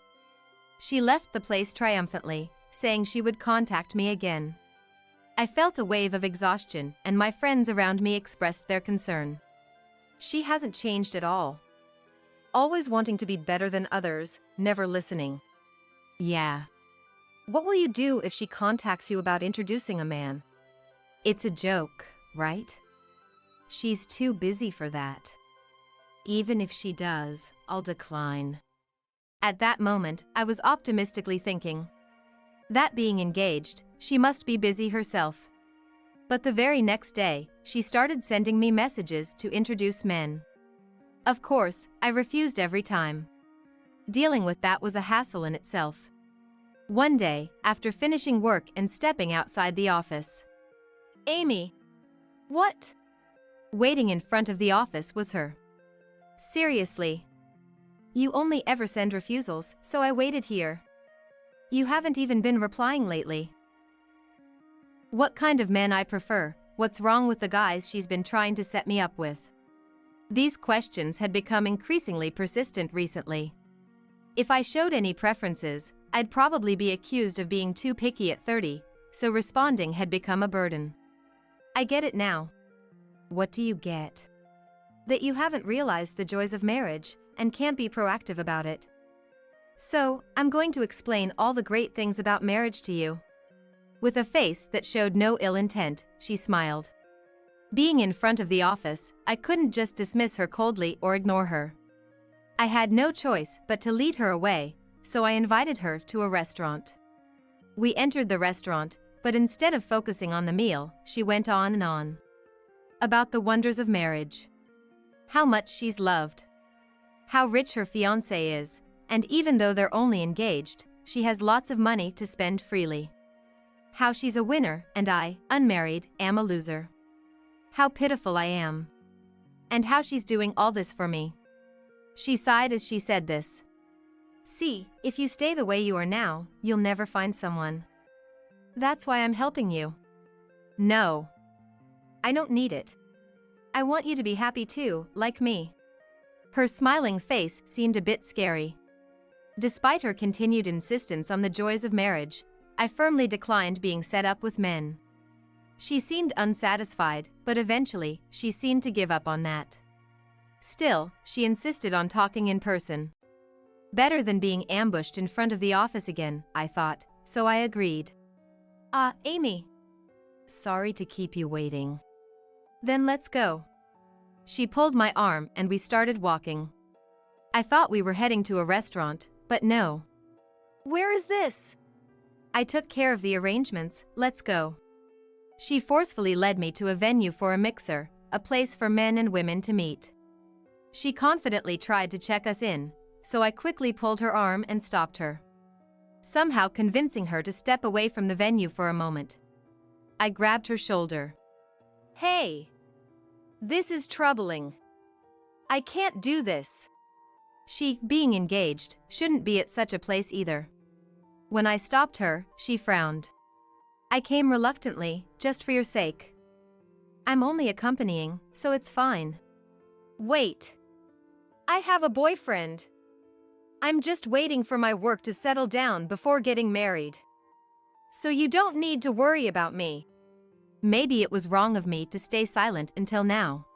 S1: She left the place triumphantly, saying she would contact me again. I felt a wave of exhaustion, and my friends around me expressed their concern. She hasn't changed at all. Always wanting to be better than others, never listening. Yeah. What will you do if she contacts you about introducing a man? It's a joke, right? She's too busy for that. Even if she does, I'll decline. At that moment, I was optimistically thinking. That being engaged, she must be busy herself. But the very next day, she started sending me messages to introduce men. Of course, I refused every time. Dealing with that was a hassle in itself. One day, after finishing work and stepping outside the office. Amy. What? Waiting in front of the office was her. Seriously. You only ever send refusals, so I waited here. You haven't even been replying lately. What kind of men I prefer, what's wrong with the guys she's been trying to set me up with? These questions had become increasingly persistent recently. If I showed any preferences, I'd probably be accused of being too picky at 30, so responding had become a burden. I get it now. What do you get? That you haven't realized the joys of marriage and can't be proactive about it. So, I'm going to explain all the great things about marriage to you. With a face that showed no ill intent, she smiled. Being in front of the office, I couldn't just dismiss her coldly or ignore her. I had no choice but to lead her away, so I invited her to a restaurant. We entered the restaurant, but instead of focusing on the meal, she went on and on. About the wonders of marriage. How much she's loved. How rich her fiancé is, and even though they're only engaged, she has lots of money to spend freely. How she's a winner and I, unmarried, am a loser. How pitiful I am. And how she's doing all this for me. She sighed as she said this. See, if you stay the way you are now, you'll never find someone. That's why I'm helping you. No. I don't need it. I want you to be happy too, like me." Her smiling face seemed a bit scary. Despite her continued insistence on the joys of marriage, I firmly declined being set up with men. She seemed unsatisfied, but eventually, she seemed to give up on that. Still, she insisted on talking in person. Better than being ambushed in front of the office again, I thought, so I agreed. Amy. Sorry to keep you waiting. Then let's go." She pulled my arm and we started walking. I thought we were heading to a restaurant, but no. "Where is this?" "I took care of the arrangements, let's go." She forcefully led me to a venue for a mixer, a place for men and women to meet. She confidently tried to check us in, so I quickly pulled her arm and stopped her, somehow convincing her to step away from the venue for a moment. I grabbed her shoulder. "Hey! This is troubling. I can't do this." She, being engaged, shouldn't be at such a place either. When I stopped her, she frowned. "I came reluctantly, just for your sake. I'm only accompanying, so it's fine." "Wait. I have a boyfriend. I'm just waiting for my work to settle down before getting married. So you don't need to worry about me." Maybe it was wrong of me to stay silent until now.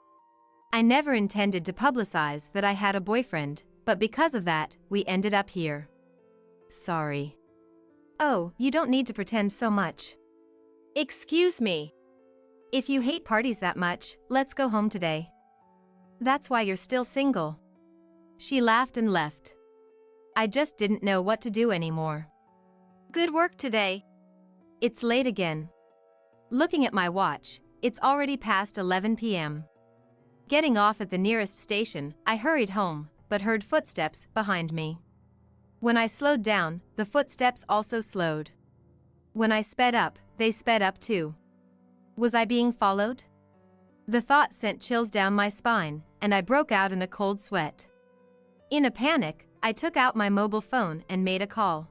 S1: I never intended to publicize that I had a boyfriend, but because of that, we ended up here. "Sorry." "Oh, you don't need to pretend so much." "Excuse me. If you hate parties that much, let's go home today." "That's why you're still single." She laughed and left. I just didn't know what to do anymore. "Good work today." It's late again. Looking at my watch, it's already past 11 p.m. Getting off at the nearest station, I hurried home, but heard footsteps behind me. When I slowed down, the footsteps also slowed. When I sped up, they sped up too. Was I being followed? The thought sent chills down my spine, and I broke out in a cold sweat. In a panic, I took out my mobile phone and made a call.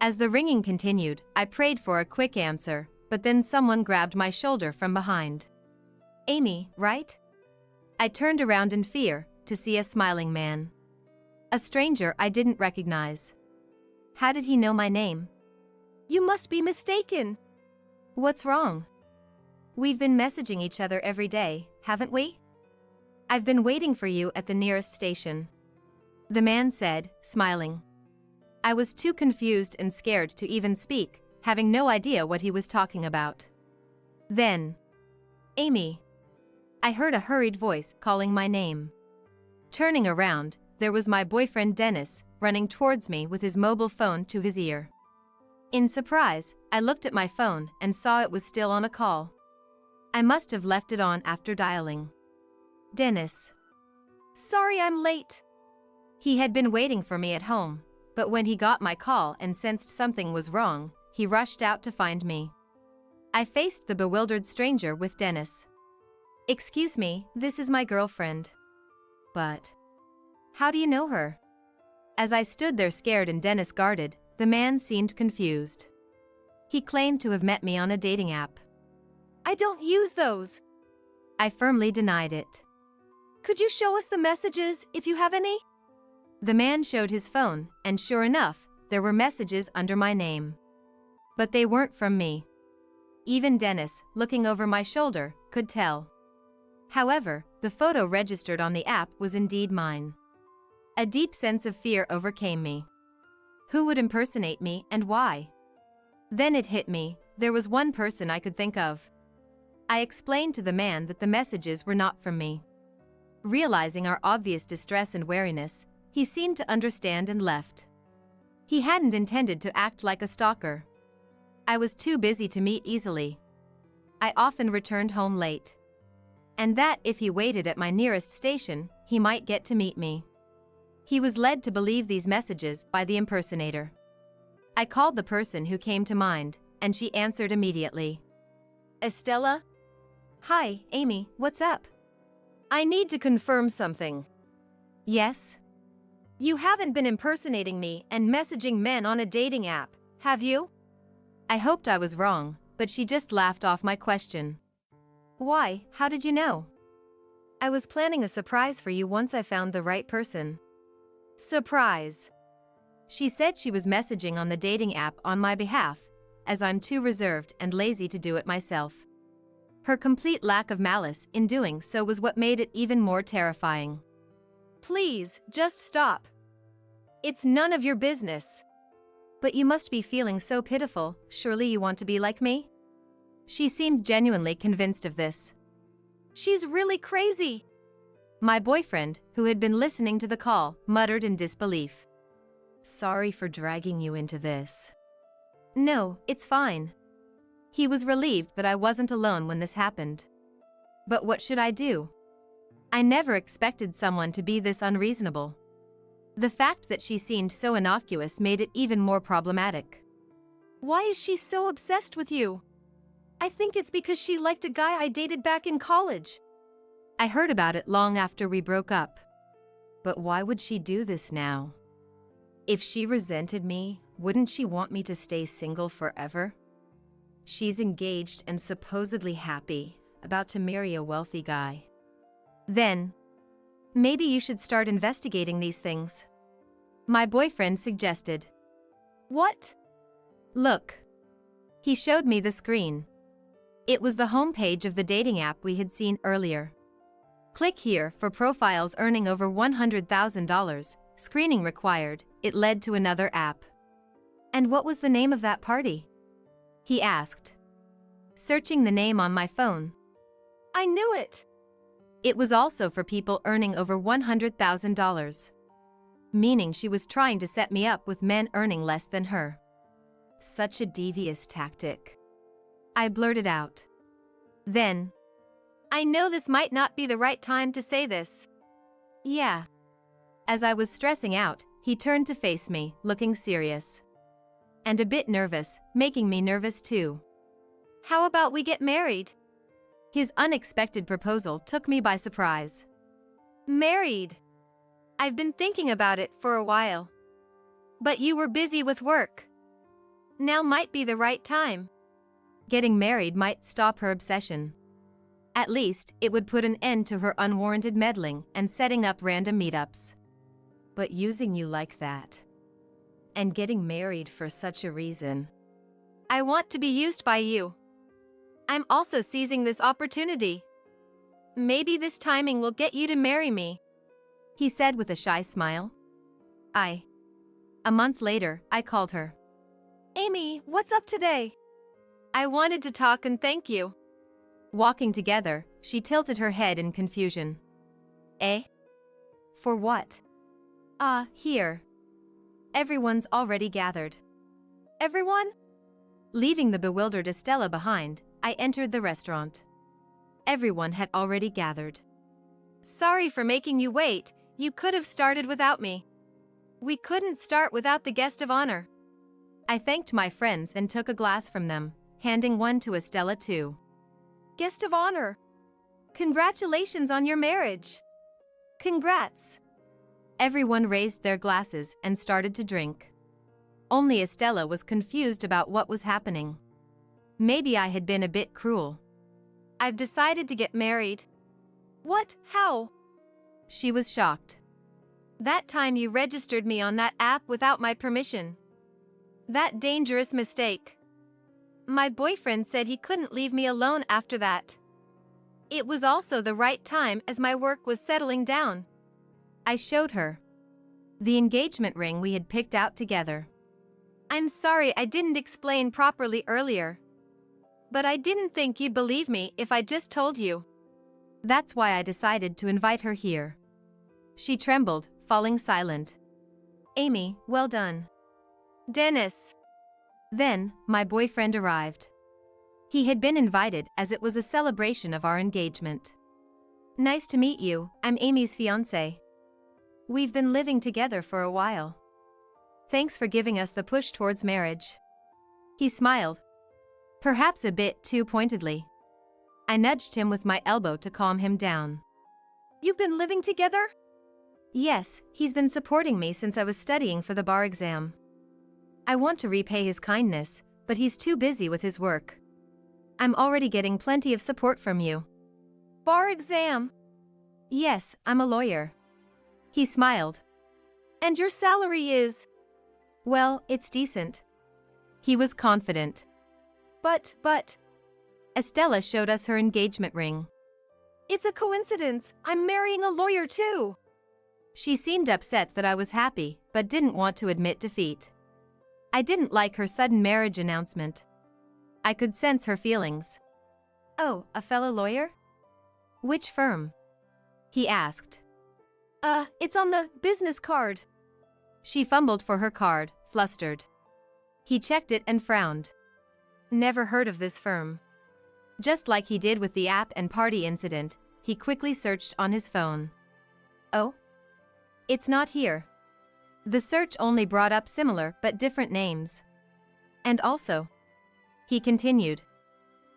S1: As the ringing continued, I prayed for a quick answer, but then someone grabbed my shoulder from behind. "Amy, right?" I turned around in fear, to see a smiling man. A stranger I didn't recognize. How did he know my name? "You must be mistaken." "What's wrong?" "We've been messaging each other every day, haven't we?" "I've been waiting for you at the nearest station," the man said, smiling. I was too confused and scared to even speak, having no idea what he was talking about. Then, "Amy." I heard a hurried voice calling my name. Turning around, there was my boyfriend Dennis, running towards me with his mobile phone to his ear. In surprise, I looked at my phone and saw it was still on a call. I must have left it on after dialing. "Dennis. Sorry I'm late." He had been waiting for me at home, but when he got my call and sensed something was wrong, he rushed out to find me. I faced the bewildered stranger with Dennis. "Excuse me, this is my girlfriend." "But how do you know her?" As I stood there scared and Dennis guarded, the man seemed confused. He claimed to have met me on a dating app. "I don't use those." I firmly denied it. "Could you show us the messages, if you have any?" The man showed his phone, and sure enough, there were messages under my name. But they weren't from me. Even Dennis, looking over my shoulder, could tell. However, the photo registered on the app was indeed mine. A deep sense of fear overcame me. Who would impersonate me and why? Then it hit me, there was one person I could think of. I explained to the man that the messages were not from me. Realizing our obvious distress and wariness, he seemed to understand and left. He hadn't intended to act like a stalker. I was too busy to meet easily. I often returned home late. And that if he waited at my nearest station, he might get to meet me. He was led to believe these messages by the impersonator. I called the person who came to mind, and she answered immediately. "Estella?" "Hi, Amy, what's up?" "I need to confirm something." "Yes?" "You haven't been impersonating me and messaging men on a dating app, have you?" I hoped I was wrong, but she just laughed off my question. "Why, how did you know?" I was planning a surprise for you once I found the right person. Surprise. She said she was messaging on the dating app on my behalf, as I'm too reserved and lazy to do it myself. Her complete lack of malice in doing so was what made it even more terrifying. Please, just stop. It's none of your business. But you must be feeling so pitiful, surely you want to be like me? She seemed genuinely convinced of this. She's really crazy. My boyfriend, who had been listening to the call, muttered in disbelief. Sorry for dragging you into this. No, it's fine. He was relieved that I wasn't alone when this happened. But what should I do? I never expected someone to be this unreasonable. The fact that she seemed so innocuous made it even more problematic. Why is she so obsessed with you? I think it's because she liked a guy I dated back in college. I heard about it long after we broke up. But why would she do this now? If she resented me, wouldn't she want me to stay single forever? She's engaged and supposedly happy, about to marry a wealthy guy. Then, maybe you should start investigating these things. My boyfriend suggested. What? Look. He showed me the screen. It was the homepage of the dating app we had seen earlier. Click here for profiles earning over $100,000, screening required. It led to another app. And what was the name of that party? He asked. Searching the name on my phone. I knew it. It was also for people earning over $100,000. Meaning she was trying to set me up with men earning less than her. Such a devious tactic. I blurted out. Then, I know this might not be the right time to say this. Yeah. As I was stressing out, he turned to face me, looking serious. And a bit nervous, making me nervous too. How about we get married? His unexpected proposal took me by surprise. Married? I've been thinking about it for a while. But you were busy with work. Now might be the right time. Getting married might stop her obsession. At least, it would put an end to her unwarranted meddling and setting up random meetups. But using you like that. And getting married for such a reason. I want to be used by you. I'm also seizing this opportunity. Maybe this timing will get you to marry me. He said with a shy smile. A month later, I called her. Amy, what's up today? I wanted to talk and thank you. Walking together, she tilted her head in confusion. Eh? For what? Here. Everyone's already gathered. Everyone? Leaving the bewildered Estella behind, I entered the restaurant. Everyone had already gathered. Sorry for making you wait, you could have started without me. We couldn't start without the guest of honor. I thanked my friends and took a glass from them, handing one to Estella too. Guest of honor. Congratulations on your marriage. Congrats. Everyone raised their glasses and started to drink. Only Estella was confused about what was happening. Maybe I had been a bit cruel. I've decided to get married. What? How? She was shocked. That time you registered me on that app without my permission. That dangerous mistake. My boyfriend said he couldn't leave me alone after that. It was also the right time as my work was settling down. I showed her the engagement ring we had picked out together. I'm sorry I didn't explain properly earlier. But I didn't think you'd believe me if I just told you. That's why I decided to invite her here. She trembled, falling silent. Amy, well done. Dennis. Then, my boyfriend arrived. He had been invited as it was a celebration of our engagement. Nice to meet you, I'm Amy's fiancé. We've been living together for a while. Thanks for giving us the push towards marriage. He smiled. Perhaps a bit too pointedly. I nudged him with my elbow to calm him down. You've been living together? Yes, he's been supporting me since I was studying for the bar exam. I want to repay his kindness, but he's too busy with his work. I'm already getting plenty of support from you. Bar exam? Yes, I'm a lawyer. He smiled.
S2: And your salary is?
S1: Well, it's decent. He was confident.
S2: But.
S1: Estella showed us her engagement ring.
S2: It's a coincidence. I'm marrying a lawyer too.
S1: She seemed upset that I was happy, but didn't want to admit defeat. I didn't like her sudden marriage announcement. I could sense her feelings. Oh, a fellow lawyer? Which firm? He asked.
S2: It's on the business card.
S1: She fumbled for her card, flustered. He checked it and frowned. Never heard of this firm. Just like he did with the app and party incident, he quickly searched on his phone. Oh? It's not here. The search only brought up similar but different names. And also, he continued,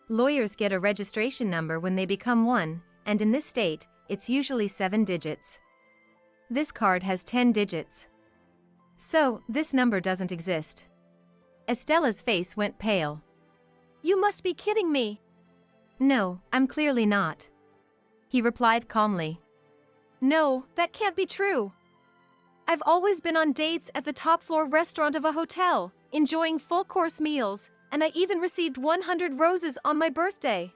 S1: lawyers get a registration number when they become one, and in this state, it's usually 7 digits. This card has 10 digits. So, this number doesn't exist. Estella's face went pale.
S2: You must be kidding me.
S1: No, I'm clearly not. He replied calmly.
S2: No, that can't be true. I've always been on dates at the top floor restaurant of a hotel, enjoying full-course meals, and I even received 100 roses on my birthday.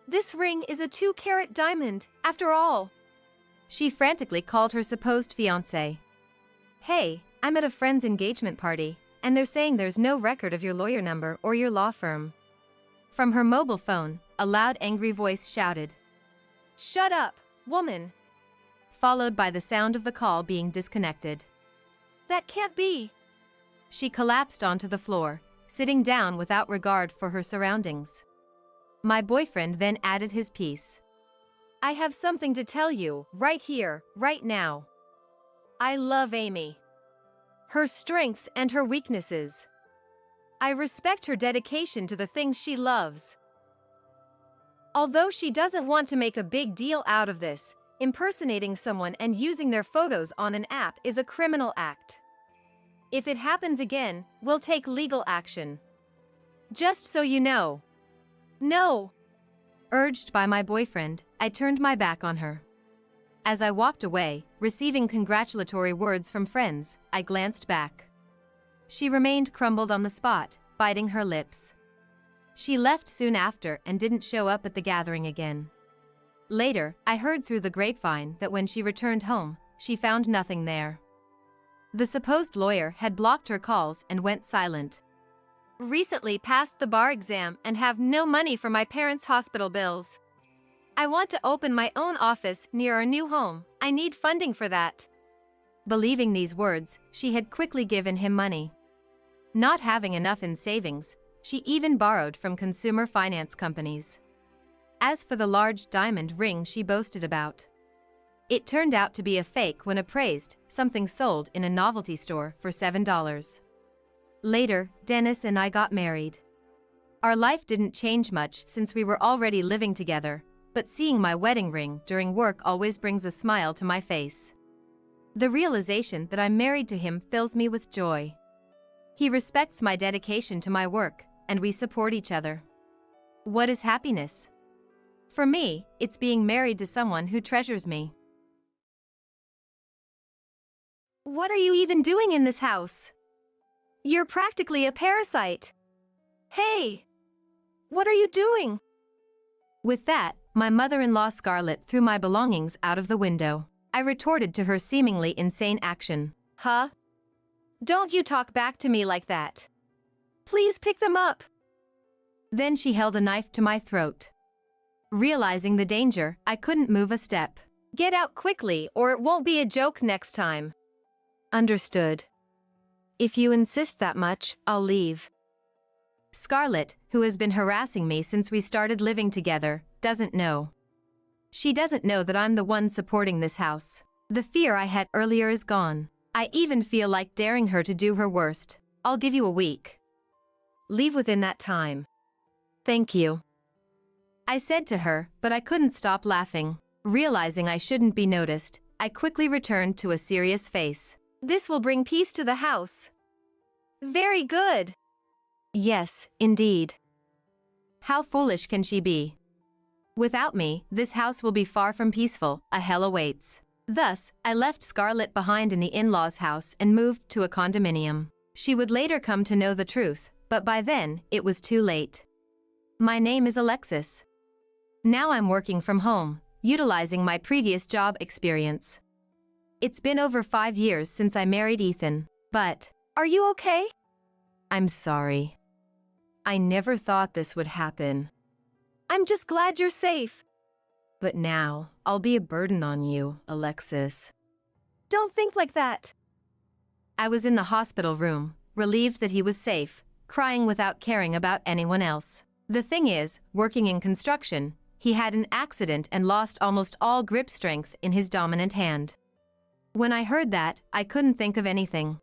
S2: This ring is a 2-carat diamond, after all.
S1: She frantically called her supposed fiancé. Hey, I'm at a friend's engagement party, and they're saying there's no record of your lawyer number or your law firm. From her mobile phone, a loud angry voice shouted,
S2: Shut up, woman!
S1: Followed by the sound of the call being disconnected.
S2: That can't be!
S1: She collapsed onto the floor, sitting down without regard for her surroundings. My boyfriend then added his piece.
S2: I have something to tell you, right here, right now. I love Amy. Her strengths and her weaknesses. I respect her dedication to the things she loves. Although she doesn't want to make a big deal out of this, impersonating someone and using their photos on an app is a criminal act. If it happens again, we'll take legal action. Just so you know. No!
S1: Urged by my boyfriend, I turned my back on her. As I walked away, receiving congratulatory words from friends, I glanced back. She remained crumbled on the spot, biting her lips. She left soon after and didn't show up at the gathering again. Later, I heard through the grapevine that when she returned home, she found nothing there. The supposed lawyer had blocked her calls and went silent.
S2: Recently passed the bar exam and have no money for my parents' hospital bills. I want to open my own office near our new home. I need funding for that.
S1: Believing these words, she had quickly given him money. Not having enough in savings, she even borrowed from consumer finance companies. As for the large diamond ring she boasted about, it turned out to be a fake when appraised, something sold in a novelty store for $7. Later, Dennis and I got married. Our life didn't change much since we were already living together, but seeing my wedding ring during work always brings a smile to my face. The realization that I'm married to him fills me with joy. He respects my dedication to my work, and we support each other. What is happiness? For me, it's being married to someone who treasures me.
S2: What are you even doing in this house? You're practically a parasite. Hey! What are you doing?
S1: With that, my mother-in-law Scarlett threw my belongings out of the window. I retorted to her seemingly insane action.
S2: Huh? Don't you talk back to me like that. Please pick them up.
S1: Then she held a knife to my throat. Realizing the danger, I couldn't move a step.
S2: Get out quickly or it won't be a joke next time.
S1: Understood. If you insist that much, I'll leave. Scarlett, who has been harassing me since we started living together, doesn't know. She doesn't know that I'm the one supporting this house. The fear I had earlier is gone. I even feel like daring her to do her worst. I'll give you a week. Leave within that time. Thank you. I said to her, but I couldn't stop laughing. Realizing I shouldn't be noticed, I quickly returned to a serious face.
S2: This will bring peace to the house. Very good.
S1: Yes, indeed. How foolish can she be? Without me, this house will be far from peaceful, a hell awaits. Thus, I left Scarlett behind in the in-laws' house and moved to a condominium. She would later come to know the truth, but by then, it was too late. My name is Alexis. Now I'm working from home, utilizing my previous job experience. It's been over 5 years since I married Ethan, but...
S2: Are you okay?
S1: I'm sorry. I never thought this would happen.
S2: I'm just glad you're safe.
S1: But now, I'll be a burden on you, Alexis.
S2: Don't think like that.
S1: I was in the hospital room, relieved that he was safe, crying without caring about anyone else. The thing is, working in construction, he had an accident and lost almost all grip strength in his dominant hand. When I heard that, I couldn't think of anything.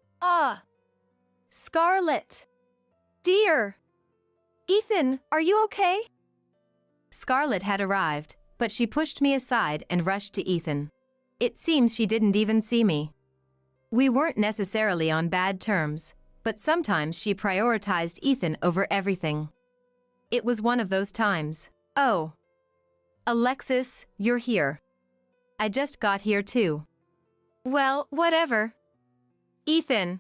S2: Scarlett. Dear. Ethan, are you okay?
S1: Scarlett had arrived, but she pushed me aside and rushed to Ethan. It seems she didn't even see me. We weren't necessarily on bad terms, but sometimes she prioritized Ethan over everything. It was one of those times. Oh. Alexis, you're here. I just got here too.
S2: Well, whatever. Ethan.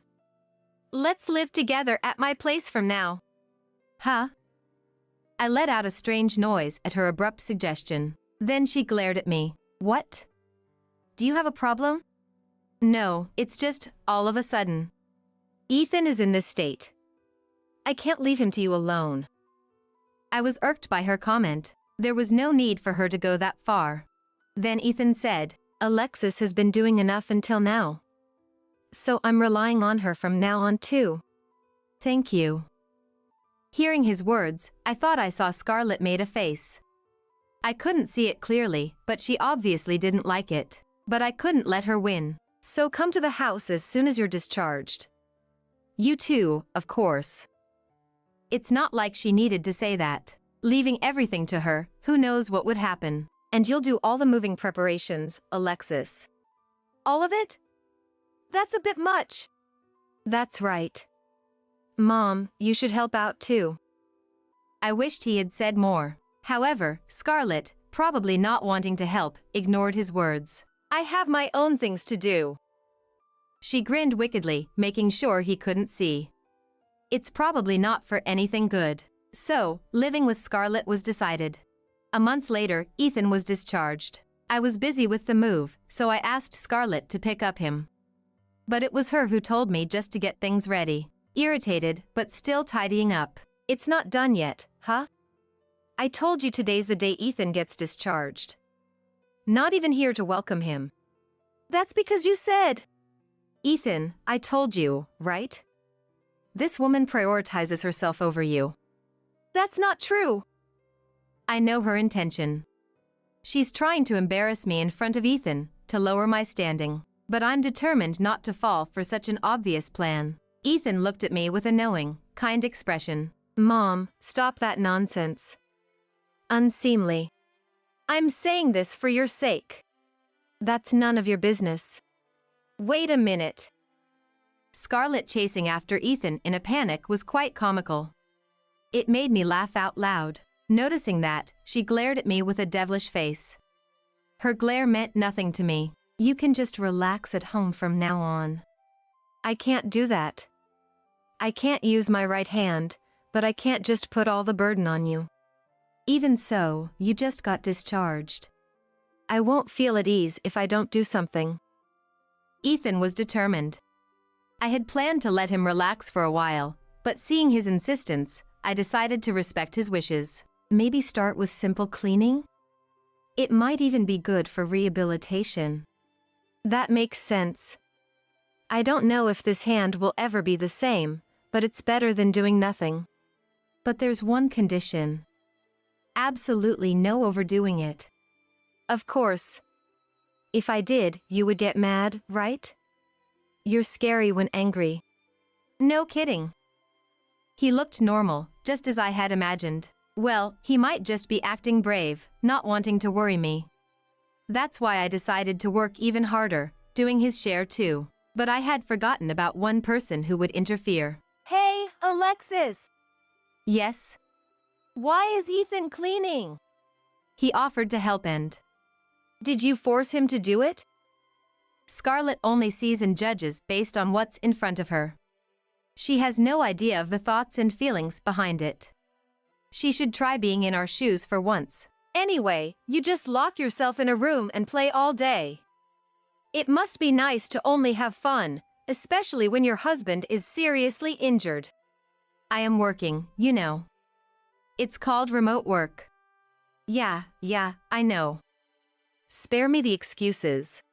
S2: Let's live together at my place from now.
S1: Huh? I let out a strange noise at her abrupt suggestion. Then she glared at me. What? Do you have a problem? No, it's just, all of a sudden.
S2: Ethan is in this state. I can't leave him to you alone.
S1: I was irked by her comment. There was no need for her to go that far. Then Ethan said,
S2: Alexis has been doing enough until now. So I'm relying on her from now on too.
S1: Thank you. Hearing his words, I thought I saw Scarlett made a face. I couldn't see it clearly, but she obviously didn't like it. But I couldn't let her win.
S2: So come to the house as soon as you're discharged.
S1: You too, of course. It's not like she needed to say that. Leaving everything to her, who knows what would happen.
S2: And you'll do all the moving preparations, Alexis. All of it? That's a bit much.
S1: That's right.
S2: Mom, you should help out too.
S1: I wished he had said more. However, Scarlett, probably not wanting to help, ignored his words.
S2: I have my own things to do.
S1: She grinned wickedly, making sure he couldn't see. It's probably not for anything good. So, living with Scarlett was decided. A month later, Ethan was discharged. I was busy with the move, so I asked Scarlett to pick up him. But it was her who told me just to get things ready. Irritated, but still tidying up.
S2: It's not done yet, huh? I told you today's the day Ethan gets discharged. Not even here to welcome him. That's because you said.
S1: Ethan, I told you, right? This woman prioritizes herself over you.
S2: That's not true.
S1: I know her intention. She's trying to embarrass me in front of Ethan, to lower my standing. But I'm determined not to fall for such an obvious plan. Ethan looked at me with a knowing, kind expression.
S2: Mom, stop that nonsense. Unseemly. I'm saying this for your sake. That's none of your business. Wait a minute.
S1: Scarlett chasing after Ethan in a panic was quite comical. It made me laugh out loud. Noticing that, she glared at me with a devilish face. Her glare meant nothing to me. You can just relax at home from now on.
S2: I can't do that. I can't use my right hand, but I can't just put all the burden on you.
S1: Even so, you just got discharged.
S2: I won't feel at ease if I don't do something.
S1: Ethan was determined. I had planned to let him relax for a while, but seeing his insistence, I decided to respect his wishes. Maybe start with simple cleaning? It might even be good for rehabilitation.
S2: That makes sense. I don't know if this hand will ever be the same, but it's better than doing nothing.
S1: But there's one condition. Absolutely no overdoing it.
S2: Of course. If I did, you would get mad, right? You're scary when angry.
S1: No kidding. He looked normal, just as I had imagined. Well, he might just be acting brave, not wanting to worry me. That's why I decided to work even harder, doing his share too. But I had forgotten about one person who would interfere.
S2: Hey, Alexis!
S1: Yes?
S2: Why is Ethan cleaning?
S1: He offered to help and...
S2: Did you force him to do it?
S1: Scarlett only sees and judges based on what's in front of her. She has no idea of the thoughts and feelings behind it. She should try being in our shoes for once.
S2: Anyway, you just lock yourself in a room and play all day. It must be nice to only have fun, especially when your husband is seriously injured.
S1: I am working, you know. It's called remote work. Yeah, I know.
S2: Spare me the excuses.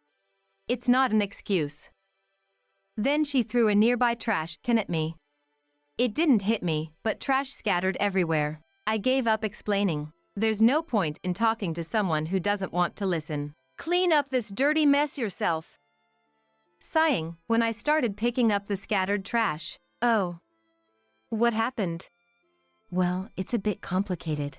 S1: It's not an excuse. Then she threw a nearby trash can at me. It didn't hit me, but trash scattered everywhere. I gave up explaining. There's no point in talking to someone who doesn't want to listen.
S2: Clean up this dirty mess yourself.
S1: Sighing, when I started picking up the scattered trash.
S2: Oh. What happened?
S1: Well, it's a bit complicated,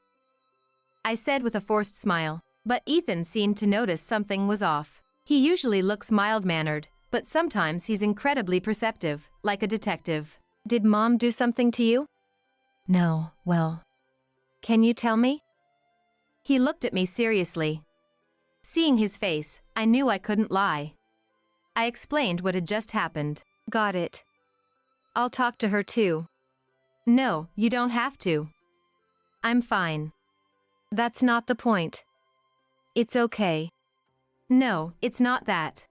S1: I said with a forced smile, but Ethan seemed to notice something was off. He usually looks mild-mannered, but sometimes he's incredibly perceptive, like a detective.
S2: Did Mom do something to you?
S1: No, well.
S2: Can you tell me?
S1: He looked at me seriously. Seeing his face, I knew I couldn't lie. I explained what had just happened.
S2: Got it. I'll talk to her too.
S1: No, you don't have to. I'm fine.
S2: That's not the point. It's okay.
S1: No, it's not that.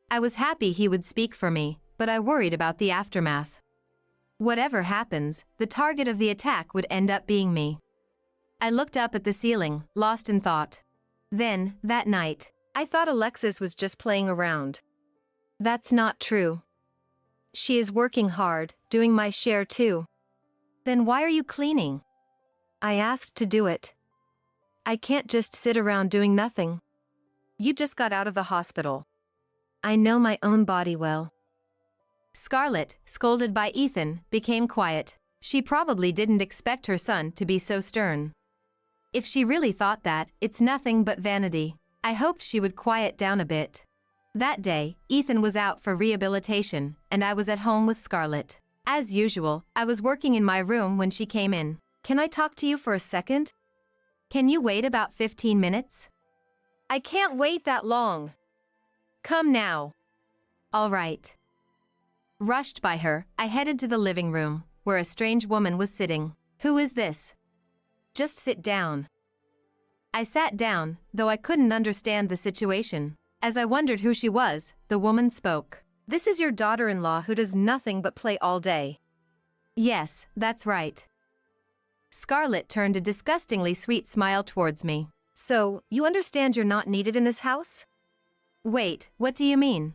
S1: I was happy he would speak for me, but I worried about the aftermath. Whatever happens, the target of the attack would end up being me. I looked up at the ceiling, lost in thought. Then, that night,
S2: I thought Alexis was just playing around. That's not true. She is working hard, doing my share too.
S1: Then why are you cleaning?
S2: I asked to do it. I can't just sit around doing nothing. You just got out of the hospital. I know my own body well.
S1: Scarlett, scolded by Ethan, became quiet. She probably didn't expect her son to be so stern. If she really thought that, it's nothing but vanity. I hoped she would quiet down a bit. That day, Ethan was out for rehabilitation, and I was at home with Scarlett. As usual, I was working in my room when she came in.
S2: Can I talk to you for a second?
S1: Can you wait about 15 minutes?
S2: I can't wait that long. Come now.
S1: All right. Rushed by her, I headed to the living room, where a strange woman was sitting. Who is this?
S2: Just sit down.
S1: I sat down, though I couldn't understand the situation. As I wondered who she was, the woman spoke.
S2: This is your daughter-in-law who does nothing but play all day.
S1: Yes, that's right. Scarlett turned a disgustingly sweet smile towards me.
S2: So, you understand you're not needed in this house?
S1: Wait, what do you mean?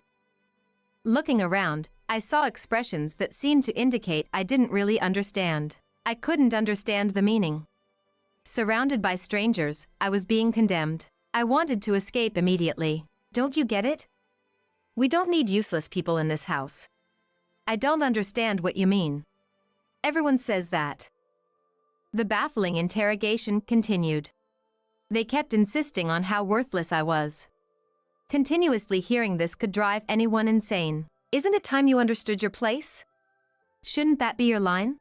S1: Looking around, I saw expressions that seemed to indicate I didn't really understand. I couldn't understand the meaning. Surrounded by strangers, I was being condemned. I wanted to escape immediately.
S2: Don't you get it? We don't need useless people in this house.
S1: I don't understand what you mean.
S2: Everyone says that.
S1: The baffling interrogation continued. They kept insisting on how worthless I was. Continuously hearing this could drive anyone insane.
S2: Isn't it time you understood your place?
S1: Shouldn't that be your line?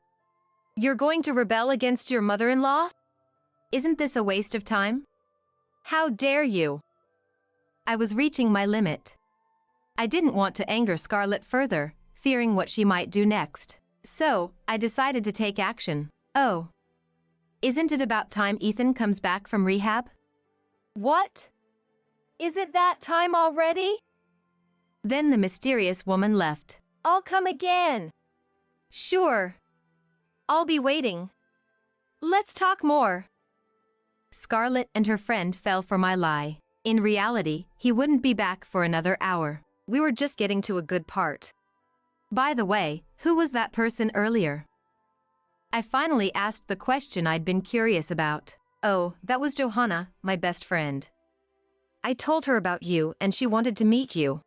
S2: You're going to rebel against your mother-in-law?
S1: Isn't this a waste of time?
S2: How dare you?
S1: I was reaching my limit. I didn't want to anger Scarlett further, fearing what she might do next. So, I decided to take action. Oh. Isn't it about time Ethan comes back from rehab?
S2: What? Is it that time already?
S1: Then the mysterious woman left.
S2: I'll come again.
S1: Sure.
S2: I'll be waiting. Let's talk more.
S1: Scarlett and her friend fell for my lie. In reality, he wouldn't be back for another hour.
S2: We were just getting to a good part.
S1: By the way, who was that person earlier? I finally asked the question I'd been curious about.
S2: Oh, that was Johanna, my best friend. I told her about you and she wanted to meet you.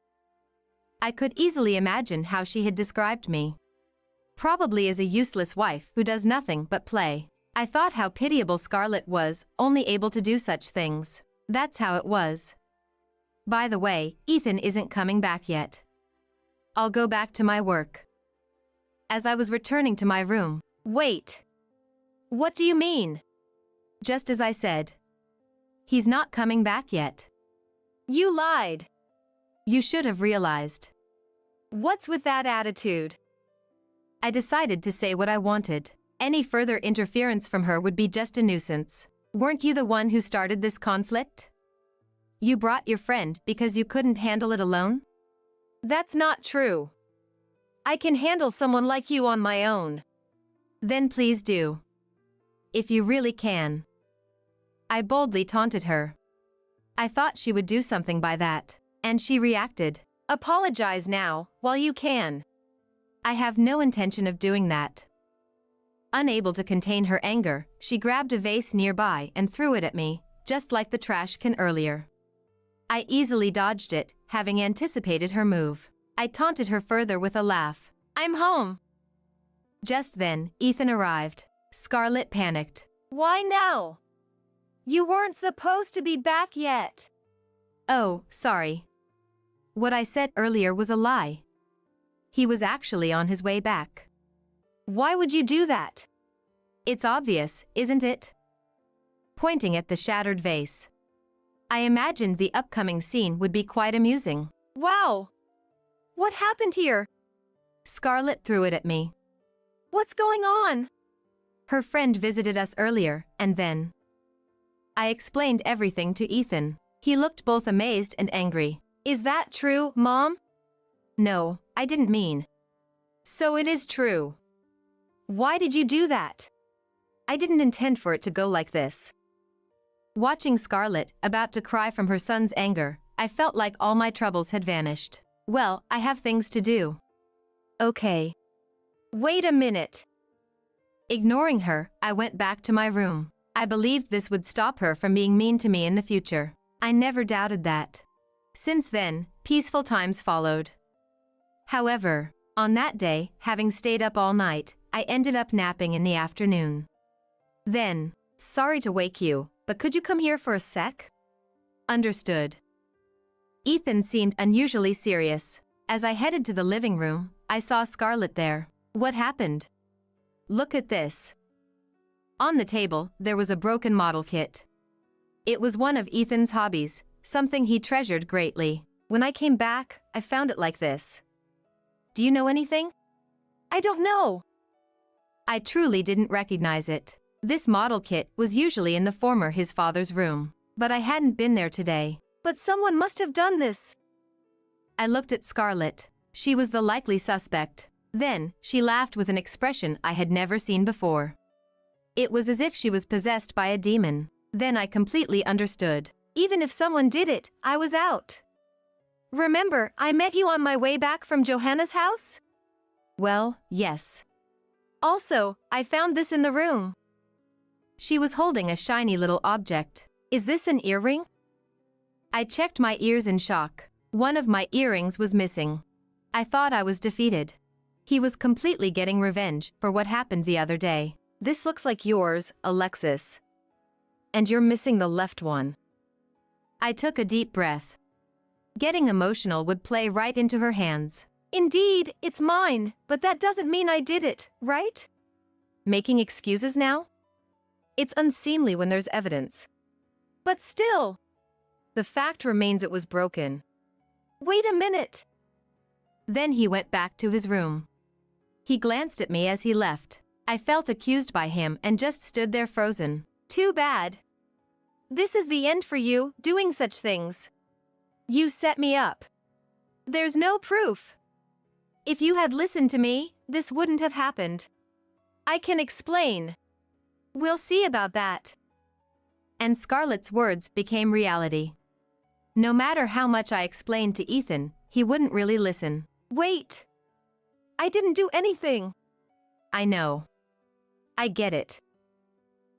S1: I could easily imagine how she had described me. Probably as a useless wife who does nothing but play. I thought how pitiable Scarlett was, only able to do such things. That's how it was. By the way, Ethan isn't coming back yet. I'll go back to my work. As I was returning to my room.
S2: Wait. What do you mean?
S1: Just as I said. He's not coming back yet.
S2: You lied.
S1: You should have realized.
S2: What's with that attitude?
S1: I decided to say what I wanted. Any further interference from her would be just a nuisance. Weren't you the one who started this conflict? You brought your friend because you couldn't handle it alone?
S2: That's not true. I can handle someone like you on my own.
S1: Then please do. If you really can. I boldly taunted her. I thought she would do something by that, and she reacted.
S2: Apologize now, while you can.
S1: I have no intention of doing that. Unable to contain her anger, she grabbed a vase nearby and threw it at me, just like the trash can earlier. I easily dodged it, having anticipated her move. I taunted her further with a laugh.
S2: I'm home.
S1: Just then, Ethan arrived. Scarlett panicked.
S2: Why now? You weren't supposed to be back yet.
S1: Oh, sorry. What I said earlier was a lie. He was actually on his way back.
S2: Why would you do that?
S1: It's obvious, isn't it? Pointing at the shattered vase. I imagined the upcoming scene would be quite amusing.
S2: Wow! What happened here?
S1: Scarlett threw it at me.
S2: What's going on?
S1: Her friend visited us earlier, and then... I explained everything to Ethan. He looked both amazed and angry.
S2: Is that true, Mom?
S1: No, I didn't mean.
S2: So it is true. Why did you do that?
S1: I didn't intend for it to go like this. Watching Scarlett, about to cry from her son's anger, I felt like all my troubles had vanished. Well, I have things to do. Okay.
S2: Wait a minute.
S1: Ignoring her, I went back to my room. I believed this would stop her from being mean to me in the future. I never doubted that. Since then, peaceful times followed. However, on that day, having stayed up all night, I ended up napping in the afternoon. Then, sorry to wake you, but could you come here for a sec? Understood. Ethan seemed unusually serious. As I headed to the living room, I saw Scarlett there. What happened? Look at this. On the table, there was a broken model kit. It was one of Ethan's hobbies, something he treasured greatly. When I came back, I found it like this. Do you know anything?
S2: I don't know.
S1: I truly didn't recognize it. This model kit was usually in the former his father's room, but I hadn't been there today.
S2: But someone must have done this.
S1: I looked at Scarlett. She was the likely suspect. Then, she laughed with an expression I had never seen before. It was as if she was possessed by a demon. Then I completely understood.
S2: Even if someone did it, I was out. Remember, I met you on my way back from Johanna's house?
S1: Well, yes.
S2: Also, I found this in the room.
S1: She was holding a shiny little object.
S2: Is this an earring?
S1: I checked my ears in shock. One of my earrings was missing. I thought I was defeated. He was completely getting revenge for what happened the other day.
S2: This looks like yours, Alexis. And you're missing the left one.
S1: I took a deep breath. Getting emotional would play right into her hands.
S2: Indeed, it's mine, but that doesn't mean I did it, right?
S1: Making excuses now? It's unseemly when there's evidence.
S2: But still.
S1: The fact remains it was broken.
S2: Wait a minute.
S1: Then he went back to his room. He glanced at me as he left. I felt accused by him and just stood there frozen.
S2: Too bad. This is the end for you, doing such things. You set me up. There's no proof. If you had listened to me, this wouldn't have happened. I can explain. We'll see about that.
S1: And Scarlett's words became reality. No matter how much I explained to Ethan, he wouldn't really listen.
S2: Wait. I didn't do anything.
S1: I know. I get it.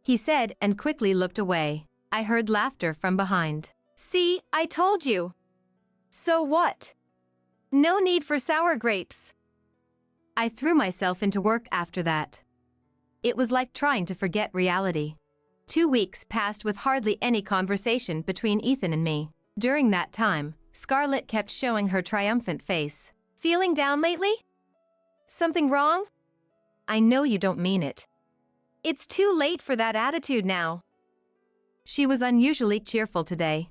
S1: He said and quickly looked away. I heard laughter from behind.
S2: See, I told you. So what? No need for sour grapes.
S1: I threw myself into work after that. It was like trying to forget reality. 2 weeks passed with hardly any conversation between Ethan and me. During that time, Scarlett kept showing her triumphant face.
S2: Feeling down lately? Something wrong?
S1: I know you don't mean it.
S2: It's too late for that attitude now.
S1: She was unusually cheerful today.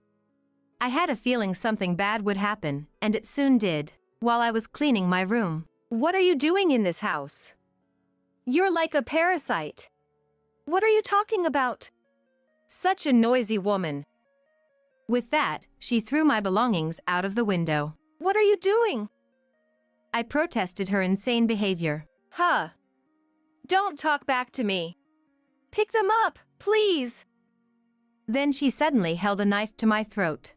S1: I had a feeling something bad would happen, and it soon did, while I was cleaning my room.
S2: What are you doing in this house? You're like a parasite. What are you talking about? Such a noisy woman.
S1: With that, she threw my belongings out of the window.
S2: What are you doing?
S1: I protested her insane behavior.
S2: Huh. Don't talk back to me. Pick them up, please.
S1: Then she suddenly held a knife to my throat.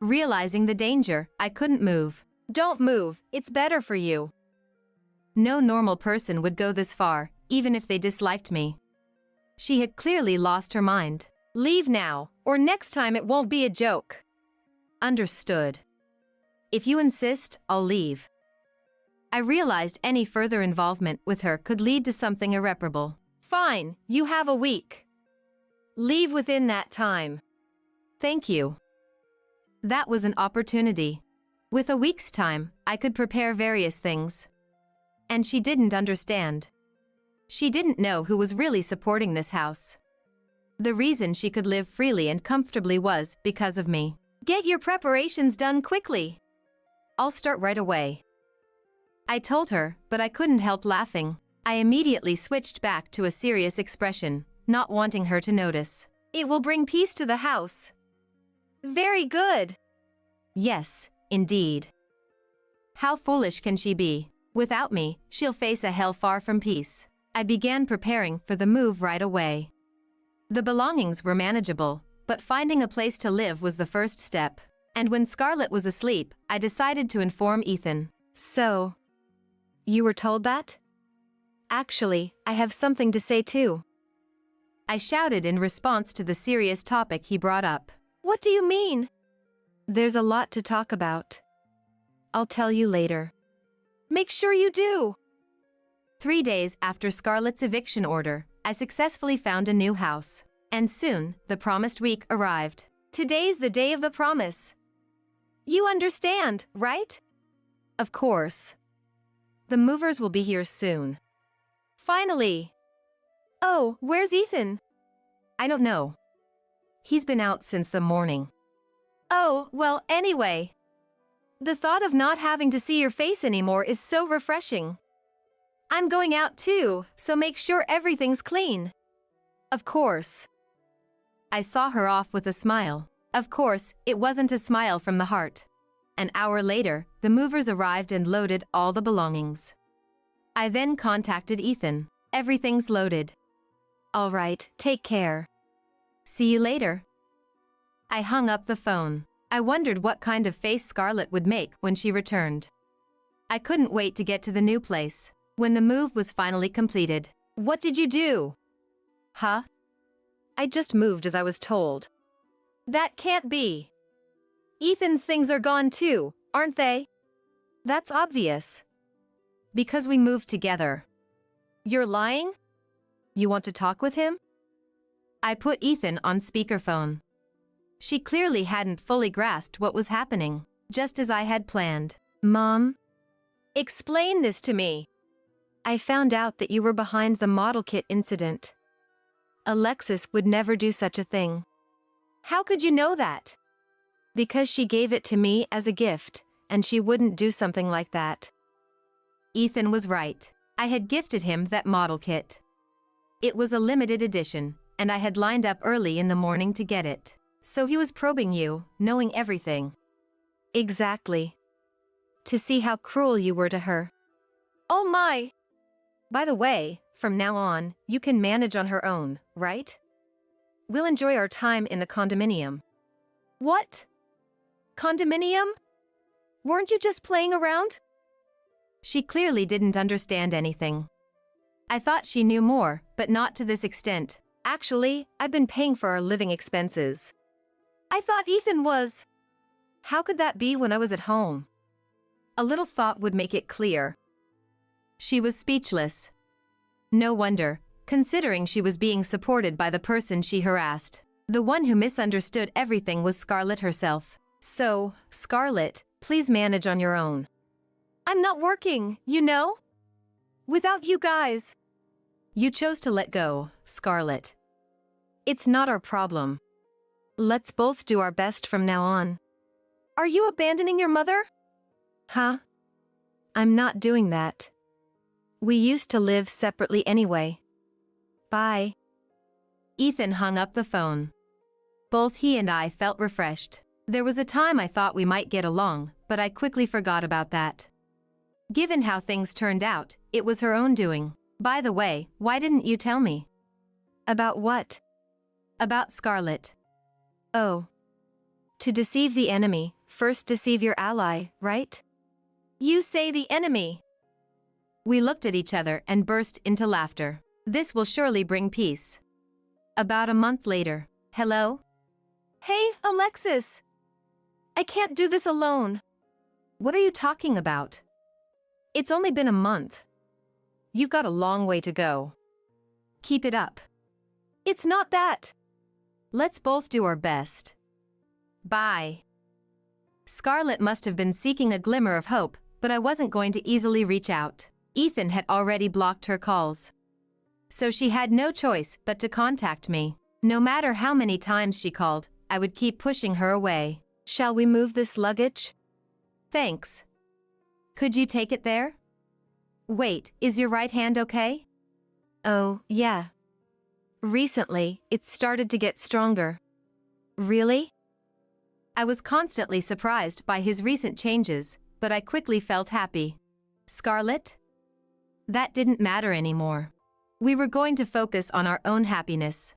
S1: Realizing the danger, I couldn't move.
S2: Don't move, it's better for you.
S1: No normal person would go this far, even if they disliked me. She had clearly lost her mind.
S2: Leave now, or next time it won't be a joke.
S1: Understood. If you insist, I'll leave. I realized any further involvement with her could lead to something irreparable.
S2: Fine, you have a week. Leave within that time.
S1: Thank you. That was an opportunity. With a week's time, I could prepare various things. And she didn't understand. She didn't know who was really supporting this house. The reason she could live freely and comfortably was because of me.
S2: Get your preparations done quickly.
S1: I'll start right away. I told her, but I couldn't help laughing. I immediately switched back to a serious expression, not wanting her to notice.
S2: It will bring peace to the house. Very good.
S1: Yes, indeed. How foolish can she be? Without me, she'll face a hell far from peace. I began preparing for the move right away. The belongings were manageable, but finding a place to live was the first step. And when Scarlett was asleep, I decided to inform Ethan.
S2: So, you were told that? Actually, I have something to say too.
S1: I shouted in response to the serious topic he brought up.
S2: What do you mean? There's a lot to talk about. I'll tell you later. Make sure you do.
S1: 3 days after Scarlett's eviction order, I successfully found a new house. And soon, the promised week arrived.
S2: Today's the day of the promise. You understand, right?
S1: Of course. The movers will be here soon.
S2: Finally. Oh, where's Ethan?
S1: I don't know. He's been out since the morning.
S2: Oh, well, anyway. The thought of not having to see your face anymore is so refreshing. I'm going out too, so make sure everything's clean.
S1: Of course. I saw her off with a smile. Of course, it wasn't a smile from the heart. An hour later, the movers arrived and loaded all the belongings. I then contacted Ethan. Everything's loaded.
S2: All right, take care.
S1: See you later. I hung up the phone. I wondered what kind of face Scarlett would make when she returned. I couldn't wait to get to the new place. When the move was finally completed.
S2: What did you do?
S1: Huh?
S2: I just moved as I was told. That can't be. Ethan's things are gone too, aren't they?
S1: That's obvious. Because we moved together.
S2: You're lying?
S1: You want to talk with him? I put Ethan on speakerphone. She clearly hadn't fully grasped what was happening, just as I had planned.
S2: Mom? Explain this to me. I found out that you were behind the model kit incident. Alexis would never do such a thing. How could you know that? Because she gave it to me as a gift, and she wouldn't do something like that.
S1: Ethan was right. I had gifted him that model kit. It was a limited edition, and I had lined up early in the morning to get it. So he was probing you, knowing everything.
S2: Exactly. To see how cruel you were to her. Oh my! By the way, from now on, you can manage on her own, right? We'll enjoy our time in the condominium. What? Condominium? Weren't you just playing around?
S1: She clearly didn't understand anything. I thought she knew more, but not to this extent.
S2: Actually, I've been paying for our living expenses. I thought Ethan was. How could that be when I was at home?
S1: A little thought would make it clear. She was speechless. No wonder, considering she was being supported by the person she harassed. The one who misunderstood everything was Scarlett herself. So, Scarlett, please manage on your own.
S2: I'm not working, you know? Without you guys.
S1: You chose to let go, Scarlett.
S2: It's not our problem. Let's both do our best from now on. Are you abandoning your mother? Huh? I'm not doing that. We used to live separately anyway. Bye.
S1: Ethan hung up the phone. Both he and I felt refreshed. There was a time I thought we might get along, but I quickly forgot about that. Given how things turned out, it was her own doing. By the way, why didn't you tell me?
S2: About what?
S1: About Scarlett.
S2: Oh. To deceive the enemy, first deceive your ally, right? You say the enemy.
S1: We looked at each other and burst into laughter. This will surely bring peace. About a month later. Hello?
S2: Hey, Alexis. I can't do this alone.
S1: What are you talking about?
S2: It's only been a month.
S1: You've got a long way to go. Keep it up.
S2: It's not that.
S1: Let's both do our best. Bye. Scarlett must have been seeking a glimmer of hope, but I wasn't going to easily reach out. Ethan had already blocked her calls. So she had no choice but to contact me. No matter how many times she called, I would keep pushing her away.
S2: Shall we move this luggage?
S1: Thanks. Could you take it there? Wait, is your right hand okay?
S2: Oh, yeah. Recently, it started to get stronger. Really?
S1: I was constantly surprised by his recent changes, but I quickly felt happy. Scarlett? That didn't matter anymore. We were going to focus on our own happiness.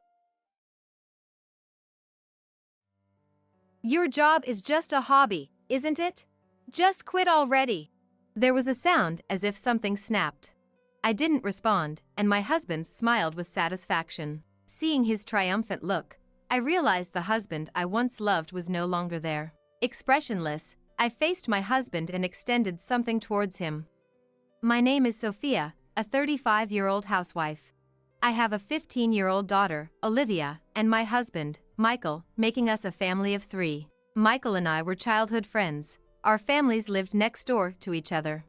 S2: Your job is just a hobby, isn't it? Just quit already.
S1: There was a sound as if something snapped. I didn't respond, and my husband smiled with satisfaction. Seeing his triumphant look, I realized the husband I once loved was no longer there. Expressionless, I faced my husband and extended something towards him. My name is Sophia, a 35-year-old housewife. I have a 15-year-old daughter, Olivia, and my husband, Michael, making us a family of 3. Michael and I were childhood friends. Our families lived next door to each other.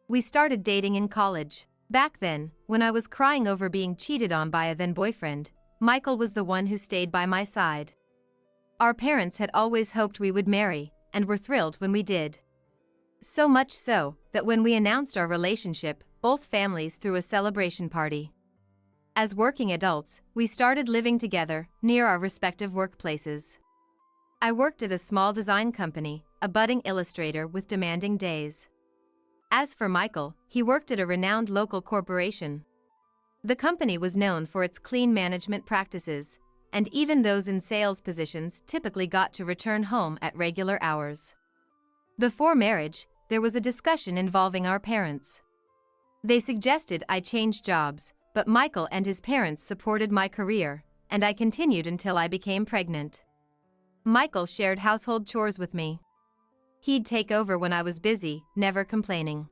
S1: We started dating in college. Back then, when I was crying over being cheated on by a then-boyfriend, Michael was the one who stayed by my side. Our parents had always hoped we would marry, and were thrilled when we did. So much so, that when we announced our relationship, both families threw a celebration party. As working adults, we started living together, near our respective workplaces. I worked at a small design company, a budding illustrator with demanding days. As for Michael, he worked at a renowned local corporation. The company was known for its clean management practices, and even those in sales positions typically got to return home at regular hours. Before marriage, there was a discussion involving our parents. They suggested I change jobs, but Michael and his parents supported my career, and I continued until I became pregnant. Michael shared household chores with me. He'd take over when I was busy, never complaining.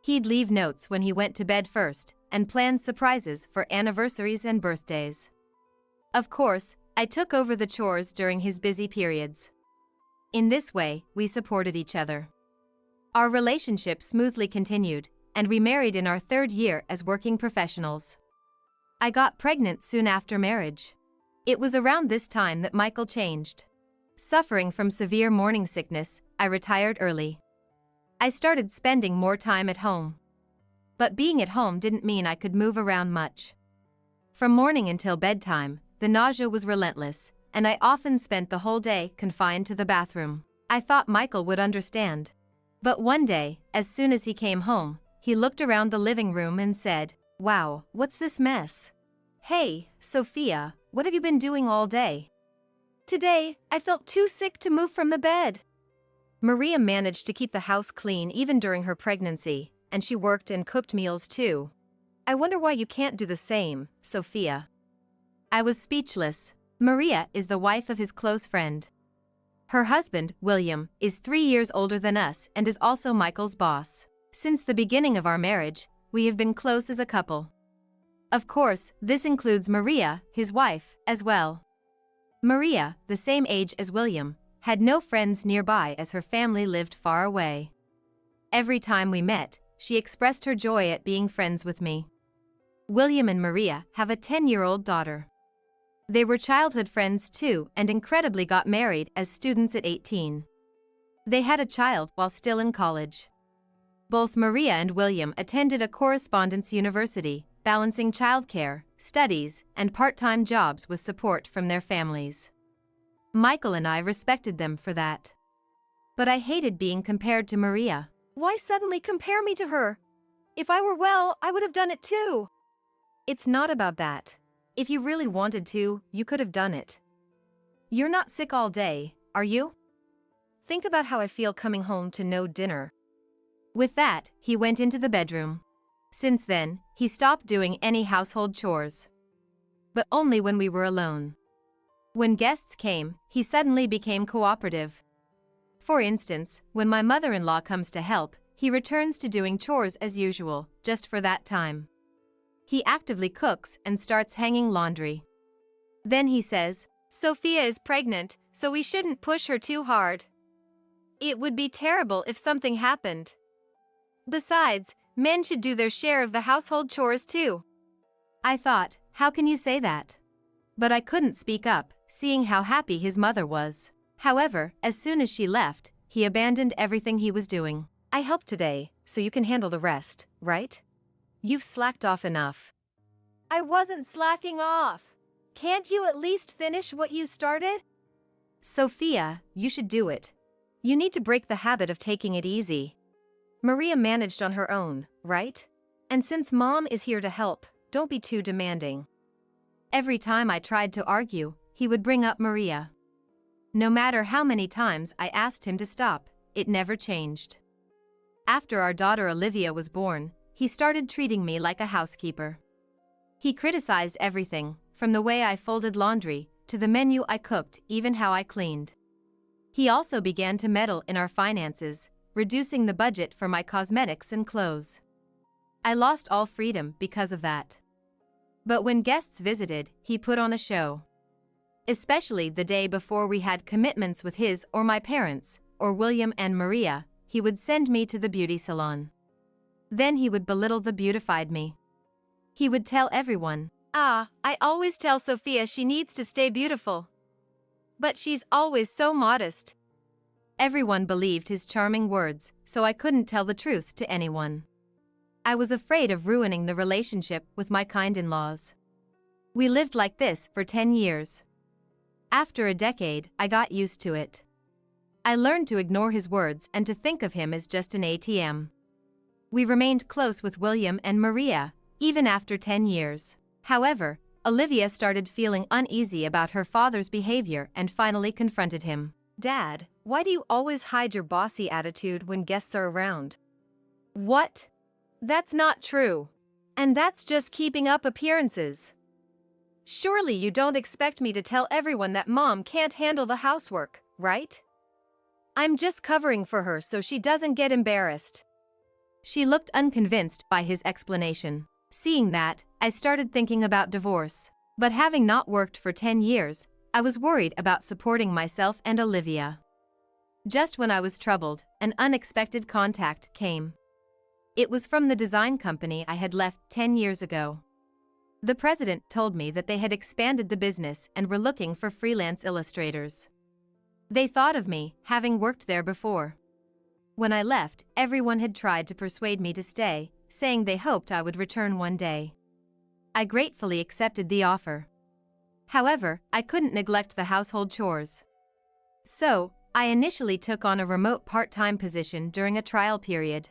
S1: He'd leave notes when he went to bed first, and plan surprises for anniversaries and birthdays. Of course, I took over the chores during his busy periods. In this way, we supported each other. Our relationship smoothly continued, and we married in our 3rd year as working professionals. I got pregnant soon after marriage. It was around this time that Michael changed. Suffering from severe morning sickness, I retired early. I started spending more time at home. But being at home didn't mean I could move around much. From morning until bedtime, the nausea was relentless, and I often spent the whole day confined to the bathroom. I thought Michael would understand. But one day, as soon as he came home, he looked around the living room and said, "Wow, what's this mess? Hey, Sophia, what have you been doing all day?"
S2: Today, I felt too sick to move from the bed. Maria managed to keep the house clean even during her pregnancy, and she worked and cooked meals too. I wonder why you can't do the same, Sophia.
S1: I was speechless. Maria is the wife of his close friend. Her husband, William, is 3 years older than us and is also Michael's boss. Since the beginning of our marriage, we have been close as a couple. Of course, this includes Maria, his wife, as well. Maria, the same age as William, had no friends nearby as her family lived far away. Every time we met, she expressed her joy at being friends with me. William and Maria have a 10-year-old daughter. They were childhood friends too and incredibly got married as students at 18. They had a child while still in college. Both Maria and William attended a correspondence university, balancing childcare, studies, and part-time jobs with support from their families. Michael and I respected them for that. But I hated being compared to Maria.
S2: Why suddenly compare me to her? If I were well, I would have done it too.
S1: It's not about that. If you really wanted to, you could have done it. You're not sick all day, are you?
S2: Think about how I feel coming home to no dinner.
S1: With that, he went into the bedroom. Since then, he stopped doing any household chores. But only when we were alone. When guests came, he suddenly became cooperative. For instance, when my mother-in-law comes to help, he returns to doing chores as usual, just for that time. He actively cooks and starts hanging laundry. Then he says,
S2: Sophia is pregnant, so we shouldn't push her too hard. It would be terrible if something happened. Besides, men should do their share of the household chores too.
S1: I thought, how can you say that? But I couldn't speak up, seeing how happy his mother was. However, as soon as she left, he abandoned everything he was doing.
S2: I helped today, so you can handle the rest, right? You've slacked off enough. I wasn't slacking off. Can't you at least finish what you started?
S1: Sophia, you should do it.
S2: You need to break the habit of taking it easy. Maria managed on her own, right? And since Mom is here to help, don't be too demanding.
S1: Every time I tried to argue, he would bring up Maria. No matter how many times I asked him to stop, it never changed. After our daughter Olivia was born, he started treating me like a housekeeper. He criticized everything, from the way I folded laundry, to the menu I cooked, even how I cleaned. He also began to meddle in our finances, reducing the budget for my cosmetics and clothes. I lost all freedom because of that. But when guests visited, he put on a show. Especially the day before we had commitments with his or my parents, or William and Maria, he would send me to the beauty salon. Then he would belittle the beautified me. He would tell everyone,
S2: I always tell Sophia she needs to stay beautiful. But she's always so modest.
S1: Everyone believed his charming words, so I couldn't tell the truth to anyone. I was afraid of ruining the relationship with my kind-in-laws. We lived like this for 10 years. After a decade, I got used to it. I learned to ignore his words and to think of him as just an ATM. We remained close with William and Maria, even after 10 years. However, Olivia started feeling uneasy about her father's behavior and finally confronted him.
S2: Dad, why do you always hide your bossy attitude when guests are around? What? That's not true. And that's just keeping up appearances. Surely you don't expect me to tell everyone that Mom can't handle the housework, right? I'm just covering for her so she doesn't get embarrassed.
S1: She looked unconvinced by his explanation. Seeing that, I started thinking about divorce. But having not worked for 10 years, I was worried about supporting myself and Olivia. Just when I was troubled, an unexpected contact came. It was from the design company I had left 10 years ago. The president told me that they had expanded the business and were looking for freelance illustrators. They thought of me, having worked there before. When I left, everyone had tried to persuade me to stay, saying they hoped I would return one day. I gratefully accepted the offer. However, I couldn't neglect the household chores. So, I initially took on a remote part-time position during a trial period.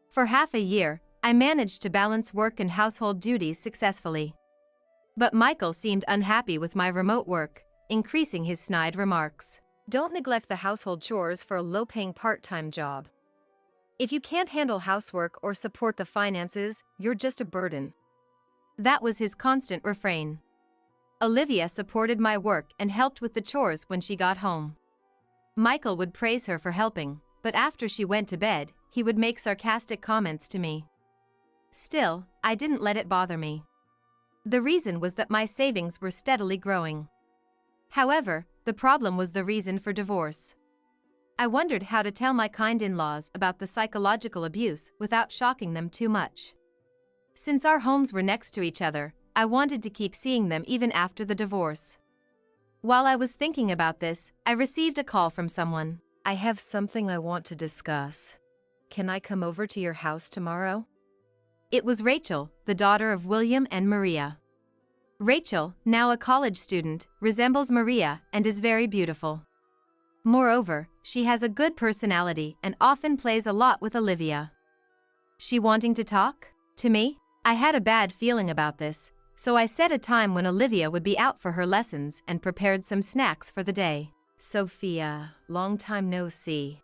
S1: For half a year, I managed to balance work and household duties successfully. But Michael seemed unhappy with my remote work, increasing his snide remarks.
S2: Don't neglect the household chores for a low-paying part-time job. If you can't handle housework or support the finances, you're just a burden.
S1: That was his constant refrain. Olivia supported my work and helped with the chores when she got home. Michael would praise her for helping, but after she went to bed, he would make sarcastic comments to me. Still, I didn't let it bother me. The reason was that my savings were steadily growing. However, the problem was the reason for divorce. I wondered how to tell my kind-in-laws about the psychological abuse without shocking them too much. Since our homes were next to each other, I wanted to keep seeing them even after the divorce. While I was thinking about this, I received a call from someone.
S2: I have something I want to discuss. Can I come over to your house tomorrow?
S1: It was Rachel, the daughter of William and Maria. Rachel, now a college student, resembles Maria and is very beautiful. Moreover, she has a good personality and often plays a lot with Olivia. She wanting to talk to me? I had a bad feeling about this, so I set a time when Olivia would be out for her lessons and prepared some snacks for the day.
S2: Sophia, long time no see.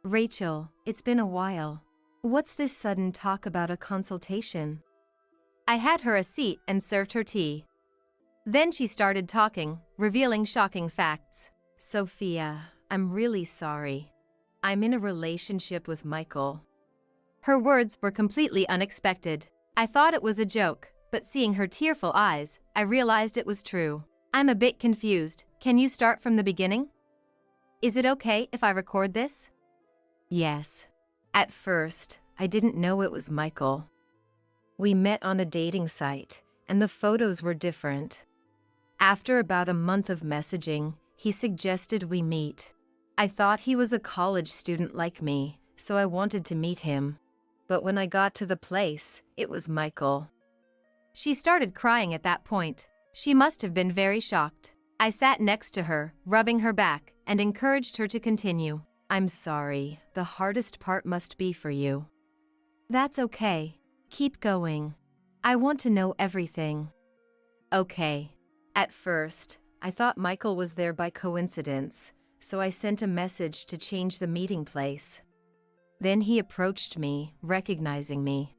S2: Rachel, it's been a while. What's this sudden talk about a consultation?
S1: I had her a seat and served her tea. Then she started talking, revealing shocking facts.
S2: Sophia, I'm really sorry. I'm in a relationship with Michael.
S1: Her words were completely unexpected. I thought it was a joke, but seeing her tearful eyes, I realized it was true. I'm a bit confused. Can you start from the beginning? Is it okay if I record this?
S2: Yes. At first, I didn't know it was Michael. We met on a dating site, and the photos were different. After about a month of messaging, he suggested we meet. I thought he was a college student like me, so I wanted to meet him. But when I got to the place, it was Michael.
S1: She started crying at that point. She must have been very shocked. I sat next to her, rubbing her back, and encouraged her to continue.
S2: I'm sorry, the hardest part must be for you.
S1: That's okay.
S2: Keep going. I want to know everything. Okay. At first, I thought Michael was there by coincidence, so I sent a message to change the meeting place. Then he approached me, recognizing me.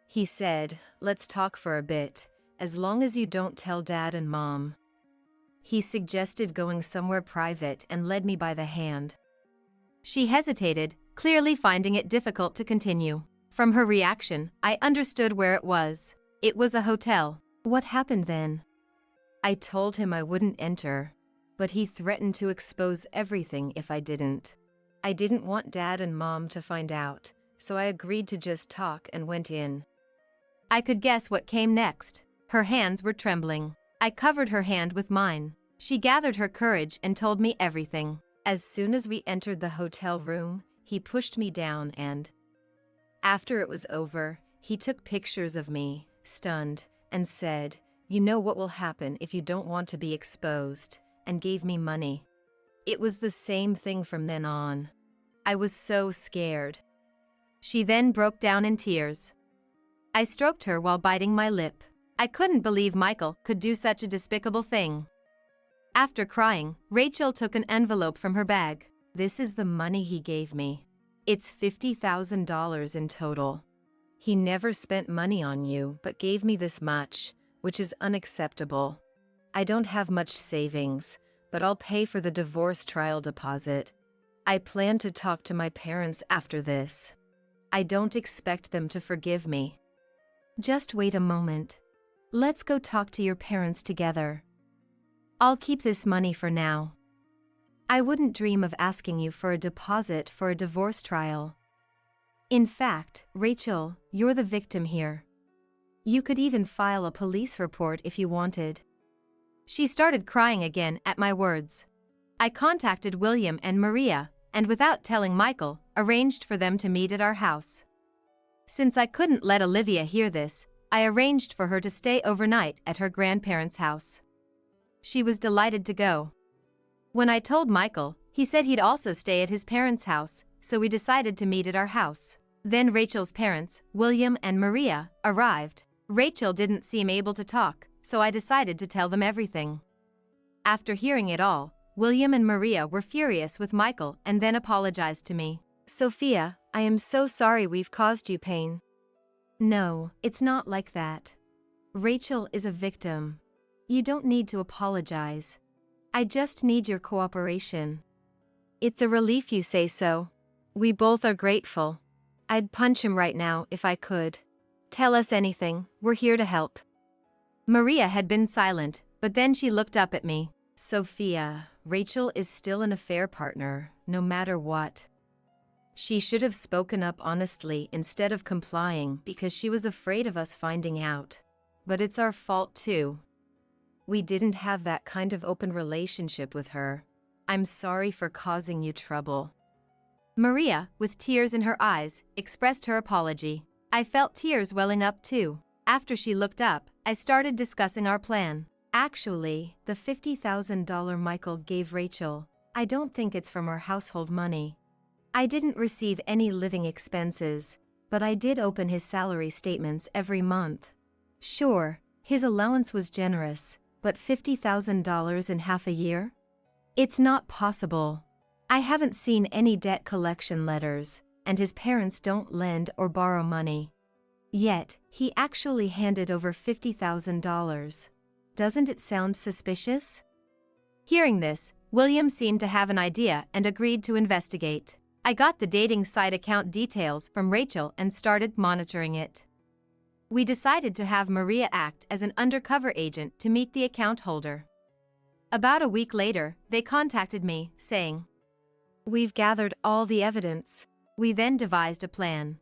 S2: He said, "Let's talk for a bit, as long as you don't tell Dad and Mom." He suggested going somewhere private and led me by the hand.
S1: She hesitated, clearly finding it difficult to continue. From her reaction, I understood where it was. It was a hotel.
S2: What happened then? I told him I wouldn't enter, but he threatened to expose everything if I didn't. I didn't want Dad and Mom to find out, so I agreed to just talk and went in.
S1: I could guess what came next. Her hands were trembling. I covered her hand with mine. She gathered her courage and told me everything.
S2: As soon as we entered the hotel room, he pushed me down and, after it was over, he took pictures of me, stunned, and said, "You know what will happen if you don't want to be exposed," and gave me money. It was the same thing from then on. I was so scared.
S1: She then broke down in tears. I stroked her while biting my lip. I couldn't believe Michael could do such a despicable thing. After crying, Rachel took an envelope from her bag.
S2: This is the money he gave me. It's $50,000 in total. He never spent money on you, but gave me this much, which is unacceptable. I don't have much savings, but I'll pay for the divorce trial deposit. I plan to talk to my parents after this. I don't expect them to forgive me. Just wait a moment. Let's go talk to your parents together. I'll keep this money for now. I wouldn't dream of asking you for a deposit for a divorce trial. In fact, Rachel, you're the victim here. You could even file a police report if you wanted.
S1: She started crying again at my words. I contacted William and Maria, and without telling Michael, arranged for them to meet at our house. Since I couldn't let Olivia hear this, I arranged for her to stay overnight at her grandparents' house. She was delighted to go. When I told Michael, he said he'd also stay at his parents' house, so we decided to meet at our house. Then Rachel's parents, William and Maria, arrived. Rachel didn't seem able to talk, so I decided to tell them everything. After hearing it all, William and Maria were furious with Michael and then apologized to me.
S2: "Sophia, I am so sorry we've caused you pain." "No, it's not like that. Rachel is a victim. You don't need to apologize. I just need your cooperation." "It's a relief you say so. We both are grateful. I'd punch him right now if I could. Tell us anything, we're here to help."
S1: Maria had been silent, but then she looked up at me.
S2: "Sophia, Rachel is still an affair partner, no matter what. She should have spoken up honestly instead of complying because she was afraid of us finding out.
S1: but it's our fault too. We didn't have that kind of open relationship with her. I'm sorry for causing you trouble." Maria, with tears in her eyes, expressed her apology. I felt tears welling up too. After she looked up, I started discussing our plan. "Actually, the $50,000 Michael gave Rachel, I don't think it's from our household money. I didn't receive any living expenses, but I did open his salary statements every month. Sure, his allowance was generous, but $50,000 in half a year? It's not possible. I haven't seen any debt collection letters, and his parents don't lend or borrow money. Yet, he actually handed over $50,000. Doesn't it sound suspicious?" Hearing this, William seemed to have an idea and agreed to investigate. I got the dating site account details from Rachel and started monitoring it. We decided to have Maria act as an undercover agent to meet the account holder. About a week later, they contacted me, saying, "We've gathered all the evidence." We then devised a plan.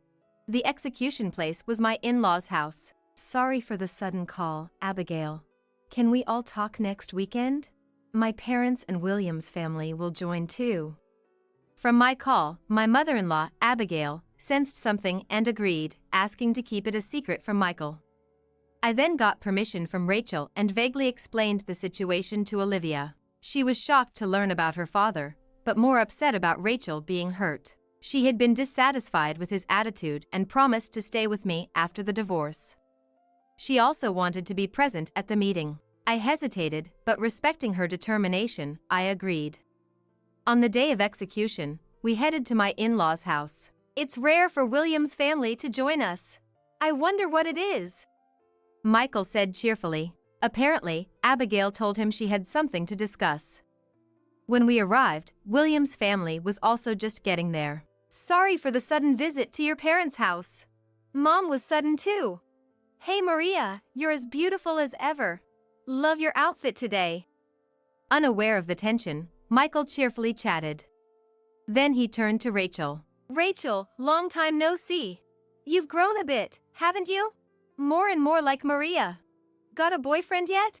S1: The execution place was my in-laws' house. "Sorry for the sudden call, Abigail. Can we all talk next weekend? My parents and William's family will join too." From my call, my mother-in-law, Abigail, sensed something and agreed, asking to keep it a secret from Michael. I then got permission from Rachel and vaguely explained the situation to Olivia. She was shocked to learn about her father, but more upset about Rachel being hurt. She had been dissatisfied with his attitude and promised to stay with me after the divorce. She also wanted to be present at the meeting. I hesitated, but respecting her determination, I agreed. On the day of execution, we headed to my in-laws' house. "It's rare for William's family to join us. I wonder what it is," Michael said cheerfully. Apparently, Abigail told him she had something to discuss. When we arrived, William's family was also just getting there. "Sorry for the sudden visit to your parents' house. Mom was sudden too. Hey Maria, you're as beautiful as ever. Love your outfit today." Unaware of the tension, Michael cheerfully chatted. Then he turned to Rachel. "Rachel, long time no see. You've grown a bit, haven't you? More and more like Maria. Got a boyfriend yet?"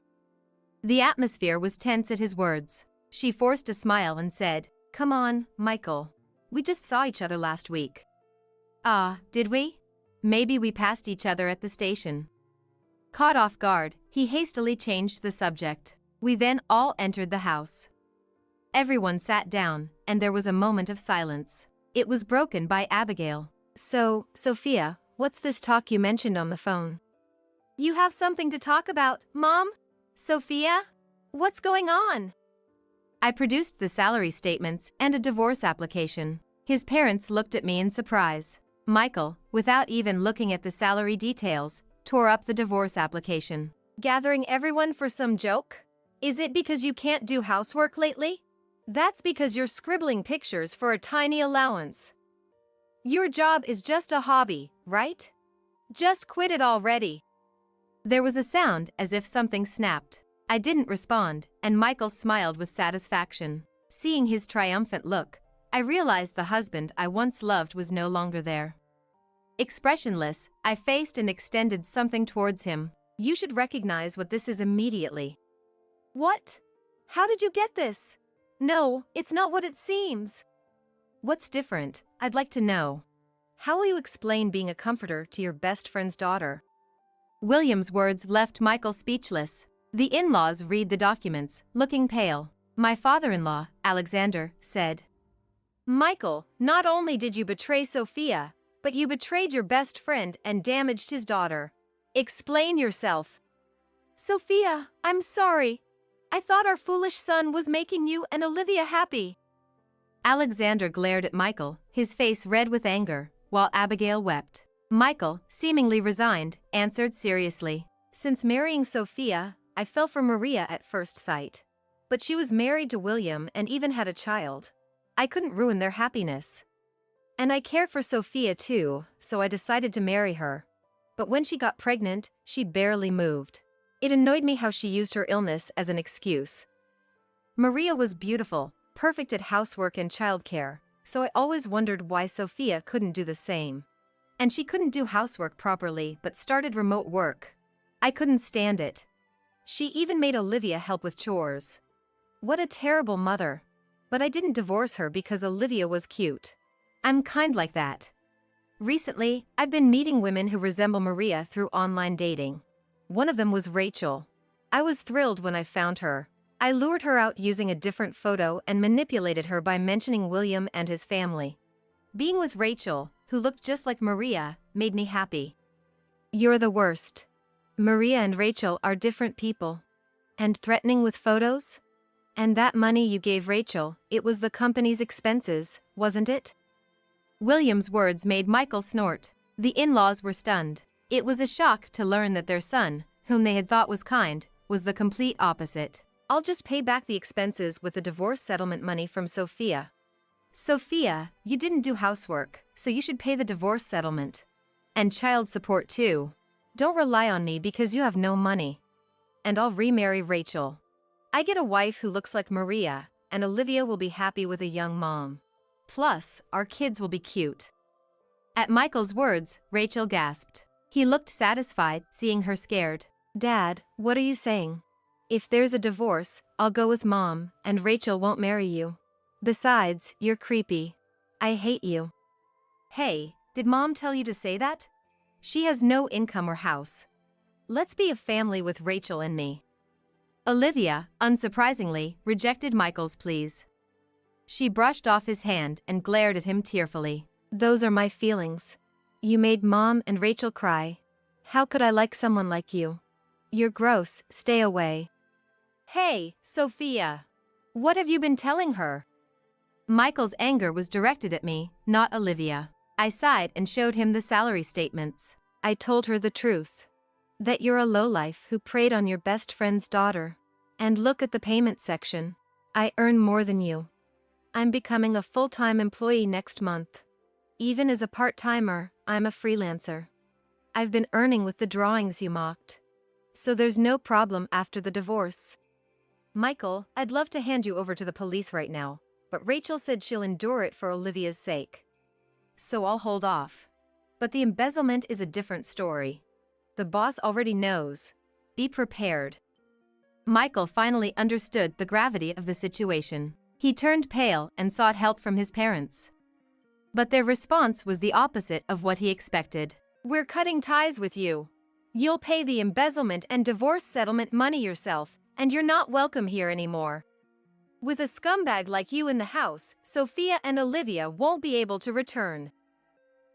S1: The atmosphere was tense at his words. She forced a smile and said, "Come on, Michael. We just saw each other last week." "Ah, did we? Maybe we passed each other at the station." Caught off guard, he hastily changed the subject. We then all entered the house. Everyone sat down, and there was a moment of silence. It was broken by Abigail. "So, Sophia, what's this talk you mentioned on the phone?" "You have something to talk about, Mom? Sophia? What's going on?" I produced the salary statements and a divorce application. His parents looked at me in surprise. Michael, without even looking at the salary details, tore up the divorce application. "Gathering everyone for some joke? Is it because you can't do housework lately? That's because you're scribbling pictures for a tiny allowance. Your job is just a hobby, right? Just quit it already." There was a sound as if something snapped. I didn't respond, and Michael smiled with satisfaction. Seeing his triumphant look, I realized the husband I once loved was no longer there. Expressionless, I faced and extended something towards him. "You should recognize what this is immediately." "What? How did you get this?" "No, it's not what it seems." "What's different? I'd like to know. How will you explain being a comforter to your best friend's daughter?" William's words left Michael speechless. The in-laws read the documents, looking pale. My father-in-law, Alexander, said, "Michael, not only did you betray Sophia, but you betrayed your best friend and damaged his daughter. Explain yourself." "Sophia, I'm sorry. I thought our foolish son was making you and Olivia happy." Alexander glared at Michael, his face red with anger, while Abigail wept. Michael, seemingly resigned, answered seriously, "Since marrying Sophia, I fell for Maria at first sight. But she was married to William and even had a child. I couldn't ruin their happiness. And I cared for Sophia too, so I decided to marry her. But when she got pregnant, she barely moved. It annoyed me how she used her illness as an excuse. Maria was beautiful, perfect at housework and childcare, so I always wondered why Sophia couldn't do the same. And she couldn't do housework properly but started remote work.
S2: I couldn't stand it. She even made Olivia help with chores. What a terrible mother. But I didn't divorce her because Olivia was cute. I'm kind like that. Recently, I've been meeting women who resemble Maria through online dating. One of them was Rachel. I was thrilled when I found her. I lured her out using a different photo and manipulated her by mentioning William and his family. Being with Rachel, who looked just like Maria, made me happy. You're the worst. Maria and Rachel are different people. And threatening with photos? And that money you gave Rachel, it was the company's expenses, wasn't it?
S1: William's words made Michael snort. The in-laws were stunned. It was a shock to learn that their son, whom they had thought was kind, was the complete opposite.
S2: I'll just pay back the expenses with the divorce settlement money from Sophia.
S1: Sophia, you didn't do housework, so you should pay the divorce settlement. And child support too.
S2: Don't rely on me because you have no money. And I'll remarry Rachel. I get a wife who looks like Maria, and Olivia will be happy with a young mom.
S1: Plus, our kids will be cute. At Michael's words, Rachel gasped. He looked satisfied, seeing her scared.
S2: Dad, what are you saying? If there's a divorce, I'll go with Mom, and Rachel won't marry you. Besides, you're creepy. I hate you.
S1: Hey, did Mom tell you to say that? She has no income or house. Let's be a family with Rachel and me. Olivia, unsurprisingly, rejected Michael's pleas. She brushed off his hand and glared at him tearfully.
S2: Those are my feelings. You made Mom and Rachel cry. How could I like someone like you? You're gross, stay away.
S1: Hey, Sophia. What have you been telling her? Michael's anger was directed at me, not Olivia. I sighed and showed him the salary statements.
S2: I told her the truth. That you're a lowlife who preyed on your best friend's daughter. And look at the payment section. I earn more than you. I'm becoming a full-time employee next month. Even as a part-timer, I'm a freelancer. I've been earning with the drawings you mocked. So there's no problem after the divorce.
S1: Michael, I'd love to hand you over to the police right now, but Rachel said she'll endure it for Olivia's sake. So I'll hold off. But the embezzlement is a different story. The boss already knows. Be prepared. Michael finally understood the gravity of the situation. He turned pale and sought help from his parents. But their response was the opposite of what he expected.
S2: We're cutting ties with you. You'll pay the embezzlement and divorce settlement money yourself, and you're not welcome here anymore. With a scumbag like you in the house, Sophia and Olivia won't be able to return.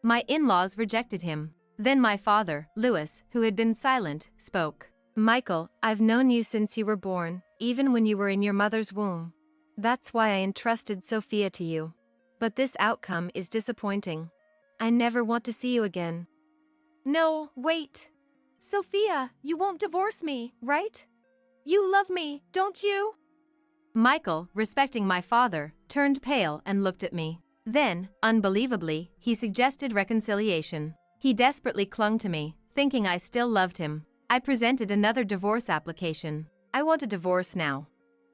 S1: My in-laws rejected him. Then my father, Louis, who had been silent, spoke.
S2: Michael, I've known you since you were born, even when you were in your mother's womb. That's why I entrusted Sophia to you. But this outcome is disappointing. I never want to see you again. No, wait. Sophia, you won't divorce me, right? You love me, don't you?
S1: Michael, respecting my father, turned pale and looked at me. Then, unbelievably, he suggested reconciliation. He desperately clung to me, thinking I still loved him. I presented another divorce application. I want a divorce now.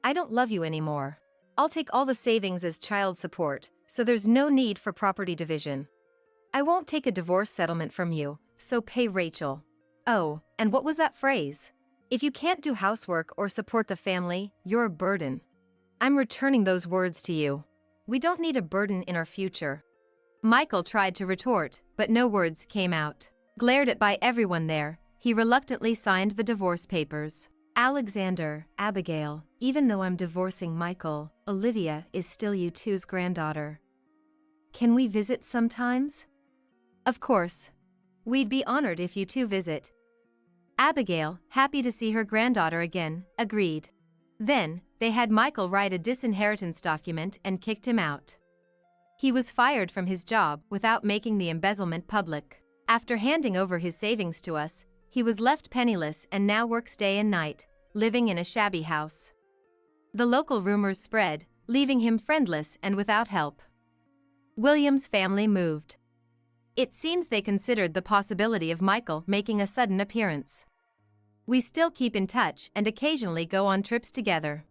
S1: I don't love you anymore. I'll take all the savings as child support, so there's no need for property division. I won't take a divorce settlement from you, so pay Rachel. Oh, and what was that phrase? If you can't do housework or support the family, you're a burden. I'm returning those words to you. We don't need a burden in our future. Michael tried to retort, but no words came out. Glared at by everyone there, he reluctantly signed the divorce papers. Alexander, Abigail, even though I'm divorcing Michael, Olivia is still you two's granddaughter. Can we visit sometimes? Of course. We'd be honored if you two visit. Abigail, happy to see her granddaughter again, agreed. Then, they had Michael write a disinheritance document and kicked him out. He was fired from his job without making the embezzlement public. After handing over his savings to us, he was left penniless and now works day and night, living in a shabby house. The local rumors spread, leaving him friendless and without help. William's family moved. It seems they considered the possibility of Michael making a sudden appearance. We still keep in touch and occasionally go on trips together.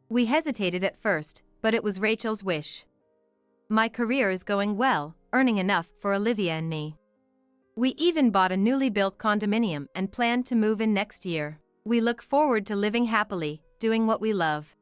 S1: We hesitated at first, but it was Rachel's wish. My career is going well, earning enough for Olivia and me. We even bought a newly built condominium and plan to move in next year. We look forward to living happily, doing what we love.